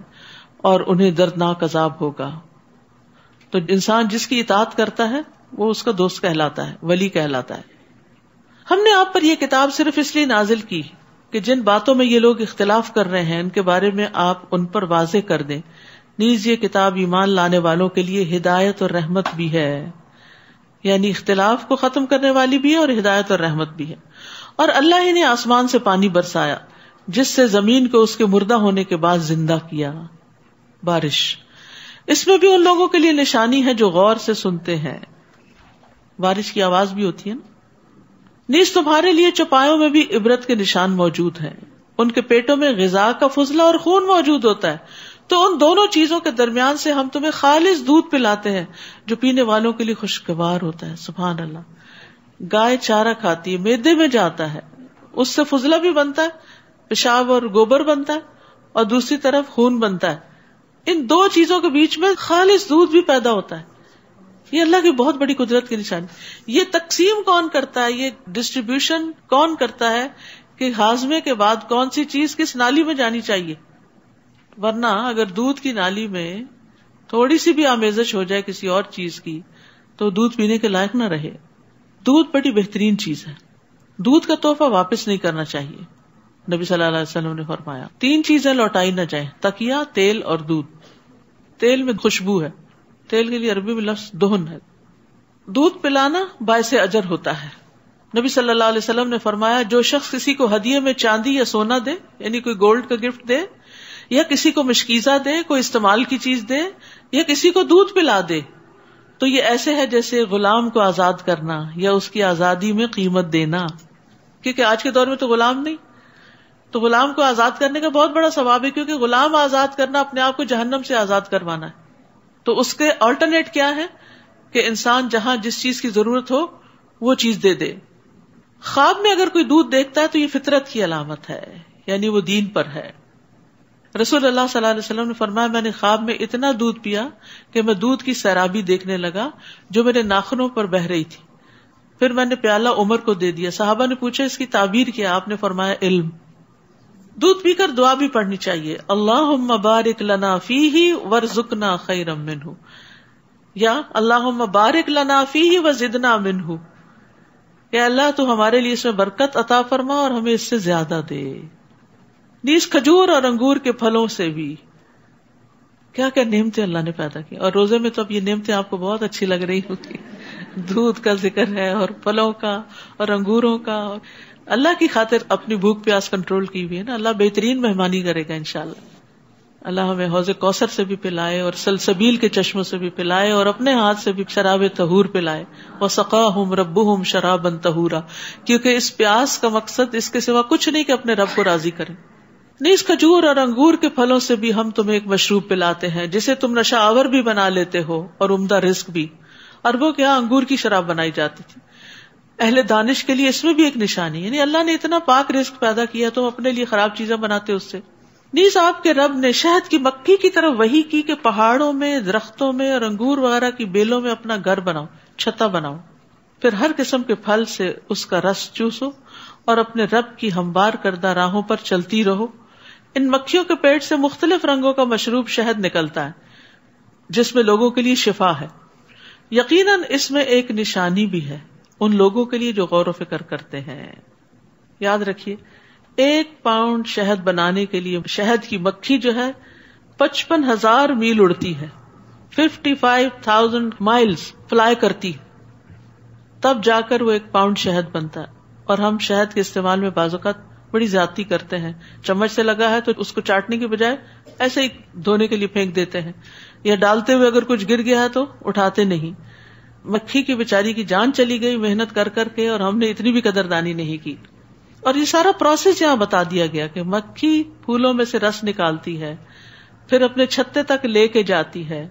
اور انہیں دردناک عذاب ہوگا. تو انسان جس کی اطاعت کرتا ہے وہ اس کا دوست کہلاتا ہے، ولی کہلاتا ہے. ہم نے آپ پر یہ کتاب صرف اس لیے نازل کی کہ جن باتوں میں یہ لوگ اختلاف کر رہے ہیں ان کے بارے میں آپ ان پر واضح کر دیں. نیز یہ کتاب ایمان لانے والوں کے لیے ہدایت اور رحمت بھی ہے، یعنی اختلاف کو ختم کرنے والی بھی ہے اور ہدایت اور رحمت بھی ہے. اور اللہ ہی نے آسمان سے پانی برسایا جس سے زمین کو اس کے مردہ ہونے کے بعد زندہ کیا. بارش، اس میں بھی ان لوگوں کے لیے نشانی ہے جو غور سے سنتے ہیں. بارش کی آواز بھی ہوتی ہے نا. نیز تمہارے لیے چوپایوں میں بھی عبرت کے نشان موجود ہیں. ان کے پیٹوں میں غذا کا فضلہ اور خون موجود ہوتا ہے، تو ان دونوں چیزوں کے درمیان سے ہم تمہیں خالص دودھ پلاتے ہیں جو پینے والوں کے لیے خوشگوار ہوتا ہے. سبحان اللہ. گائے چارہ کھاتی ہے، معدے میں جاتا ہے، اس سے فضلہ بھی بنتا ہے، پیشاب اور گوبر بنتا ہے، اور دوسری طرف خون بنتا ہے. ان دو چیزوں کے بیچ میں خالص دودھ بھی پیدا ہوتا ہے. یہ اللہ کی بہت بڑی قدرت کی نشانی. یہ تقسیم کون کرتا ہے، یہ ڈسٹریبیوشن کون کرتا ہے کہ ہاضمے کے بعد کون سی چیز کس نالی میں جانی چاہیے. ورنہ اگر دودھ کی نالی میں تھوڑی سی بھی آمیزش ہو جائے کسی اور چیز کی تو دودھ پینے کے لائق نہ رہے. دودھ بڑی بہترین چیز ہے. دودھ کا تحفہ واپس نہیں کرنا چاہیے. نبی صلی اللہ علیہ وسلم نے فرمایا 3 چیزیں لوٹائی نہ جائیں: تکیہ، تیل اور دودھ. تیل میں خوشبو ہے، تیل کے لیے عربی میں لفظ دہن ہے. دودھ پلانا باعث اجر ہوتا ہے. نبی صلی اللہ علیہ وسلم نے فرمایا جو شخص کسی کو ہدیے میں چاندی یا سونا دے، یعنی کوئی گولڈ کا گفٹ دے، یا کسی کو مشکیزہ دے، کوئی استعمال کی چیز دے، یا کسی کو دودھ پلا دے، تو یہ ایسے ہے جیسے غلام کو آزاد کرنا یا اس کی آزادی میں قیمت دینا. کیونکہ آج کے دور میں تو غلام نہیں، تو غلام کو آزاد کرنے کا بہت بڑا ثواب ہے، کیونکہ غلام آزاد کرنا اپنے آپ کو جہنم سے آزاد کروانا ہے. تو اس کے آلٹرنیٹ کیا ہے کہ انسان جہاں جس چیز کی ضرورت ہو وہ چیز دے دے. خواب میں اگر کوئی دودھ دیکھتا ہے تو یہ فطرت کی علامت ہے، یعنی وہ دین پر ہے. رسول اللہ صلی اللہ علیہ وسلم نے فرمایا میں نے خواب میں اتنا دودھ پیا کہ میں دودھ کی سیرابی دیکھنے لگا جو میرے ناخنوں پر بہ رہی تھی. پھر میں نے پیالہ عمر کو دے دیا. صحابہ نے پوچھا اس کی تعبیر کیا؟ آپ نے فرمایا علم. دودھ پی کر دعا بھی پڑھنی چاہیے. اللہم بارک لنا فیہ وارزقنا خیرا منہ، یا اللہم بارک لنا فیہ وزدنا منہ. کہ اللہ تو ہمارے لیے اس میں برکت عطا فرما اور ہمیں اس سے زیادہ دے. نیز کھجور اور انگور کے پھلوں سے بھی کیا کیا نعمتیں اللہ نے پیدا کی. اور روزے میں تو اب یہ نعمتیں آپ کو بہت اچھی لگ رہی ہوتی. دودھ کا ذکر ہے اور پھلوں کا اور انگوروں کا. اللہ کی خاطر اپنی بھوک پیاس کنٹرول کی ہوئی ہے نا. اللہ بہترین مہمانی کرے گا انشاءاللہ. اللہ ہمیں حوض کوثر سے بھی پلائے اور سلسبیل کے چشموں سے بھی پلائے اور اپنے ہاتھ سے بھی شراب طہور پلائے. وسقاہم ربہم شرابا طہورا. کیونکہ اس پیاس کا مقصد اس کے سوا کچھ نہیں کہ اپنے رب کو راضی کریں. نیز کھجور اور انگور کے پھلوں سے بھی ہم تمہیں ایک مشروب پلاتے ہیں جسے تم نشہ آور بھی بنا لیتے ہو اور عمدہ رزق بھی. عربوں کے یہاں انگور کی شراب بنائی جاتی تھی. اہل دانش کے لیے اس میں بھی ایک نشانی، یعنی اللہ نے اتنا پاک رزق پیدا کیا تم اپنے لیے خراب چیزیں بناتے اس سے. نیز آپ کے رب نے شہد کی مکھی کی طرف وحی کی کہ پہاڑوں میں، درختوں میں اور انگور وغیرہ کی بیلوں میں اپنا گھر بناؤ، چھتا بناؤ. پھر ہر قسم کے پھل سے اس کا رس چوسو اور اپنے رب کی ہموار کردہ راہوں پر چلتی رہو. ان مکھیوں کے پیٹ سے مختلف رنگوں کا مشروب شہد نکلتا ہے جس میں لوگوں کے لیے شفا ہے. یقیناً اس میں ایک نشانی بھی ہے ان لوگوں کے لیے جو غور و فکر کرتے ہیں. یاد رکھیے 1 پاؤنڈ شہد بنانے کے لیے شہد کی مکھی جو ہے 55,000 میل اڑتی ہے، 55,000 مائلز فلائی کرتی ہے، تب جا کر وہ 1 پاؤنڈ شہد بنتا ہے. اور ہم شہد کے استعمال میں بعض اوقات بڑی زیادتی کرتے ہیں. چمچ سے لگا ہے تو اس کو چاٹنے کی بجائے ایسے ہی دھونے کے لیے پھینک دیتے ہیں، یا ڈالتے ہوئے اگر کچھ گر گیا ہے تو اٹھاتے نہیں. مکھی کی بیچاری کی جان چلی گئی محنت کر کر کے، اور ہم نے اتنی بھی قدردانی نہیں کی. اور یہ سارا پروسیس یہاں بتا دیا گیا کہ مکھی پھولوں میں سے رس نکالتی ہے، پھر اپنے چھتے تک لے کے جاتی ہے،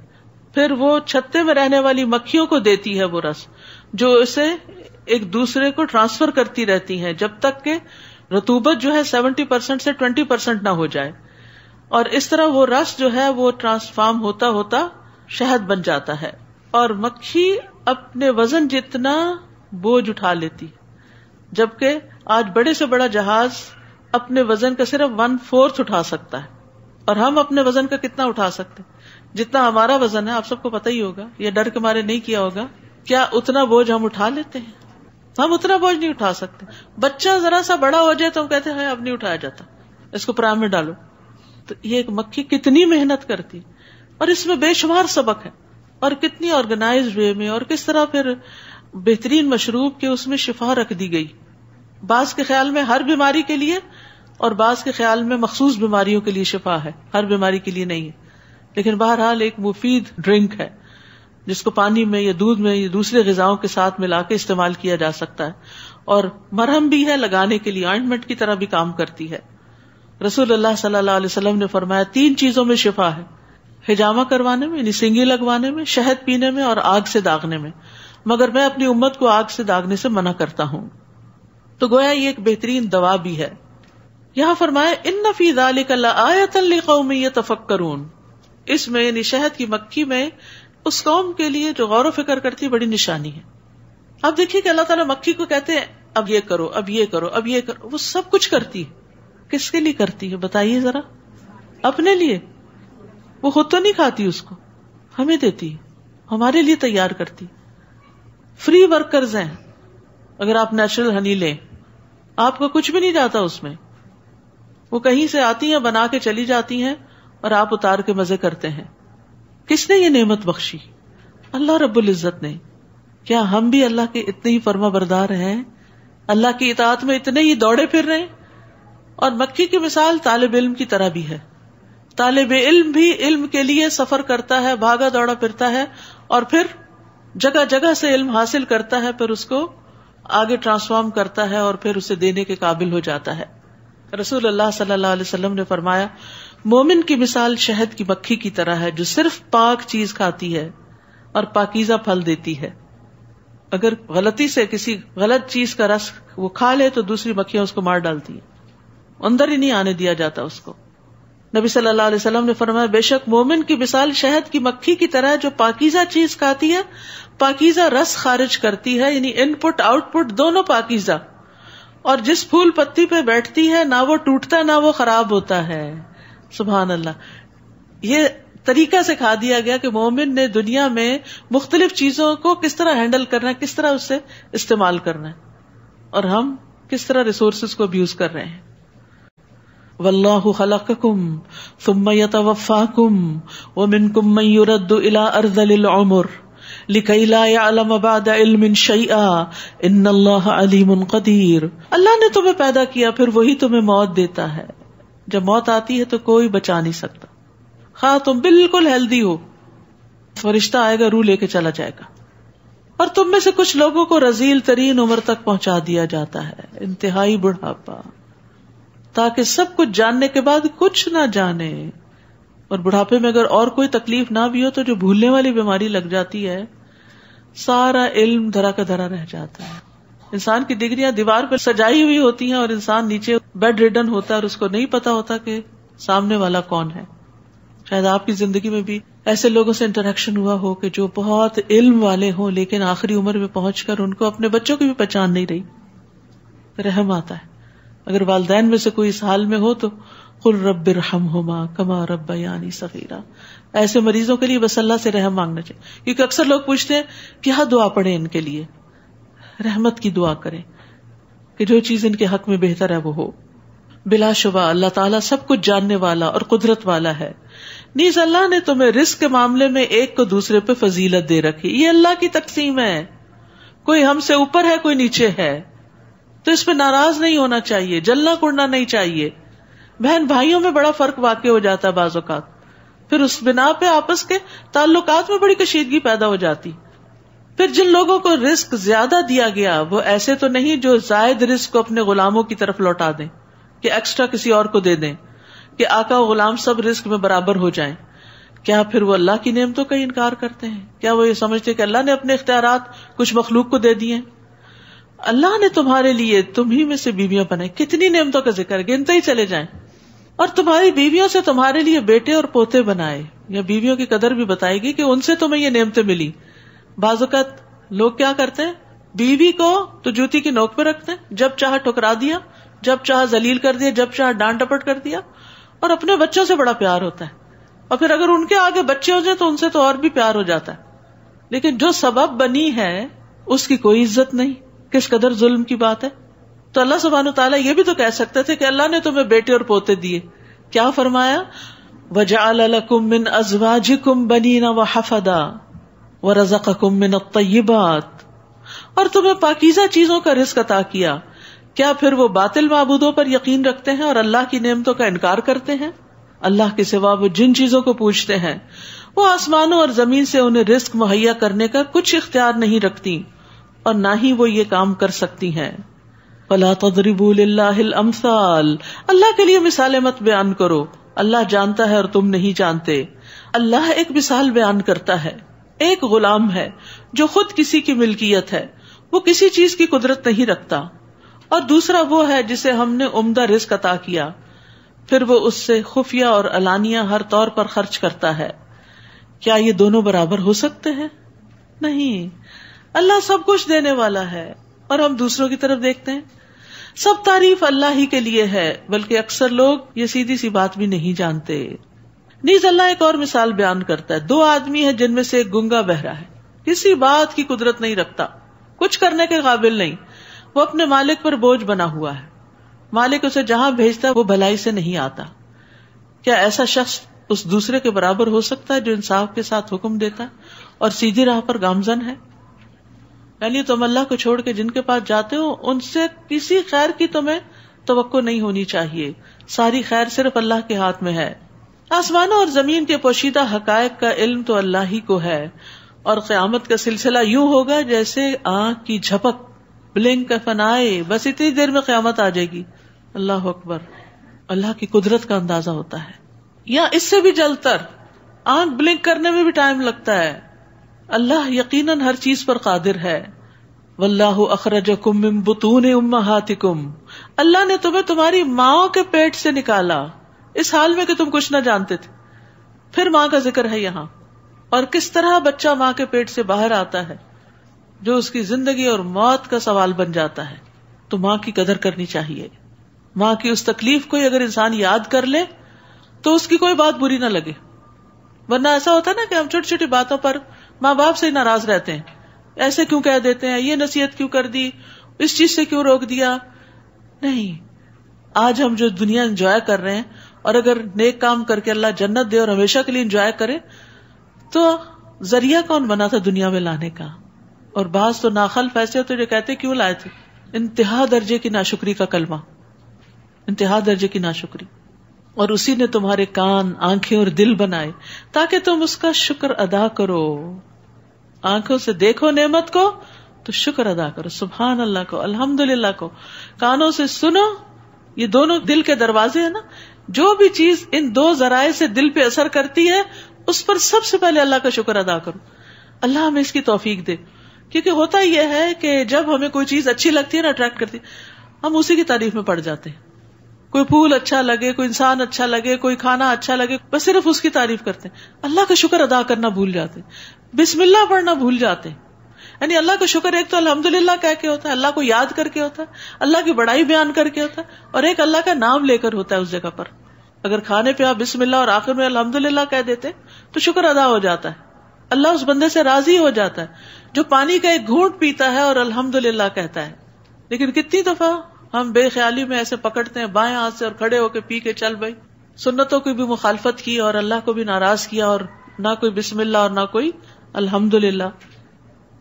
پھر وہ چھتے میں رہنے والی مکھیوں کو دیتی ہے وہ رس، جو اسے ایک دوسرے کو ٹرانسفر کرتی رہتی ہیں جب تک کہ رطوبت جو ہے 70% سے 20% نہ ہو جائے. اور اس طرح وہ رس جو ہے وہ ٹرانسفارم ہوتا ہوتا شہد بن جاتا ہے. اور مکھی اپنے وزن جتنا بوجھ اٹھا لیتی، جبکہ آج بڑے سے بڑا جہاز اپنے وزن کا صرف 1/4 اٹھا سکتا ہے. اور ہم اپنے وزن کا کتنا اٹھا سکتے؟ جتنا ہمارا وزن ہے آپ سب کو پتہ ہی ہوگا، یا ڈر کے مارے نہیں کیا ہوگا، کیا اتنا بوجھ ہم اٹھا لیتے ہیں؟ ہم اتنا بوجھ نہیں اٹھا سکتے. بچہ ذرا سا بڑا ہو جائے تو ہم کہتے ہیں اب نہیں اٹھایا جاتا، اس کو پرام میں ڈالو. تو یہ ایک مکھی کتنی محنت کرتی، اور اس میں بے شمار سبق ہے، اور کتنی آرگنائزڈ وے میں، اور کس طرح پھر بہترین مشروب کے اس میں شفا رکھ دی گئی. بعض کے خیال میں ہر بیماری کے لیے، اور بعض کے خیال میں مخصوص بیماریوں کے لیے شفا ہے، ہر بیماری کے لیے نہیں ہے. لیکن بہرحال ایک مفید ڈرنک ہے جس کو پانی میں یا دودھ میں یا دوسرے غذاؤں کے ساتھ ملا کے استعمال کیا جا سکتا ہے، اور مرہم بھی ہے لگانے کے لیے، آئنٹمنٹ کی طرح بھی کام کرتی ہے. رسول اللہ صلی اللہ علیہ وسلم نے فرمایا 3 چیزوں میں شفا ہے: حجامہ کروانے میں یعنی سنگی لگوانے میں، شہد پینے میں، اور آگ سے داغنے میں، مگر میں اپنی امت کو آگ سے داغنے سے منع کرتا ہوں. تو گویا یہ ایک بہترین دوا بھی ہے. یہاں فرمایا ان فی ذلک لآیۃ لقوم یتفکرون، اس میں یعنی شہد کی مکھی میں اس قوم کے لیے جو غور و فکر کرتی بڑی نشانی ہے. اب دیکھیے کہ اللہ تعالیٰ مکھی کو کہتے ہیں اب یہ کرو، اب یہ کرو، اب یہ کرو، وہ سب کچھ کرتی ہے. کس کے لیے کرتی ہے بتائیے ذرا؟ اپنے لیے. وہ خود تو نہیں کھاتی، اس کو ہمیں دیتی ہے، ہمارے لیے تیار کرتی. فری ورکرز ہیں. اگر آپ نیچرل ہنی لیں، آپ کو کچھ بھی نہیں جاتا اس میں، وہ کہیں سے آتی ہیں بنا کے چلی جاتی ہیں اور آپ اتار کے مزے کرتے ہیں. کس نے یہ نعمت بخشی؟ اللہ رب العزت نے. کیا ہم بھی اللہ کے اتنے ہی فرما بردار ہیں؟ اللہ کی اطاعت میں اتنے ہی دوڑے پھر رہے ہیں؟ اور مکھی کی مثال طالب علم کی طرح بھی ہے. طالب علم بھی علم کے لیے سفر کرتا ہے، بھاگا دوڑا پھرتا ہے، اور پھر جگہ جگہ سے علم حاصل کرتا ہے، پھر اس کو آگے ٹرانسفارم کرتا ہے اور پھر اسے دینے کے قابل ہو جاتا ہے. رسول اللہ صلی اللہ علیہ وسلم نے فرمایا مومن کی مثال شہد کی مکھی کی طرح ہے جو صرف پاک چیز کھاتی ہے اور پاکیزہ پھل دیتی ہے. اگر غلطی سے کسی غلط چیز کا رس وہ کھا لے تو دوسری مکھیاں اس کو مار ڈالتی ہیں، اندر ہی نہیں آنے دیا جاتا اس کو. نبی صلی اللہ علیہ وسلم نے فرمایا بے شک مومن کی مثال شہد کی مکھی کی طرح جو پاکیزہ چیز کھاتی ہے، پاکیزہ رس خارج کرتی ہے، یعنی ان پٹ آؤٹ پٹ دونوں پاکیزہ، اور جس پھول پتی پہ بیٹھتی ہے نہ وہ ٹوٹتا نہ وہ خراب ہوتا ہے. سبحان اللہ. یہ طریقہ سکھا دیا گیا کہ مومن نے دنیا میں مختلف چیزوں کو کس طرح ہینڈل کرنا ہے، کس طرح اس سے استعمال کرنا ہے، اور ہم کس طرح ریسورسز کو ابیوز کر رہے ہیں. واللہ خلقکم ثم یتوفاکم ومنکم من یرد الی ارذل العمر لکی لا یعلم بعد علم شیئا ان اللہ علیم قدیر. اللہ نے تمہیں پیدا کیا، پھر وہی تمہیں موت دیتا ہے. جب موت آتی ہے تو کوئی بچا نہیں سکتا، خواہ تم بالکل ہیلدی ہو، فرشتہ آئے گا روح لے کے چلا جائے گا. اور تم میں سے کچھ لوگوں کو رذیل ترین عمر تک پہنچا دیا جاتا ہے، انتہائی بڑھاپا، تاکہ سب کچھ جاننے کے بعد کچھ نہ جانے. اور بڑھاپے میں اگر اور کوئی تکلیف نہ بھی ہو تو جو بھولنے والی بیماری لگ جاتی ہے، سارا علم دھرا کا دھرا رہ جاتا ہے. انسان کی ڈگریاں دیوار پہ سجائی ہوئی ہوتی ہیں اور انسان نیچے بیڈ ریڈن ہوتا ہے اور اس کو نہیں پتا ہوتا کہ سامنے والا کون ہے. شاید آپ کی زندگی میں بھی ایسے لوگوں سے انٹریکشن ہوا ہو کہ جو بہت علم والے ہوں لیکن آخری عمر میں پہنچ کر ان کو اپنے بچوں کی بھی پہچان نہیں رہی. رحم آتا ہے. اگر والدین میں سے کوئی اس حال میں ہو تو قل رب ارحمہما کما ربیانی صغیرا. ایسے مریضوں کے لیے بس اللہ سے رحم مانگنا چاہیے، کیونکہ اکثر لوگ پوچھتے ہیں کیا دعا پڑھیں ان کے لیے. رحمت کی دعا کریں کہ جو چیز ان کے حق میں بہتر ہے وہ ہو. بلا شبہ اللہ تعالیٰ سب کچھ جاننے والا اور قدرت والا ہے. نیز اللہ نے تمہیں رزق کے معاملے میں ایک کو دوسرے پہ فضیلت دے رکھی. یہ اللہ کی تقسیم ہے، کوئی ہم سے اوپر ہے کوئی نیچے ہے، تو اس پہ ناراض نہیں ہونا چاہیے، جلنا کوڑنا نہیں چاہیے. بہن بھائیوں میں بڑا فرق واقع ہو جاتا ہے بعض اوقات، پھر اس بنا پہ آپس کے تعلقات میں بڑی کشیدگی پیدا ہو جاتی. پھر جن لوگوں کو رزق زیادہ دیا گیا وہ ایسے تو نہیں جو زائد رزق کو اپنے غلاموں کی طرف لوٹا دیں کہ ایکسٹرا کسی اور کو دے دیں کہ آقا و غلام سب رزق میں برابر ہو جائیں. کیا پھر وہ اللہ کی نعمتوں کا انکار کرتے ہیں؟ کیا وہ یہ سمجھتے کہ اللہ نے اپنے اختیارات کچھ مخلوق کو دے دیے؟ اللہ نے تمہارے لیے تمہیں میں سے بیویاں بنائی. کتنی نعمتوں کا ذکر، گنتے ہی چلے جائیں. اور تمہاری بیویوں سے تمہارے لیے بیٹے اور پوتے بنائے. یا بیویوں کی قدر بھی بتائے گی کہ ان سے تمہیں یہ نعمتیں ملی. بعض اوقات لوگ کیا کرتے ہیں، بیوی کو تو جوتی کی نوک پہ رکھتے ہیں، جب چاہا ٹھکرا دیا، جب چاہا ذلیل کر دیا، جب چاہا ڈانٹ ڈپٹ کر دیا، اور اپنے بچوں سے بڑا پیار ہوتا ہے، اور پھر اگر ان کے آگے بچے ہو جائے تو ان سے تو اور بھی پیار ہو جاتا ہے. لیکن جو سبب بنی ہے اس کی کوئی عزت نہیں. کس قدر ظلم کی بات ہے. تو اللہ سبحانہ وتعالیٰ یہ بھی تو کہہ سکتے تھے کہ اللہ نے تمہیں بیٹے اور پوتے دیے. کیا فرمایا؟ وَجَعَلَ لَكُم مِّنْ أَزْوَاجِكُم بَنِينَ وَحَفَدًا وَرَزَقَكُم مِّنَ الطَّيِّبَاتِ، اور تمہیں پاکیزہ چیزوں کا رزق عطا کیا. کیا پھر وہ باطل معبودوں پر یقین رکھتے ہیں اور اللہ کی نعمتوں کا انکار کرتے ہیں؟ اللہ کے سوا وہ جن چیزوں کو پوجتے ہیں وہ آسمانوں اور زمین سے انہیں رزق مہیا کرنے کا کچھ اختیار نہیں رکھتی، اور نہ ہی وہ یہ کام کر سکتی ہیں. فَلَا تَضْرِبُوا لِلَّهِ الْأَمْثَالَ، اللہ کے لیے مثالیں مت بیان کرو، اللہ جانتا ہے اور تم نہیں جانتے. اللہ ایک مثال بیان کرتا ہے. ایک غلام ہے جو خود کسی کی ملکیت ہے، وہ کسی چیز کی قدرت نہیں رکھتا، اور دوسرا وہ ہے جسے ہم نے عمدہ رزق عطا کیا، پھر وہ اس سے خفیہ اور علانیہ ہر طور پر خرچ کرتا ہے. کیا یہ دونوں برابر ہو سکتے ہیں؟ نہیں. اللہ سب کچھ دینے والا ہے اور ہم دوسروں کی طرف دیکھتے ہیں. سب تعریف اللہ ہی کے لیے ہے، بلکہ اکثر لوگ یہ سیدھی سی بات بھی نہیں جانتے. نیز اللہ ایک اور مثال بیان کرتا ہے. 2 آدمی ہیں جن میں سے ایک گنگا بہرا ہے، کسی بات کی قدرت نہیں رکھتا، کچھ کرنے کے قابل نہیں، وہ اپنے مالک پر بوجھ بنا ہوا ہے. مالک اسے جہاں بھیجتا ہے وہ بھلائی سے نہیں آتا. کیا ایسا شخص اس دوسرے کے برابر ہو سکتا ہے جو انصاف کے ساتھ حکم دیتا ہے اور سیدھی راہ پر گامزن ہے؟ یعنی تم اللہ کو چھوڑ کے جن کے پاس جاتے ہو ان سے کسی خیر کی تمہیں توقع نہیں ہونی چاہیے. ساری خیر صرف اللہ کے ہاتھ میں ہے. آسمانوں اور زمین کے پوشیدہ حقائق کا علم تو اللہ ہی کو ہے، اور قیامت کا سلسلہ یوں ہوگا جیسے آنکھ کی جھپک، بلنک کا فنائے، بس اتنی دیر میں قیامت آ جائے گی. اللہ اکبر. اللہ کی قدرت کا اندازہ ہوتا ہے. یا اس سے بھی جلد تر، آنکھ بلنک کرنے میں بھی ٹائم لگتا ہے. اللہ یقیناً ہر چیز پر قادر ہے. واللہ اخرجکم من بطون امہاتکم، اللہ نے تمہیں تمہاری ماں کے پیٹ سے نکالا اس حال میں کہ تم کچھ نہ جانتے تھے. پھر ماں کا ذکر ہے یہاں، اور کس طرح بچہ ماں کے پیٹ سے باہر آتا ہے جو اس کی زندگی اور موت کا سوال بن جاتا ہے. تو ماں کی قدر کرنی چاہیے. ماں کی اس تکلیف کو اگر انسان یاد کر لے تو اس کی کوئی بات بری نہ لگے. ورنہ ایسا ہوتا ہے نا کہ ہم چھوٹی چھوٹی باتوں پر ماں باپ سے ناراض رہتے ہیں. ایسے کیوں کہہ دیتے ہیں، یہ نصیحت کیوں کر دی، اس چیز سے کیوں روک دیا. نہیں، آج ہم جو دنیا انجوائے کر رہے ہیں، اور اگر نیک کام کر کے اللہ جنت دے اور ہمیشہ کے لیے انجوائے کرے، تو ذریعہ کون بنا تھا دنیا میں لانے کا. اور بعض تو ناخلف ایسے ہوتے جو کہتے کیوں لائے تھے. انتہا درجے کی ناشکری کا کلمہ، انتہا درجے کی ناشکری. اور اسی نے تمہارے کان، آنکھیں اور دل بنائے تاکہ تم اس کا شکر ادا کرو. آنکھوں سے دیکھو نعمت کو تو شکر ادا کرو، سبحان اللہ کو، الحمدللہ کو. کانوں سے سنو، یہ دونوں دل کے دروازے ہیں نا. جو بھی چیز ان 2 ذرائع سے دل پہ اثر کرتی ہے اس پر سب سے پہلے اللہ کا شکر ادا کرو. اللہ ہمیں اس کی توفیق دے. کیونکہ ہوتا یہ ہے کہ جب ہمیں کوئی چیز اچھی لگتی ہے نا، اٹریکٹ کرتی ہے، ہم اسی کی تعریف میں پڑ جاتے ہیں. کوئی پھول اچھا لگے، کوئی انسان اچھا لگے، کوئی کھانا اچھا لگے، بس صرف اس کی تعریف کرتے ہیں. اللہ کا شکر ادا کرنا بھول جاتے ہیں، بسم اللہ پڑھنا بھول جاتے ہیں. یعنی اللہ کا شکر ایک تو الحمدللہ کہہ کے ہوتا ہے، اللہ کو یاد کر کے ہوتا ہے، اللہ کی بڑائی بیان کر کے ہوتا ہے، اور ایک اللہ کا نام لے کر ہوتا ہے اس جگہ پر. اگر کھانے پہ آپ بسم اللہ اور آخر میں الحمدللہ کہہ دیتے تو شکر ادا ہو جاتا ہے. اللہ اس بندے سے راضی ہو جاتا ہے جو پانی کا ایک گھونٹ پیتا ہے اور الحمدللہ کہتا ہے. لیکن کتنی دفعہ ہم بے خیالی میں ایسے پکڑتے ہیں بائیں ہاتھ سے اور کھڑے ہو کے پی کے چل بھائی. سنتوں کی بھی مخالفت کی اور اللہ کو بھی ناراض کیا، اور نہ کوئی بسم اللہ اور نہ کوئی الحمدللہ.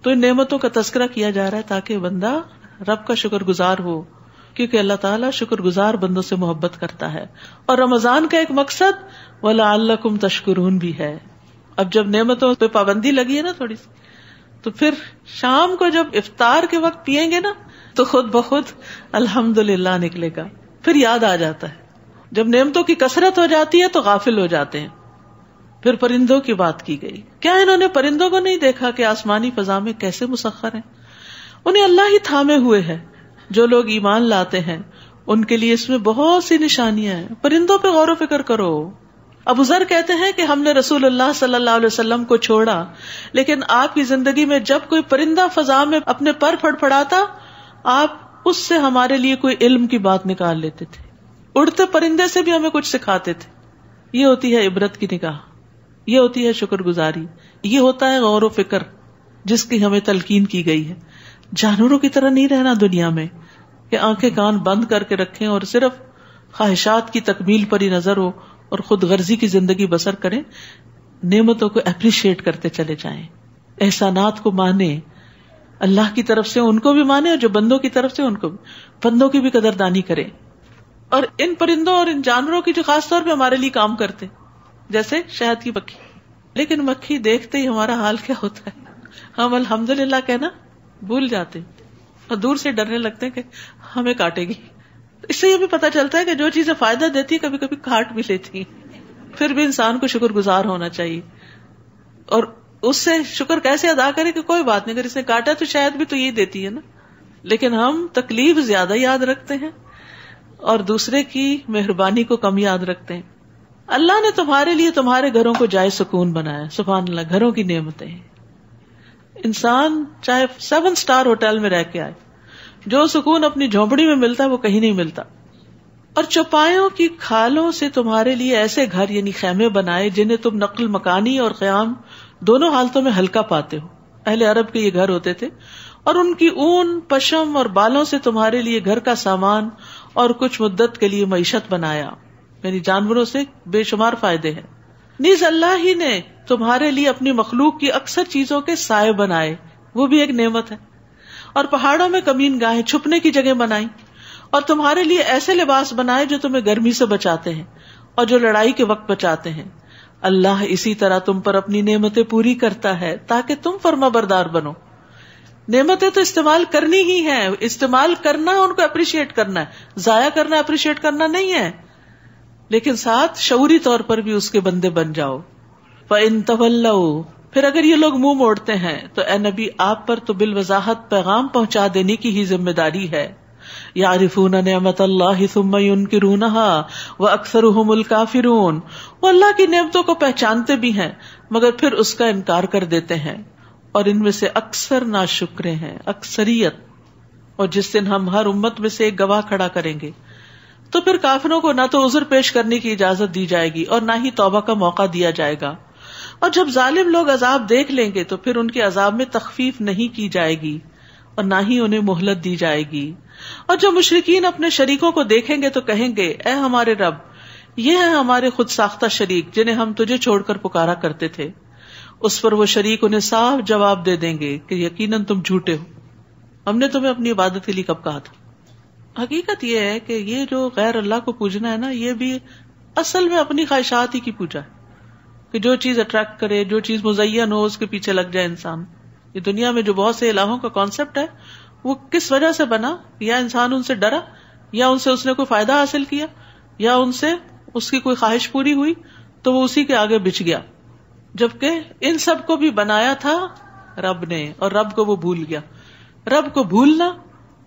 تو ان نعمتوں کا تذکرہ کیا جا رہا ہے تاکہ بندہ رب کا شکر گزار ہو، کیونکہ اللہ تعالیٰ شکر گزار بندوں سے محبت کرتا ہے. اور رمضان کا ایک مقصد وَلَعَلَّكُمْ تَشْكُرُونَ بھی ہے. اب جب نعمتوں پہ پابندی لگی ہے نا تھوڑی سی، تو پھر شام کو جب افطار کے وقت پیئیں گے نا تو خود بخود الحمدللہ نکلے گا. پھر یاد آ جاتا ہے. جب نعمتوں کی کثرت ہو جاتی ہے تو غافل ہو جاتے ہیں. پھر پرندوں کی بات کی گئی. کیا انہوں نے پرندوں کو نہیں دیکھا کہ آسمانی فضا میں کیسے مسخر ہیں؟ انہیں اللہ ہی تھامے ہوئے ہے. جو لوگ ایمان لاتے ہیں ان کے لیے اس میں بہت سی نشانیاں ہیں. پرندوں پہ غور و فکر کرو. ابو ذر کہتے ہیں کہ ہم نے رسول اللہ صلی اللہ علیہ وسلم کو چھوڑا، لیکن آپ کی زندگی میں جب کوئی پرندہ فضا میں اپنے پر پھڑپڑاتا، آپ اس سے ہمارے لیے کوئی علم کی بات نکال لیتے تھے. اڑتے پرندے سے بھی ہمیں کچھ سکھاتے تھے. یہ ہوتی ہے عبرت کی نگاہ، یہ ہوتی ہے شکر گزاری، یہ ہوتا ہے غور و فکر جس کی ہمیں تلقین کی گئی ہے. جانوروں کی طرح نہیں رہنا دنیا میں کہ آنکھیں کان بند کر کے رکھیں اور صرف خواہشات کی تکمیل پر ہی نظر ہو اور خود غرضی کی زندگی بسر کریں. نعمتوں کو اپریشیٹ کرتے چلے جائیں، احسانات کو مانیں، اللہ کی طرف سے ان کو بھی مانیں اور جو بندوں کی طرف سے ان کو بھی، بندوں کی بھی قدردانی کریں. اور ان پرندوں اور ان جانوروں کی جو خاص طور پہ ہمارے لیے کام کرتے، جیسے شہد کی مکھی. لیکن مکھی دیکھتے ہی ہمارا حال کیا ہوتا ہے، ہم الحمدللہ کہنا بھول جاتے اور دور سے ڈرنے لگتے ہیں کہ ہمیں کاٹے گی. اس سے یہ بھی پتہ چلتا ہے کہ جو چیزیں فائدہ دیتی ہیں کبھی کبھی کاٹ بھی لیتی ہیں. پھر بھی انسان کو شکر گزار ہونا چاہیے اور اس سے شکر کیسے ادا کرے کہ کوئی بات نہیں، اگر اس نے کاٹا تو شاید بھی تو یہ دیتی ہے نا. لیکن ہم تکلیف زیادہ یاد رکھتے ہیں اور دوسرے کی مہربانی کو کم یاد رکھتے ہیں. اللہ نے تمہارے لیے تمہارے گھروں کو جائے سکون بنایا. سبحان اللہ، گھروں کی نعمتیں. انسان چاہے 7 اسٹار ہوٹل میں رہ کے آئے، جو سکون اپنی جھونپڑی میں ملتا ہے وہ کہیں نہیں ملتا. اور چوپایوں کی کھالوں سے تمہارے لیے ایسے گھر یعنی خیمے بنائے جنہیں تم نقل مکانی اور قیام دونوں حالتوں میں ہلکا پاتے ہو. اہل عرب کے یہ گھر ہوتے تھے. اور ان کی اون، پشم اور بالوں سے تمہارے لیے گھر کا سامان اور کچھ مدت کے لیے معیشت بنایا. یعنی جانوروں سے بے شمار فائدے ہیں. نیز اللہ ہی نے تمہارے لیے اپنی مخلوق کی اکثر چیزوں کے سائے بنائے، وہ بھی ایک نعمت ہے. اور پہاڑوں میں کمین گاہیں، چھپنے کی جگہ بنائی. اور تمہارے لیے ایسے لباس بنائے جو تمہیں گرمی سے بچاتے ہیں اور جو لڑائی کے وقت بچاتے ہیں. اللہ اسی طرح تم پر اپنی نعمتیں پوری کرتا ہے تاکہ تم فرما بردار بنو. نعمتیں تو استعمال کرنی ہی ہیں، استعمال کرنا ان کو اپریشیٹ کرنا ہے، ضائع کرنا اپریشیٹ کرنا نہیں ہے. لیکن ساتھ شعوری طور پر بھی اس کے بندے بن جاؤ. فَإِن تَوَلَّوْا، پھر اگر یہ لوگ منہ موڑتے ہیں تو اے نبی آپ پر تو بالوضاحت پیغام پہنچا دینے کی ہی ذمہ داری ہے. یعرفون نعمت اللہ ثم ینکرونها واکثرهم الکافرون، وہ اللہ کی نعمتوں کو پہچانتے بھی ہیں مگر پھر اس کا انکار کر دیتے ہیں اور ان میں سے اکثر ناشکرے ہیں، اکثریت. اور جس دن ہم ہر امت میں سے ایک گواہ کھڑا کریں گے تو پھر کافروں کو نہ تو عذر پیش کرنے کی اجازت دی جائے گی اور نہ ہی توبہ کا موقع دیا جائے گا. اور جب ظالم لوگ عذاب دیکھ لیں گے تو پھر ان کے عذاب میں تخفیف نہیں کی جائے گی اور نہ ہی انہیں مہلت دی جائے گی. اور جو مشرکین اپنے شریکوں کو دیکھیں گے تو کہیں گے اے ہمارے رب، یہ ہیں ہمارے خود ساختہ شریک جنہیں ہم تجھے چھوڑ کر پکارا کرتے تھے. اس پر وہ شریک انہیں صاف جواب دے دیں گے کہ یقیناً تم جھوٹے ہو، ہم نے تمہیں اپنی عبادت کے لیے کب کہا تھا. حقیقت یہ ہے کہ یہ جو غیر اللہ کو پوجنا ہے نا، یہ بھی اصل میں اپنی خواہشات ہی کی پوجا ہے کہ جو چیز اٹریکٹ کرے، جو چیز مزین ہو، اس کے پیچھے لگ جائے انسان. یہ دنیا میں جو بہت سے الہوں کا کانسیپٹ ہے وہ کس وجہ سے بنا؟ یا انسان ان سے ڈرا، یا ان سے اس نے کوئی فائدہ حاصل کیا، یا ان سے اس کی کوئی خواہش پوری ہوئی تو وہ اسی کے آگے بچ گیا. جبکہ ان سب کو بھی بنایا تھا رب نے اور رب کو وہ بھول گیا. رب کو بھولنا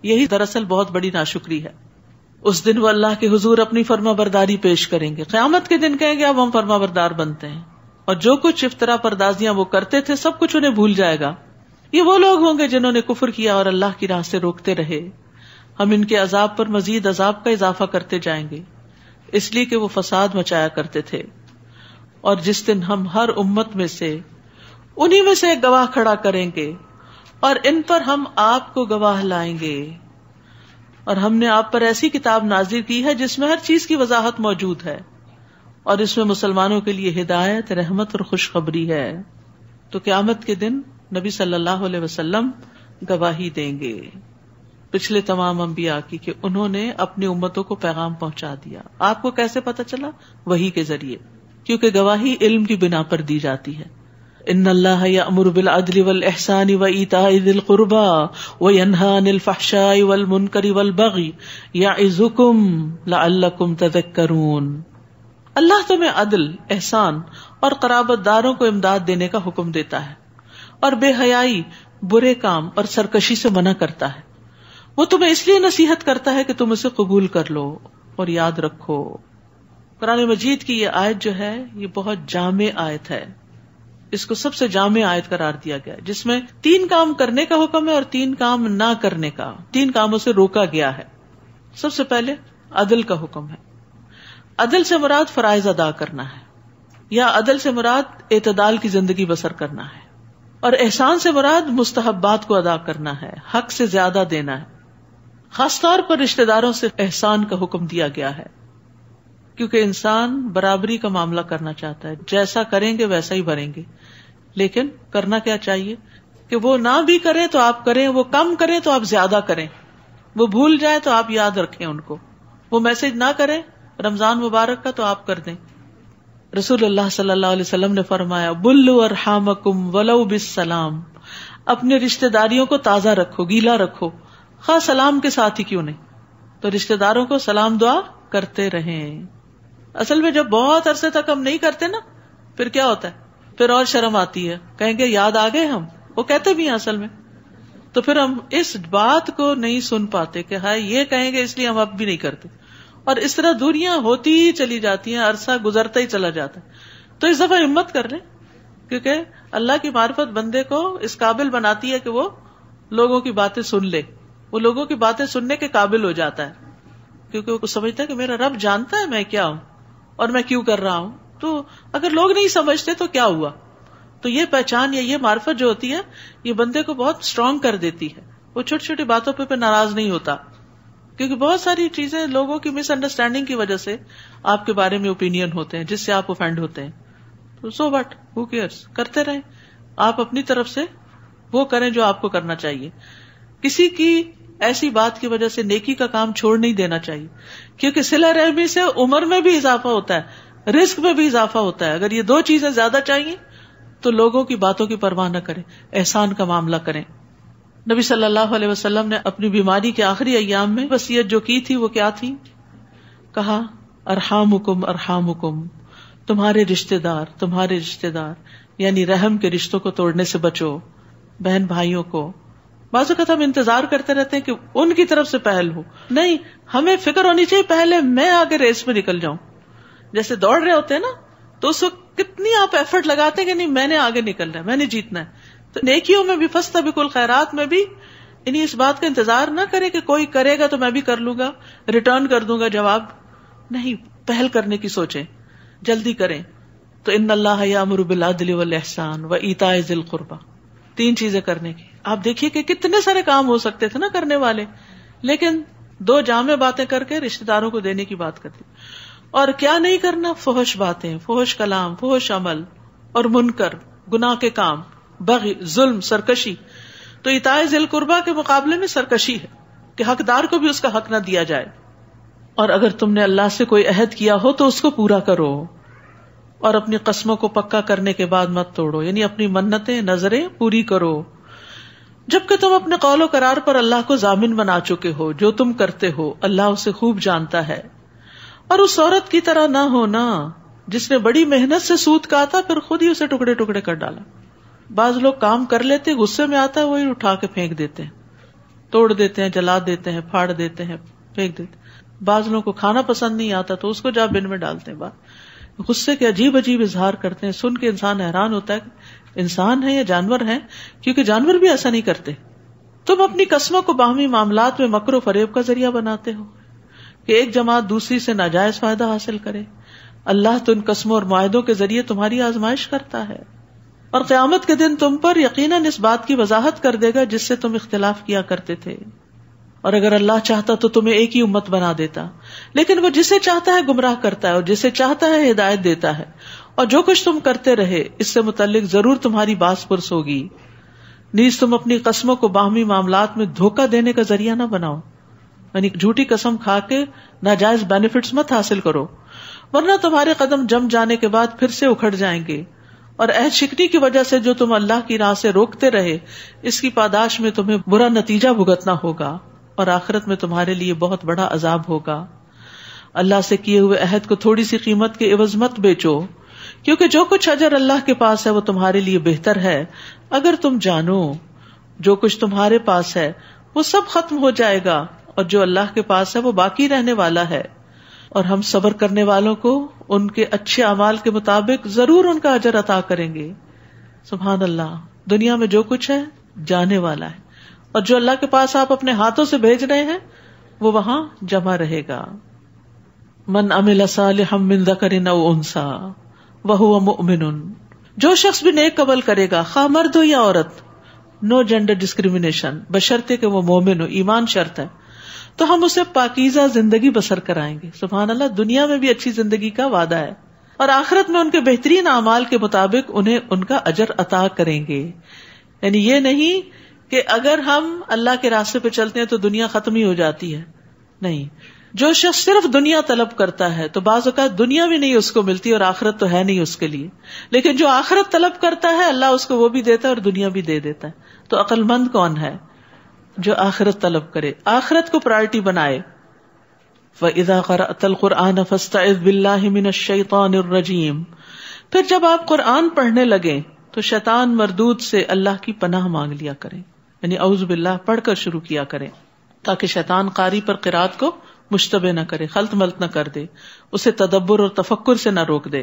یہی دراصل بہت بڑی ناشکری ہے. اس دن وہ اللہ کے حضور اپنی فرما برداری پیش کریں گے. قیامت کے دن کہیں گے اب ہم فرما بردار بنتے ہیں، اور جو کچھ افطرا پردازیاں وہ کرتے تھے سب کچھ انہیں بھول جائے گا. یہ وہ لوگ ہوں گے جنہوں نے کفر کیا اور اللہ کی راہ سے روکتے رہے. ہم ان کے عذاب پر مزید عذاب کا اضافہ کرتے جائیں گے اس لیے کہ وہ فساد مچایا کرتے تھے. اور جس دن ہم ہر امت میں سے انہی میں سے ایک گواہ کھڑا کریں گے اور ان پر ہم آپ کو گواہ لائیں گے. اور ہم نے آپ پر ایسی کتاب نازل کی ہے جس میں ہر چیز کی وضاحت موجود ہے اور اس میں مسلمانوں کے لیے ہدایت، رحمت اور خوشخبری ہے. تو قیامت کے دن نبی صلی اللہ علیہ وسلم گواہی دیں گے پچھلے تمام انبیاء کی کہ انہوں نے اپنی امتوں کو پیغام پہنچا دیا. آپ کو کیسے پتا چلا؟ وحی کے ذریعے، کیونکہ گواہی علم کی بنا پر دی جاتی ہے. ان اللہ یأمر بالعدل والاحسان وایتاء ذی القربى وینہی عن الفحشاء والمنکر والبغی یعظکم لعلکم تذکرون. اللہ تمہیں عدل، احسان اور قرابت داروں کو امداد دینے کا حکم دیتا ہے اور بے حیائی، برے کام اور سرکشی سے منع کرتا ہے. وہ تمہیں اس لیے نصیحت کرتا ہے کہ تم اسے قبول کر لو اور یاد رکھو. قرآن مجید کی یہ آیت جو ہے یہ بہت جامع آیت ہے. اس کو سب سے جامع آیت قرار دیا گیا جس میں 3 کام کرنے کا حکم ہے اور 3 کام نہ کرنے کا، 3 کاموں سے روکا گیا ہے. سب سے پہلے عدل کا حکم ہے. عدل سے مراد فرائض ادا کرنا ہے، یا عدل سے مراد اعتدال کی زندگی بسر کرنا ہے، اور احسان سے مراد مستحبات کو ادا کرنا ہے، حق سے زیادہ دینا ہے۔ خاص طور پر رشتہ داروں سے احسان کا حکم دیا گیا ہے، کیونکہ انسان برابری کا معاملہ کرنا چاہتا ہے، جیسا کریں گے ویسا ہی بھریں گے، لیکن کرنا کیا چاہیے کہ وہ نہ بھی کریں تو آپ کریں، وہ کم کریں تو آپ زیادہ کریں، وہ بھول جائیں تو آپ یاد رکھیں ان کو، وہ میسج نہ کریں رمضان مبارک کا تو آپ کر دیں۔ رسول اللہ صلی اللہ علیہ وسلم نے فرمایا بلوا ارحامکم ولو بالسلام، اپنے رشتہ داریوں کو تازہ رکھو، گیلا رکھو، خواہ سلام کے ساتھ ہی کیوں نہیں، تو رشتہ داروں کو سلام دعا کرتے رہیں۔ اصل میں جب بہت عرصے تک ہم نہیں کرتے نا، پھر کیا ہوتا ہے، پھر اور شرم آتی ہے، کہیں گے یاد آ گئے ہم، وہ کہتے بھی ہیں اصل میں، تو پھر ہم اس بات کو نہیں سن پاتے کہ ہائے یہ کہیں گے اس لیے ہم اب بھی نہیں کرتے، اور اس طرح دوریاں ہوتی ہی چلی جاتی ہیں، عرصہ گزرتا ہی چلا جاتا ہے۔ تو اس دفعہ ہمت کر لیں، کیونکہ اللہ کی معرفت بندے کو اس قابل بناتی ہے کہ وہ لوگوں کی باتیں سن لے، وہ لوگوں کی باتیں سننے کے قابل ہو جاتا ہے، کیونکہ وہ سمجھتا ہے کہ میرا رب جانتا ہے میں کیا ہوں اور میں کیوں کر رہا ہوں، تو اگر لوگ نہیں سمجھتے تو کیا ہوا۔ تو یہ پہچان یا یہ معرفت جو ہوتی ہے یہ بندے کو بہت اسٹرانگ کر دیتی ہے، وہ چھوٹی چھوٹی باتوں پہ ناراض نہیں ہوتا، کیونکہ بہت ساری چیزیں لوگوں کی مس انڈرسٹینڈنگ کی وجہ سے آپ کے بارے میں اوپینین ہوتے ہیں جس سے آپ اوفینڈ ہوتے ہیں، تو سو وٹ، ہو کیئرس، کرتے رہیں، آپ اپنی طرف سے وہ کریں جو آپ کو کرنا چاہیے۔ کسی کی ایسی بات کی وجہ سے نیکی کا کام چھوڑ نہیں دینا چاہیے، کیونکہ صلہ رحمی سے عمر میں بھی اضافہ ہوتا ہے، رزق میں بھی اضافہ ہوتا ہے۔ اگر یہ دو چیزیں زیادہ چاہیے تو لوگوں کی باتوں کی پرواہ نہ کریں، احسان کا معاملہ کریں۔ نبی صلی اللہ علیہ وسلم نے اپنی بیماری کے آخری ایام میں وصیت جو کی تھی وہ کیا تھی؟ کہا ارحامکم ارحامکم، تمہارے رشتہ دار، یعنی رحم کے رشتوں کو توڑنے سے بچو، بہن بھائیوں کو۔ بعض اوقات ہم انتظار کرتے رہتے ہیں کہ ان کی طرف سے پہل ہو، نہیں، ہمیں فکر ہونی چاہیے پہلے میں آگے ریس میں نکل جاؤں۔ جیسے دوڑ رہے ہوتے ہیں نا، تو اس وقت کتنی آپ ایفرٹ لگاتے ہیں کہ نہیں میں نے آگے نکلنا ہے، میں نے جیتنا ہے۔ تو نیکیوں میں بھی فاستبقوا الخیرات میں بھی یعنی اس بات کا انتظار نہ کرے کہ کوئی کرے گا تو میں بھی کر لوں گا، ریٹرن کر دوں گا جواب، نہیں، پہل کرنے کی سوچیں، جلدی کریں۔ تو ان اللہ یامر بالعدل والاحسان وایتاء ذی القربی، تین چیزیں کرنے کی۔ آپ دیکھیے کہ کتنے سارے کام ہو سکتے تھے نا کرنے والے، لیکن دو جامع باتیں کر کے رشتہ داروں کو دینے کی بات کرتی۔ اور کیا نہیں کرنا؟ فحش باتیں، فحش کلام، فحش عمل اور منکر، گناہ کے کام، بغی، ظلم، سرکشی۔ تو ایتاء ذی القربی کے مقابلے میں سرکشی ہے کہ حقدار کو بھی اس کا حق نہ دیا جائے۔ اور اگر تم نے اللہ سے کوئی عہد کیا ہو تو اس کو پورا کرو، اور اپنی قسموں کو پکا کرنے کے بعد مت توڑو، یعنی اپنی منتیں، نظریں پوری کرو، جبکہ تم اپنے قول و قرار پر اللہ کو ضامن بنا چکے ہو، جو تم کرتے ہو اللہ اسے خوب جانتا ہے۔ اور اس عورت کی طرح نہ ہونا جس نے بڑی محنت سے سوت کاتا پھر خود ہی اسے ٹکڑے ٹکڑے کر ڈالا۔ بعض لوگ کام کر لیتے، غصے میں آتا ہے وہی اٹھا کے پھینک دیتے ہیں، توڑ دیتے ہیں، جلا دیتے ہیں، پھاڑ دیتے ہیں، پھینک دیتے ہیں۔ بعض لوگوں کو کھانا پسند نہیں آتا تو اس کو جا بن میں ڈالتے ہیں۔ غصے کے عجیب عجیب اظہار کرتے ہیں، سن کے انسان حیران ہوتا ہے کہ انسان ہے یا جانور ہیں، کیونکہ جانور بھی ایسا نہیں کرتے۔ تم اپنی قسموں کو باہمی معاملات میں مکر و فریب کا ذریعہ بناتے ہو کہ ایک جماعت دوسری سے ناجائز فائدہ حاصل کرے۔ اللہ تو ان قسموں اور معاہدوں کے ذریعے تمہاری آزمائش کرتا ہے، اور قیامت کے دن تم پر یقیناً اس بات کی وضاحت کر دے گا جس سے تم اختلاف کیا کرتے تھے۔ اور اگر اللہ چاہتا تو تمہیں ایک ہی امت بنا دیتا، لیکن وہ جسے چاہتا ہے گمراہ کرتا ہے اور جسے چاہتا ہے ہدایت دیتا ہے۔ اور جو کچھ تم کرتے رہے اس سے متعلق ضرور تمہاری باز پرس ہوگی۔ نیز تم اپنی قسموں کو باہمی معاملات میں دھوکہ دینے کا ذریعہ نہ بناؤ، یعنی جھوٹی قسم کھا کے ناجائز بینیفٹس مت حاصل کرو، ورنہ تمہارے قدم جم جانے کے بعد پھر سے اکھڑ جائیں گے۔ اور عہد شکنی کی وجہ سے جو تم اللہ کی راہ سے روکتے رہے اس کی پاداش میں تمہیں برا نتیجہ بھگتنا ہوگا، اور آخرت میں تمہارے لیے بہت بڑا عذاب ہوگا۔ اللہ سے کیے ہوئے عہد کو تھوڑی سی قیمت کے عوض مت بیچو، کیونکہ جو کچھ اجر اللہ کے پاس ہے وہ تمہارے لیے بہتر ہے۔ اگر تم جانو جو کچھ تمہارے پاس ہے وہ سب ختم ہو جائے گا، اور جو اللہ کے پاس ہے وہ باقی رہنے والا ہے، اور ہم صبر کرنے والوں کو ان کے اچھے اعمال کے مطابق ضرور ان کا اجر عطا کریں گے۔ سبحان اللہ، دنیا میں جو کچھ ہے جانے والا ہے، اور جو اللہ کے پاس آپ اپنے ہاتھوں سے بھیج رہے ہیں وہ وہاں جمع رہے گا۔ من عمل صالحا من ذکر او انثى وهو مؤمن، جو شخص بھی نیک عمل کرے گا خواہ مرد ہو یا عورت، نو جینڈر ڈسکریمنیشن، بشرطے کہ وہ مومن ہو، ایمان شرط ہے، تو ہم اسے پاکیزہ زندگی بسر کرائیں گے. سبحان اللہ، دنیا میں بھی اچھی زندگی کا وعدہ ہے اور آخرت میں ان کے بہترین اعمال کے مطابق انہیں ان کا اجر عطا کریں گے. یعنی یہ نہیں کہ اگر ہم اللہ کے راستے پہ چلتے ہیں تو دنیا ختم ہی ہو جاتی ہے، نہیں. جو شخص صرف دنیا طلب کرتا ہے تو بعض اوقات دنیا بھی نہیں اس کو ملتی اور آخرت تو ہے نہیں اس کے لیے، لیکن جو آخرت طلب کرتا ہے اللہ اس کو وہ بھی دیتا ہے اور دنیا بھی دے دیتا ہے. تو عقل مند کون ہے؟ جو آخرت طلب کرے، آخرت کو پرائرٹی بنائے. وَإِذَا قَرَأْتَ الْقُرْآنَ فَاسْتَعِذْ بِاللَّهِ مِنَ الشَّيْطَانِ الرَّجِيمِ. پھر جب آپ قرآن پڑھنے لگیں تو شیطان مردود سے اللہ کی پناہ مانگ لیا کریں، یعنی اعوذ باللہ پڑھ کر شروع کیا کریں، تاکہ شیطان قاری پر قرات کو مشتبہ نہ کرے، خلط ملط نہ کر دے، اسے تدبر اور تفکر سے نہ روک دے.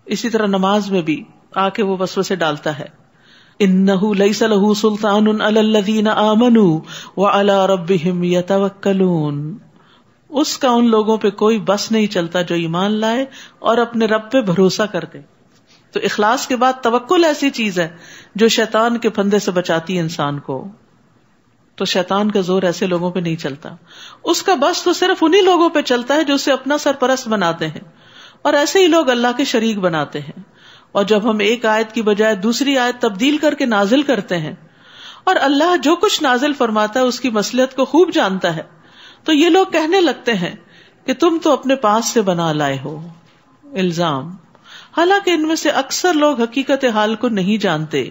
اسی طرح نماز میں بھی آ کے وہ وسوسے ڈالتا ہے. انہ لیس لہ سلطان علی الذین آمنوا وعلی ربہم یتوکلون. اس کا ان لوگوں پہ کوئی بس نہیں چلتا جو ایمان لائے اور اپنے رب پہ بھروسہ کر دے. تو اخلاص کے بعد توکل ایسی چیز ہے جو شیطان کے پھندے سے بچاتی ہے انسان کو. تو شیطان کا زور ایسے لوگوں پہ نہیں چلتا، اس کا بس تو صرف انہی لوگوں پہ چلتا ہے جو اسے اپنا سرپرست بناتے ہیں، اور ایسے ہی لوگ اللہ کے شریک بناتے ہیں. اور جب ہم ایک آیت کی بجائے دوسری آیت تبدیل کر کے نازل کرتے ہیں، اور اللہ جو کچھ نازل فرماتا ہے اس کی مصلحت کو خوب جانتا ہے، تو یہ لوگ کہنے لگتے ہیں کہ تم تو اپنے پاس سے بنا لائے ہو. الزام. حالانکہ ان میں سے اکثر لوگ حقیقت حال کو نہیں جانتے.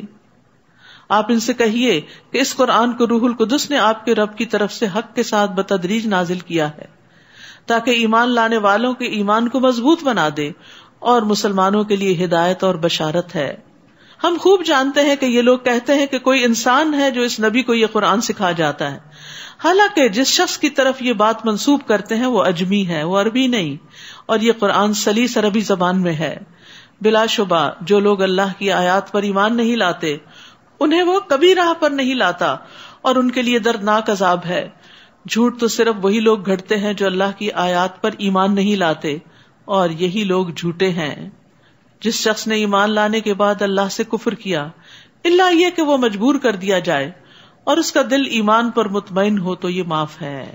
آپ ان سے کہیے کہ اس قرآن کو روح القدس نے آپ کے رب کی طرف سے حق کے ساتھ بتدریج نازل کیا ہے تاکہ ایمان لانے والوں کے ایمان کو مضبوط بنا دے اور مسلمانوں کے لیے ہدایت اور بشارت ہے. ہم خوب جانتے ہیں کہ یہ لوگ کہتے ہیں کہ کوئی انسان ہے جو اس نبی کو یہ قرآن سکھا جاتا ہے، حالانکہ جس شخص کی طرف یہ بات منسوب کرتے ہیں وہ اجمی ہے، وہ عربی نہیں، اور یہ قرآن سلیس عربی زبان میں ہے. بلا شبہ جو لوگ اللہ کی آیات پر ایمان نہیں لاتے انہیں وہ کبھی راہ پر نہیں لاتا اور ان کے لیے دردناک عذاب ہے. جھوٹ تو صرف وہی لوگ گھڑتے ہیں جو اللہ کی آیات پر ایمان نہیں لاتے، اور یہی لوگ جھوٹے ہیں. جس شخص نے ایمان لانے کے بعد اللہ سے کفر کیا، الا یہ کہ وہ مجبور کر دیا جائے اور اس کا دل ایمان پر مطمئن ہو تو یہ معاف ہے.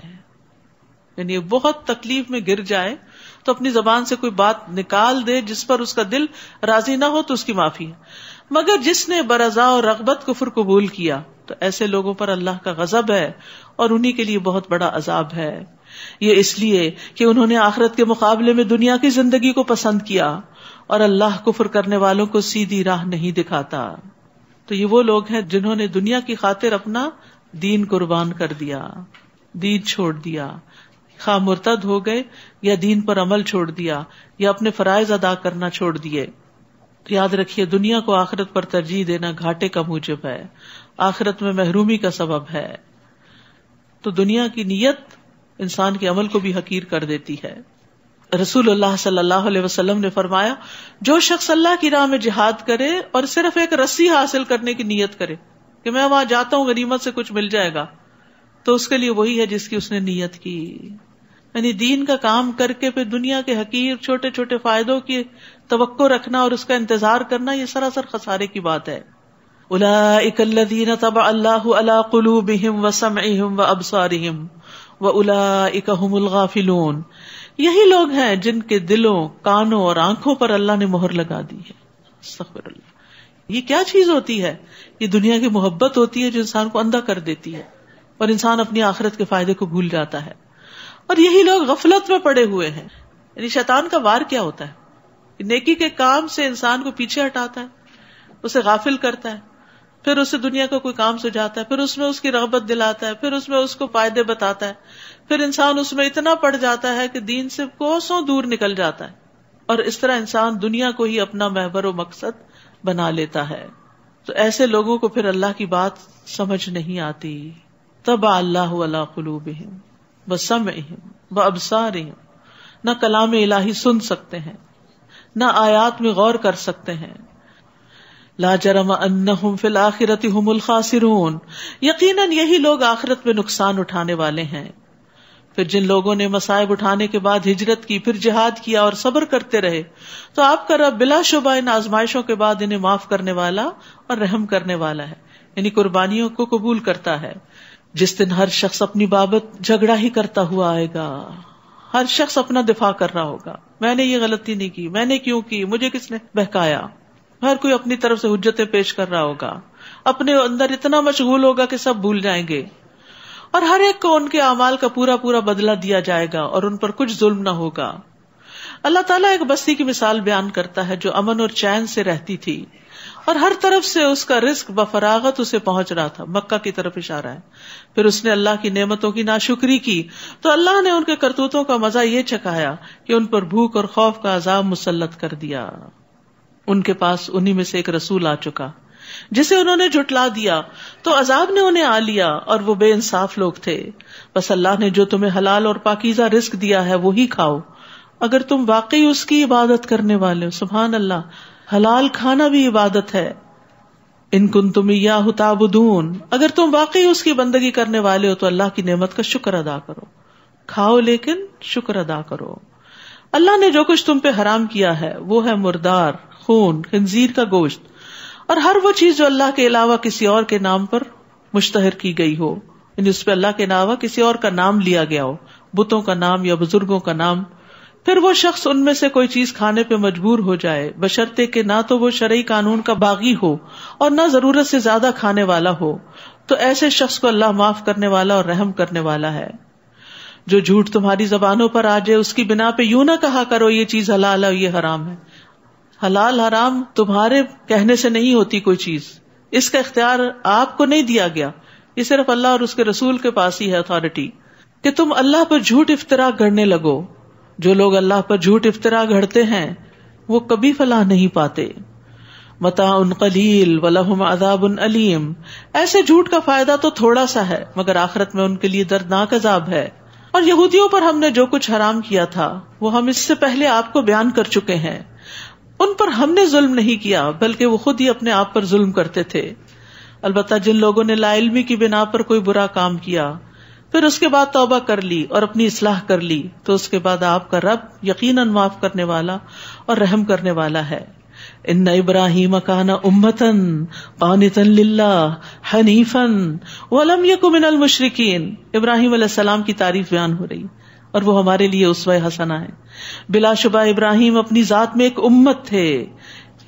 یعنی بہت تکلیف میں گر جائے تو اپنی زبان سے کوئی بات نکال دے جس پر اس کا دل راضی نہ ہو تو اس کی معافی ہے. مگر جس نے برضا اور رغبت کفر قبول کیا تو ایسے لوگوں پر اللہ کا غضب ہے اور انہی کے لیے بہت بڑا عذاب ہے. یہ اس لیے کہ انہوں نے آخرت کے مقابلے میں دنیا کی زندگی کو پسند کیا اور اللہ کفر کرنے والوں کو سیدھی راہ نہیں دکھاتا. تو یہ وہ لوگ ہیں جنہوں نے دنیا کی خاطر اپنا دین قربان کر دیا، دین چھوڑ دیا، خواہ مرتد ہو گئے یا دین پر عمل چھوڑ دیا یا اپنے فرائض ادا کرنا چھوڑ دیے. تو یاد رکھیے دنیا کو آخرت پر ترجیح دینا گھاٹے کا موجب ہے، آخرت میں محرومی کا سبب ہے. تو دنیا کی نیت انسان کے عمل کو بھی حقیر کر دیتی ہے. رسول اللہ صلی اللہ علیہ وسلم نے فرمایا، جو شخص اللہ کی راہ میں جہاد کرے اور صرف ایک رسی حاصل کرنے کی نیت کرے کہ میں وہاں جاتا ہوں غنیمت سے کچھ مل جائے گا، تو اس کے لیے وہی ہے جس کی اس نے نیت کی. یعنی دین کا کام کر کے پھر دنیا کے حقیر چھوٹے چھوٹے فائدوں کی توقع رکھنا اور اس کا انتظار کرنا، یہ سراسر خسارے کی بات ہے. اولئک الذین طبع اللہ علی قلوبہم وسمعہم وابصارہم واولئک ھم الغافلون. یہی لوگ ہیں جن کے دلوں، کانوں اور آنکھوں پر اللہ نے مہر لگا دی ہے. استغفر اللہ. یہ کیا چیز ہوتی ہے؟ یہ دنیا کی محبت ہوتی ہے جو انسان کو اندھا کر دیتی ہے اور انسان اپنی آخرت کے فائدے کو بھول جاتا ہے. اور یہی لوگ غفلت میں پڑے ہوئے ہیں. یعنی شیطان کا وار کیا ہوتا ہے؟ نیکی کے کام سے انسان کو پیچھے ہٹاتا ہے، اسے غافل کرتا ہے، پھر اسے دنیا کا کوئی کام سجاتا ہے، پھر اس میں اس کی رغبت دلاتا ہے، پھر اس میں اس کو فائدے بتاتا ہے، پھر انسان اس میں اتنا پڑ جاتا ہے کہ دین سے کوسوں دور نکل جاتا ہے، اور اس طرح انسان دنیا کو ہی اپنا محور و مقصد بنا لیتا ہے. تو ایسے لوگوں کو پھر اللہ کی بات سمجھ نہیں آتی. طبع اللہ علی قلوبہم وسمعہم وابصارہم. نہ کلام الہی سن سکتے ہیں، نہ آیات میں غور کر سکتے ہیں. لا جرم انہم فی الآخرۃ ھم الخاسرون. یقیناً یہی لوگ آخرت میں نقصان اٹھانے والے ہیں. پھر جن لوگوں نے مصائب اٹھانے کے بعد ہجرت کی، پھر جہاد کیا اور صبر کرتے رہے، تو آپ کا رب بلا شبہ ان آزمائشوں کے بعد انہیں معاف کرنے والا اور رحم کرنے والا ہے، یعنی قربانیوں کو قبول کرتا ہے۔ جس دن ہر شخص اپنی بابت جھگڑا ہی کرتا ہوا آئے گا، ہر شخص اپنا دفاع کر رہا ہوگا، میں نے یہ غلطی نہیں کی، میں نے کیوں کی، مجھے کس نے بہکایا، ہر کوئی اپنی طرف سے حجتیں پیش کر رہا ہوگا، اپنے اندر اتنا مشغول ہوگا کہ سب بھول جائیں گے، اور ہر ایک کو ان کے اعمال کا پورا پورا بدلہ دیا جائے گا اور ان پر کچھ ظلم نہ ہوگا۔ اللہ تعالیٰ ایک بستی کی مثال بیان کرتا ہے جو امن اور چین سے رہتی تھی اور ہر طرف سے اس کا رزق بفراغت اسے پہنچ رہا تھا، مکہ کی طرف اشارہ ہے۔ پھر اس نے اللہ کی نعمتوں کی ناشکری کی تو اللہ نے ان کے کرتوتوں کا مزہ یہ چکھایا کہ ان پر بھوک اور خوف کا عذاب مسلط کر دیا۔ ان کے پاس انہی میں سے ایک رسول آ چکا جسے انہوں نے جھٹلا دیا تو عذاب نے انہیں آ لیا اور وہ بے انصاف لوگ تھے۔ بس اللہ نے جو تمہیں حلال اور پاکیزہ رزق دیا ہے وہی کھاؤ اگر تم واقعی اس کی عبادت کرنے والے ہو۔ سبحان اللہ، حلال کھانا بھی عبادت ہے۔ ان کنتم ایاہ تعبدون، اگر تم واقعی اس کی بندگی کرنے والے ہو تو اللہ کی نعمت کا شکر ادا کرو، کھاؤ لیکن شکر ادا کرو۔ اللہ نے جو کچھ تم پہ حرام کیا ہے وہ ہے مردار، خون، خنزیر کا گوشت اور ہر وہ چیز جو اللہ کے علاوہ کسی اور کے نام پر مشتہر کی گئی ہو، یعنی اس پہ اللہ کے علاوہ کسی اور کا نام لیا گیا ہو، بتوں کا نام یا بزرگوں کا نام۔ پھر وہ شخص ان میں سے کوئی چیز کھانے پہ مجبور ہو جائے بشرطے کہ نہ تو وہ شرعی قانون کا باغی ہو اور نہ ضرورت سے زیادہ کھانے والا ہو، تو ایسے شخص کو اللہ معاف کرنے والا اور رحم کرنے والا ہے۔ جو جھوٹ تمہاری زبانوں پر آ جائے اس کی بنا پہ یوں نہ کہا کرو یہ چیز حلال ہے یہ حرام ہے۔ حلال حرام تمہارے کہنے سے نہیں ہوتی کوئی چیز، اس کا اختیار آپ کو نہیں دیا گیا، یہ صرف اللہ اور اس کے رسول کے پاس ہی ہے اتھارٹی کہ تم اللہ پر جھوٹ افطرا گھڑنے لگو۔ جو لوگ اللہ پر جھوٹ افطرا گھڑتے ہیں وہ کبھی فلاح نہیں پاتے۔ متاع قلیل ولہم عذاب علیم، ایسے جھوٹ کا فائدہ تو تھوڑا سا ہے مگر آخرت میں ان کے لیے دردناک عذاب ہے۔ اور یہودیوں پر ہم نے جو کچھ حرام کیا تھا وہ ہم اس سے پہلے آپ کو بیان کر چکے ہیں، ان پر ہم نے ظلم نہیں کیا بلکہ وہ خود ہی اپنے آپ پر ظلم کرتے تھے۔ البتہ جن لوگوں نے لا علمی کی بنا پر کوئی برا کام کیا پھر اس کے بعد توبہ کر لی اور اپنی اصلاح کر لی تو اس کے بعد آپ کا رب یقیناً معاف کرنے والا اور رحم کرنے والا ہے۔ ان ابراہیم کان امۃ قانتا للہ حنیفا ولم یک من المشرکین، ابراہیم علیہ السلام کی تعریف بیان ہو رہی اور وہ ہمارے لیے اسوہ حسنہ ہے۔ بلا شبہ ابراہیم اپنی ذات میں ایک امت تھے،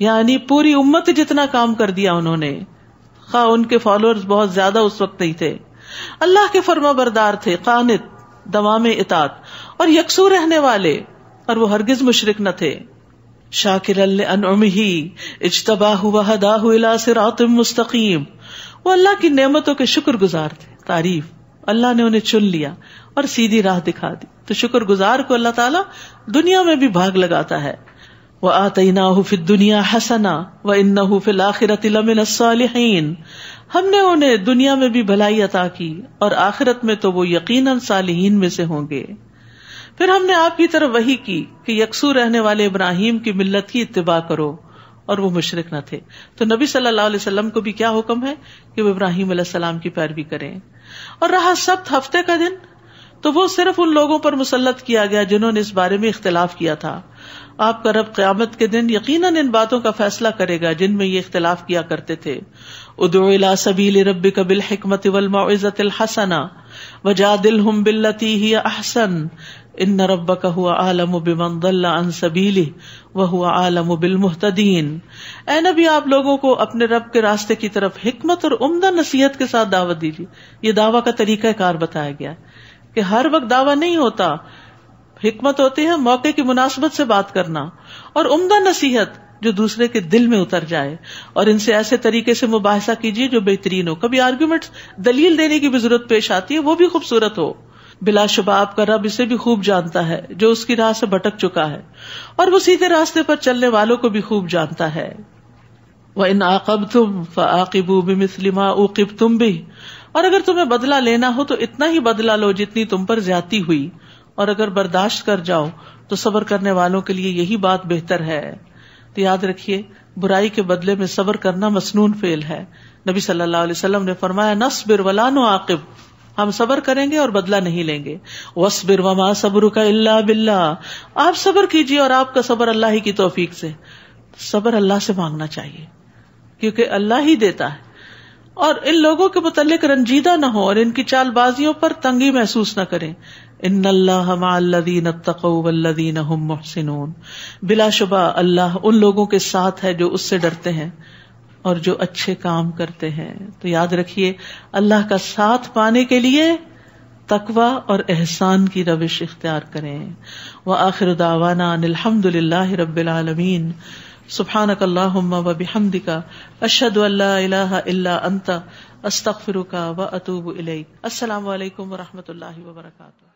یعنی پوری امت جتنا کام کر دیا انہوں نے، خواہ ان کے فالوورز بہت زیادہ اس وقت نہیں تھے، اللہ کے فرما بردار تھے، قانت دوام اطاعت اور یکسو رہنے والے، اور وہ ہرگز مشرک نہ تھے۔ شاکرا لانعمہ اجتباہ وہداہ الی صراط مستقیم، وہ اللہ کی نعمتوں کے شکر گزار تھے۔ تعریف، اللہ نے انہیں چن لیا اور سیدھی راہ دکھا دی، تو شکر گزار کو اللہ تعالیٰ دنیا میں بھی بھاگ لگاتا ہے۔ وآتیناہ فی الدنیا حسنہ وانہ فی الآخرۃ لمن الصالحین، ہم نے انہیں دنیا میں بھی بھلائی عطا کی اور آخرت میں تو وہ یقیناً صالحین میں سے ہوں گے۔ پھر ہم نے آپ کی طرف وحی کی کہ یکسو رہنے والے ابراہیم کی ملت کی اتباع کرو، اور وہ مشرک نہ تھے۔ تو نبی صلی اللہ علیہ وسلم کو بھی کیا حکم ہے کہ وہ ابراہیم علیہ السلام کی پیروی کریں۔ اور رہا سبت ہفتے کا دن، تو وہ صرف ان لوگوں پر مسلط کیا گیا جنہوں نے اس بارے میں اختلاف کیا تھا۔ آپ کا رب قیامت کے دن یقیناً ان باتوں کا فیصلہ کرے گا جن میں یہ اختلاف کیا کرتے تھے۔ ادع الی سبیل ربک بالحکمۃ والموعظۃ الحسنہ وجادلہم باللتی ہی احسن ان ربک هو اعلم بمن ضل عن سبیلہ وهو اعلم بالمہتدین۔ اے نبی، آپ لوگوں کو اپنے رب کے راستے کی طرف حکمت اور عمدہ نصیحت کے ساتھ دعوت دیجیے۔ یہ دعویٰ کا طریقہ کار بتایا گیا کہ ہر وقت دعویٰ نہیں ہوتا، حکمت ہوتی ہے موقع کی مناسبت سے بات کرنا، اور عمدہ نصیحت جو دوسرے کے دل میں اتر جائے، اور ان سے ایسے طریقے سے مباحثہ کیجیے جو بہترین ہو۔ کبھی آرگومنٹ دلیل دینے کی بھی ضرورت پیش آتی ہے، وہ بھی خوبصورت ہو۔ بلا شبہ آپ کا رب اسے بھی خوب جانتا ہے جو اس کی راہ سے بھٹک چکا ہے، اور وہ سیدھے راستے پر چلنے والوں کو بھی خوب جانتا ہے۔ وَإِنْ عَاقَبْتُمْ فَعَاقِبُوا بِمِثْلِ مَا عُوقِبْتُمْ بِهِ، اور اگر تمہیں بدلہ لینا ہو تو اتنا ہی بدلہ لو جتنی تم پر زیادتی ہوئی، اور اگر برداشت کر جاؤ تو صبر کرنے والوں کے لیے یہی بات بہتر ہے۔ تو یاد رکھیے، برائی کے بدلے میں صبر کرنا مسنون فعل ہے۔ نبی صلی اللہ علیہ وسلم نے فرمایا نصبر ولا نعاقب، ہم صبر کریں گے اور بدلہ نہیں لیں گے. وَاصْبِرْ وَمَا صَبْرُكَ إِلَّا بِاللَّهِ، آپ صبر کیجیے اور آپ کا صبر اللہ ہی کی توفیق سے. صبر اللہ سے مانگنا چاہیے کیونکہ اللہ ہی دیتا ہے. اور ان لوگوں کے متعلق رنجیدہ نہ ہو اور ان کی چال بازیوں پر تنگی محسوس نہ کریں. ان اللہ مع الذین اتقوا والذین هم محسنون، بلا شبہ اللہ ان لوگوں کے ساتھ ہے جو اس سے ڈرتے ہیں اور جو اچھے کام کرتے ہیں. تو یاد رکھیے اللہ کا ساتھ پانے کے لیے تقوی اور احسان کی روش اختیار کریں. وآخر دعوانا ان الحمد للہ رب العالمین. سبحانک اللہم وبحمدک، اشہد ان لا الہ الا انت، استغفرک واتوب الیک. السلام علیکم ورحمۃ اللہ وبرکاتہ.